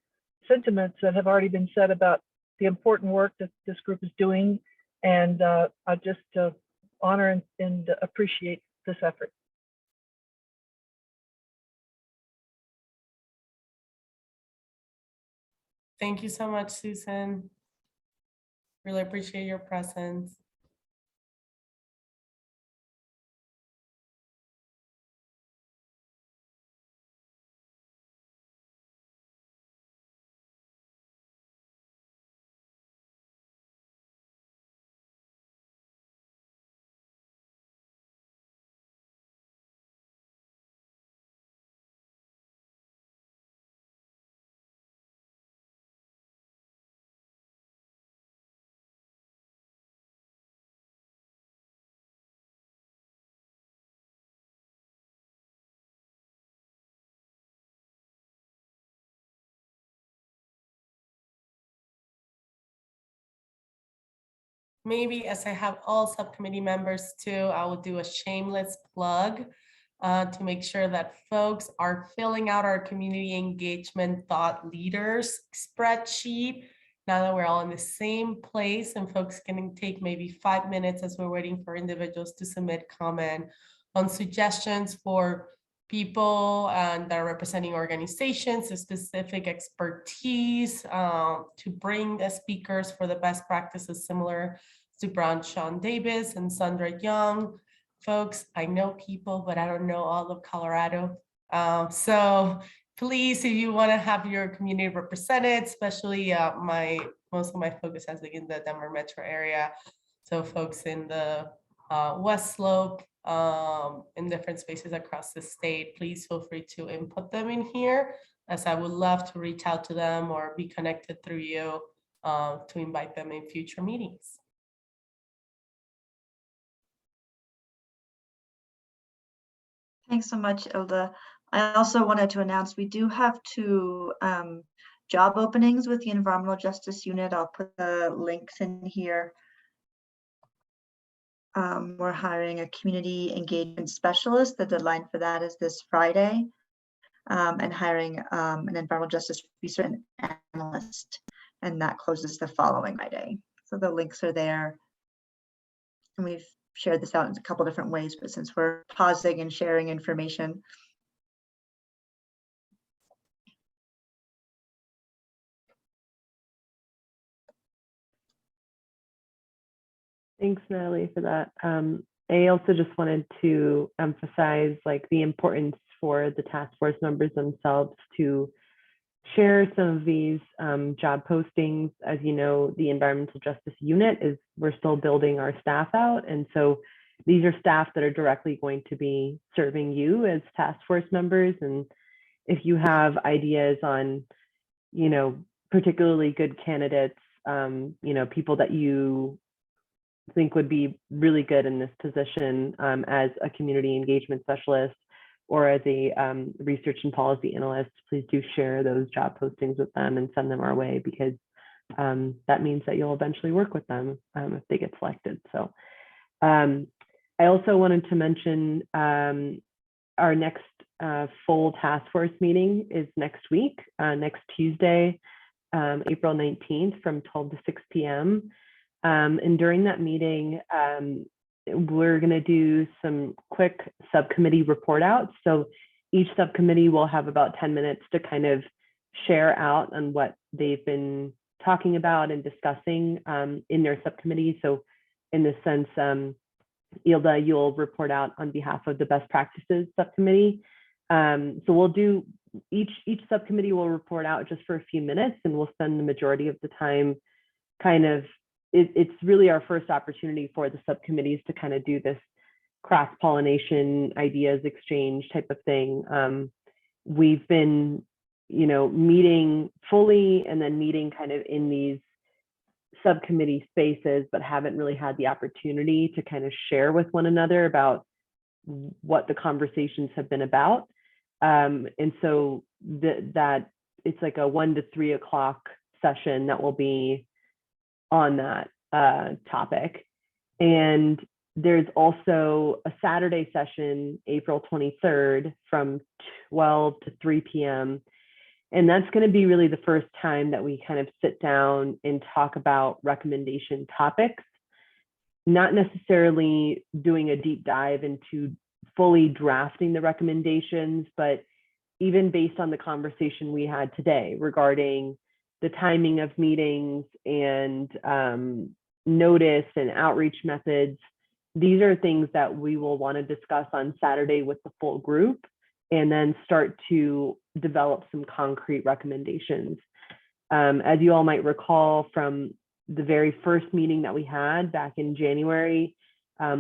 Q: sentiments that have already been said about the important work that this group is doing. And I just honor and appreciate this effort.
C: Thank you so much, Susan. Really appreciate your presence. Maybe as I have all subcommittee members too, I will do a shameless plug to make sure that folks are filling out our community engagement thought leaders spreadsheet. Now that we're all in the same place, and folks can take maybe 5 minutes as we're waiting for individuals to submit comment on suggestions for people that are representing organizations, a specific expertise to bring as speakers for the best practices similar to Brown, Sean Davis, and Sandra Young. Folks, I know people, but I don't know all of Colorado. So please, if you want to have your community represented, especially most of my focus has been in the Denver metro area. So folks in the West Slope, in different spaces across the state, please feel free to input them in here, as I would love to reach out to them or be connected through you to invite them in future meetings.
B: Thanks so much, Ilda. I also wanted to announce we do have 2 job openings with the Environmental Justice Unit. I'll put the links in here. We're hiring a community engagement specialist. The deadline for that is this Friday, and hiring an environmental justice research analyst, and that closes the following Friday. So the links are there, and we've shared this out in a couple different ways, but since we're pausing and sharing information.
H: Thanks, Natalie, for that. I also just wanted to emphasize like the importance for the task force members themselves to share some of these job postings. As you know, the environmental justice unit we're still building our staff out. And so these are staff that are directly going to be serving you as task force members. And if you have ideas on, particularly good candidates, people that you think would be really good in this position as a community engagement specialist or as a research and policy analyst, please do share those job postings with them and send them our way, because that means that you'll eventually work with them if they get selected. So I also wanted to mention our next full task force meeting is next week, next Tuesday, April 19th from 12 to 6 p.m. And during that meeting, we're going to do some quick subcommittee report outs. So each subcommittee will have about 10 minutes to kind of share out on what they've been talking about and discussing in their subcommittee. So in this sense, Ilda, you'll report out on behalf of the best practices subcommittee. So we'll do, each subcommittee will report out just for a few minutes, and we'll spend the majority of the time kind of, it's really our first opportunity for the subcommittees to kind of do this cross-pollination ideas exchange type of thing. We've been, meeting fully and then meeting kind of in these subcommittee spaces, but haven't really had the opportunity to kind of share with one another about what the conversations have been about. And so that it's like a 1 to 3 o'clock session that will be on that topic. And there's also a Saturday session, April 23rd from 12 to 3 p.m. And that's going to be really the first time that we kind of sit down and talk about recommendation topics, not necessarily doing a deep dive into fully drafting the recommendations, but even based on the conversation we had today regarding the timing of meetings and notice and outreach methods. These are things that we will want to discuss on Saturday with the full group, and then start to develop some concrete recommendations. As you all might recall from the very first meeting that we had back in January,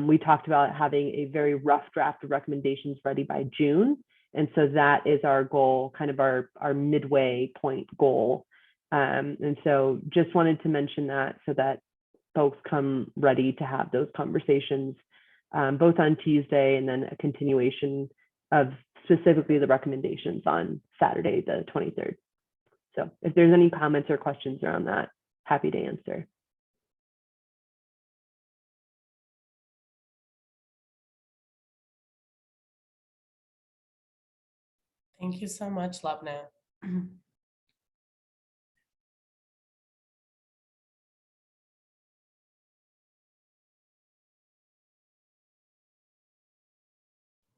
H: we talked about having a very rough draft of recommendations ready by June. And so that is our goal, kind of our midway point goal. And so just wanted to mention that so that folks come ready to have those conversations, both on Tuesday and then a continuation of specifically the recommendations on Saturday, the 23rd. So if there's any comments or questions around that, happy to answer.
C: Thank you so much, Labna.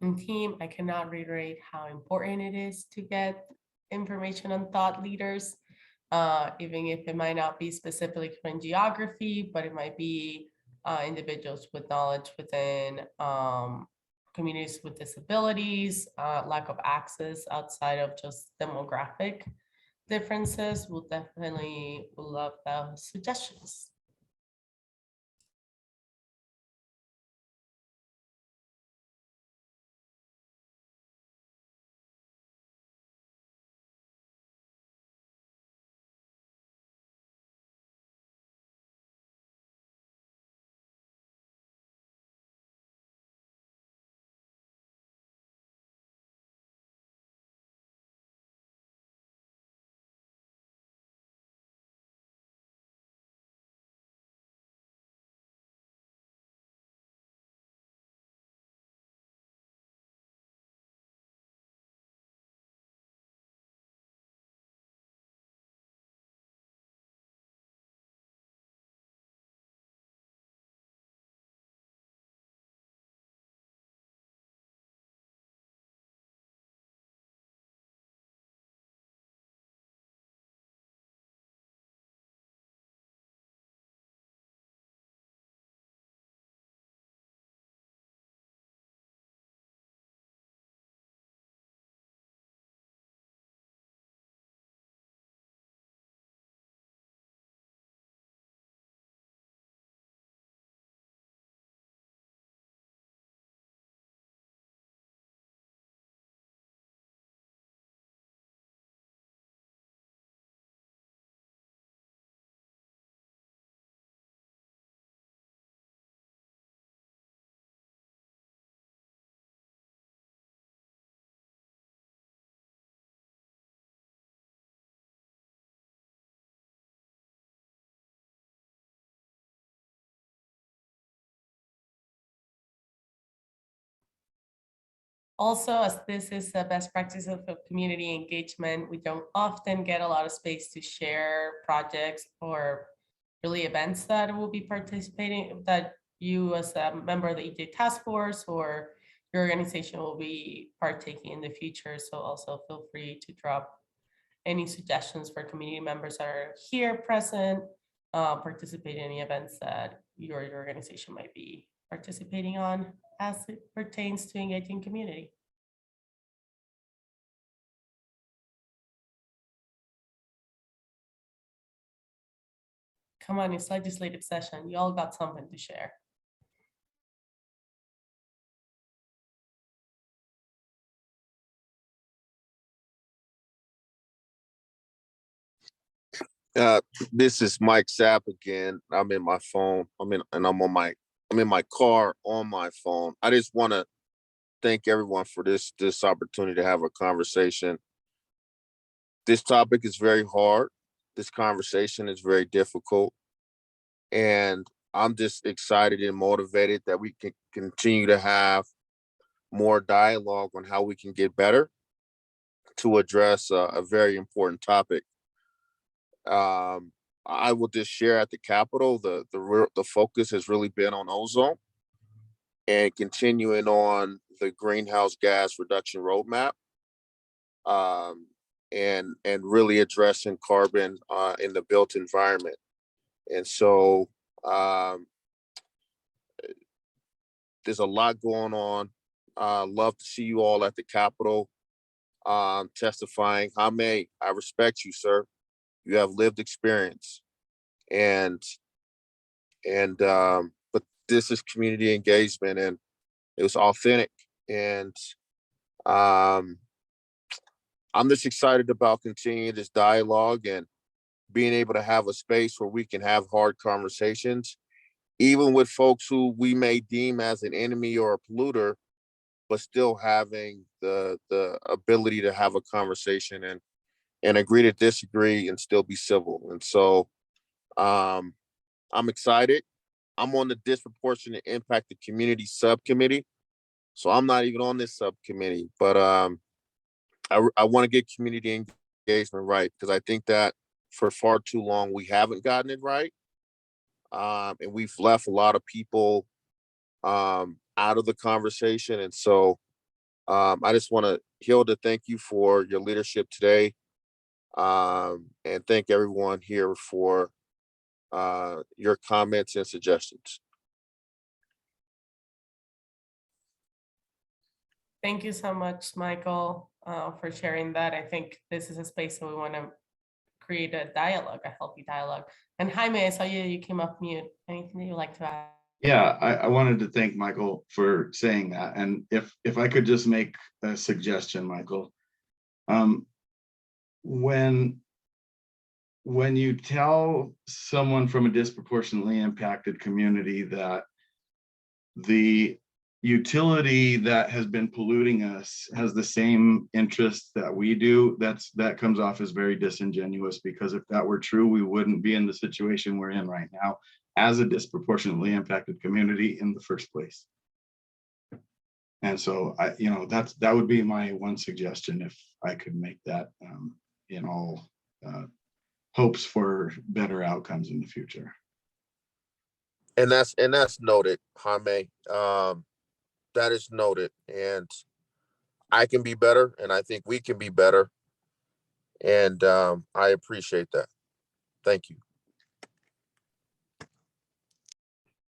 C: And team, I cannot reiterate how important it is to get information on thought leaders, even if it might not be specifically from geography, but it might be individuals with knowledge within communities with disabilities, lack of access outside of just demographic differences. We'll definitely love those suggestions. Also, as this is the best practice of community engagement, we don't often get a lot of space to share projects or really events that will be participating, that you as a member of the EJ task force or your organization will be partaking in the future. So also feel free to drop any suggestions for community members that are here present, participate in any events that your organization might be participating on as it pertains to engaging community. Come on, it's legislative session. You all got something to share.
M: This is Mike Sapp again. I'm in my phone. I'm in my car on my phone. I just want to thank everyone for this opportunity to have a conversation. This topic is very hard. This conversation is very difficult. And I'm just excited and motivated that we can continue to have more dialogue on how we can get better to address a very important topic. I will just share at the Capitol, the focus has really been on ozone and continuing on the greenhouse gas reduction roadmap, and really addressing carbon in the built environment. And so there's a lot going on. Love to see you all at the Capitol testifying. Jaime, I respect you, sir. You have lived experience, but this is community engagement, and it was authentic. And I'm just excited about continuing this dialogue and being able to have a space where we can have hard conversations, even with folks who we may deem as an enemy or a polluter, but still having the ability to have a conversation and agree to disagree and still be civil. And so I'm excited. I'm on the disproportionate impact the community subcommittee. So I'm not even on this subcommittee, but I want to get community engagement right, because I think that for far too long we haven't gotten it right. And we've left a lot of people out of the conversation. And so I just want to, Hilda, thank you for your leadership today. And thank everyone here for your comments and suggestions.
C: Thank you so much, Michael, for sharing that. I think this is a space that we want to create a dialogue, a healthy dialogue. And Jaime, I saw you came off mute. Anything that you'd like to add?
E: Yeah, I wanted to thank Michael for saying that. And if I could just make a suggestion, Michael, when you tell someone from a disproportionately impacted community that the utility that has been polluting us has the same interests that we do, that comes off as very disingenuous, because if that were true, we wouldn't be in the situation we're in right now as a disproportionately impacted community in the first place. And so that would be my one suggestion, if I could make that in all hopes for better outcomes in the future.
M: And that's noted, Jaime. That is noted, and I can be better, and I think we can be better. And I appreciate that. Thank you.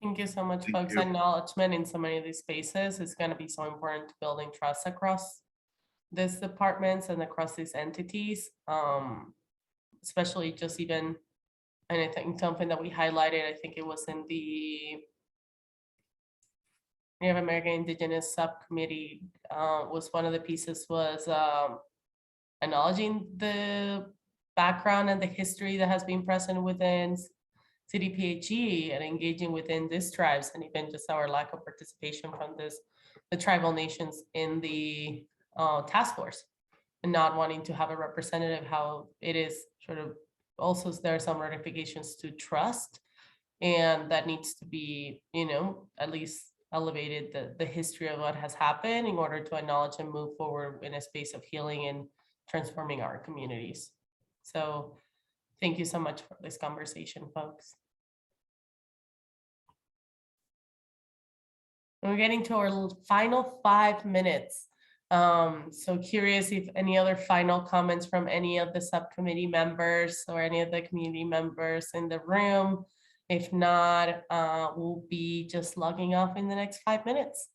C: Thank you so much, folks. Acknowledgement in so many of these spaces is going to be so important to building trust across these departments and across these entities, especially just even, and I think something that we highlighted, I think it was in the Native American Indigenous subcommittee, was one of the pieces was acknowledging the background and the history that has been present within CDPHE and engaging within these tribes, and even just our lack of participation from the tribal nations in the task force, and not wanting to have a representative, how it is sort of also there are some ratifications to trust, and that needs to be, at least elevated the history of what has happened in order to acknowledge and move forward in a space of healing and transforming our communities. So thank you so much for this conversation, folks. We're getting to our final 5 minutes. So curious if any other final comments from any of the subcommittee members or any of the community members in the room. If not, we'll be just logging off in the next 5 minutes.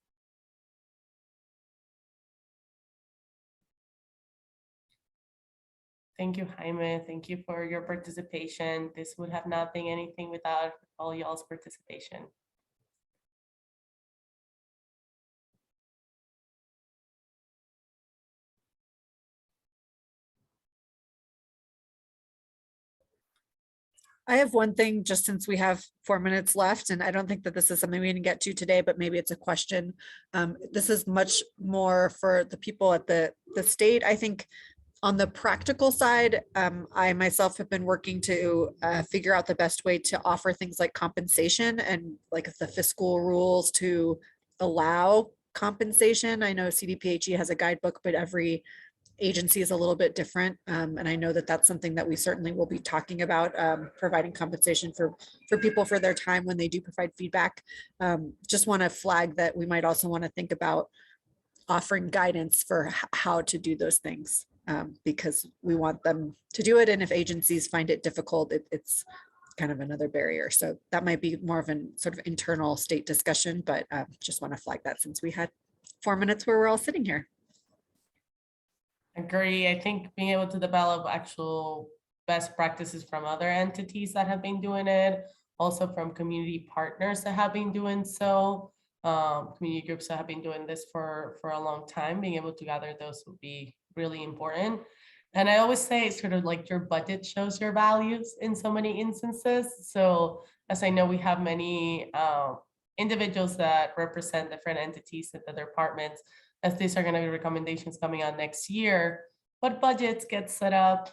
C: Thank you, Jaime. Thank you for your participation. This would have not been anything without all y'all's participation.
O: I have one thing, just since we have 4 minutes left, and I don't think that this is something we can get to today, but maybe it's a question. This is much more for the people at the state. I think on the practical side, I myself have been working to figure out the best way to offer things like compensation and like the fiscal rules to allow compensation. I know CDPHE has a guidebook, but every agency is a little bit different. And I know that that's something that we certainly will be talking about, providing compensation for people for their time when they do provide feedback. Just want to flag that we might also want to think about offering guidance for how to do those things, because we want them to do it. And if agencies find it difficult, it's kind of another barrier. So that might be more of an sort of internal state discussion, but just want to flag that since we had 4 minutes where we're all sitting here.
C: Agree. I think being able to develop actual best practices from other entities that have been doing it, also from community partners that have been doing so, community groups that have been doing this for a long time, being able to gather those would be really important. And I always say it's sort of like your budget shows your values in so many instances. So as I know, we have many individuals that represent different entities at the departments, as these are going to be recommendations coming out next year, what budgets get set up,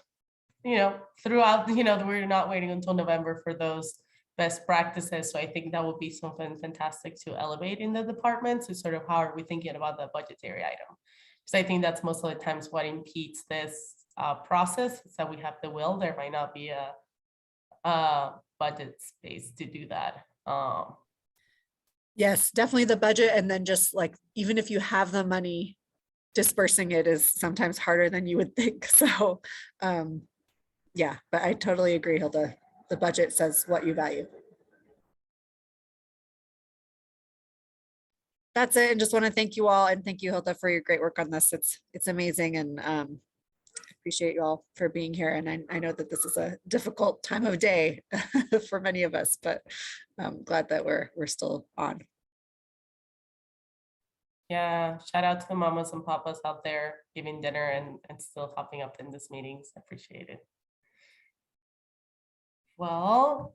C: throughout, we're not waiting until November for those best practices. So I think that would be something fantastic to elevate in the department. So sort of how are we thinking about the budgetary item? Because I think that's most of the times what impedes this process is that we have the will. There might not be a budget space to do that.
O: Yes, definitely the budget. And then just like, even if you have the money, dispersing it is sometimes harder than you would think. So yeah, but I totally agree, Hilda. The budget says what you value. That's it. And just want to thank you all. And thank you, Hilda, for your great work on this. It's amazing. And appreciate you all for being here. And I know that this is a difficult time of day for many of us, but I'm glad that we're still on.
C: Yeah, shout out to the mamas and papas out there giving dinner and still hopping up in this meetings. I appreciate it. Well,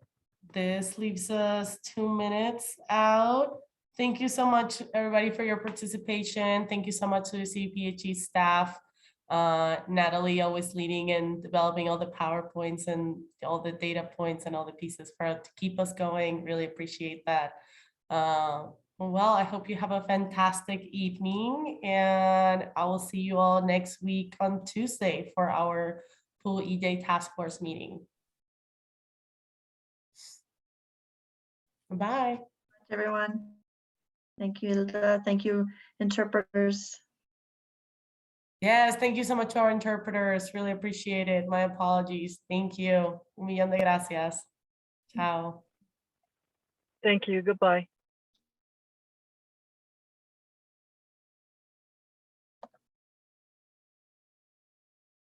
C: this leaves us 2 minutes out. Thank you so much, everybody, for your participation. Thank you so much to the CDPHE staff. Natalie always leading and developing all the PowerPoints and all the data points and all the pieces to keep us going. Really appreciate that. Well, I hope you have a fantastic evening, and I will see you all next week on Tuesday for our full EJ task force meeting. Bye.
B: Everyone. Thank you, Hilda. Thank you, interpreters.
C: Yes, thank you so much to our interpreters. Really appreciate it. My apologies. Thank you. Un millón de gracias. Ciao.
Q: Thank you. Goodbye.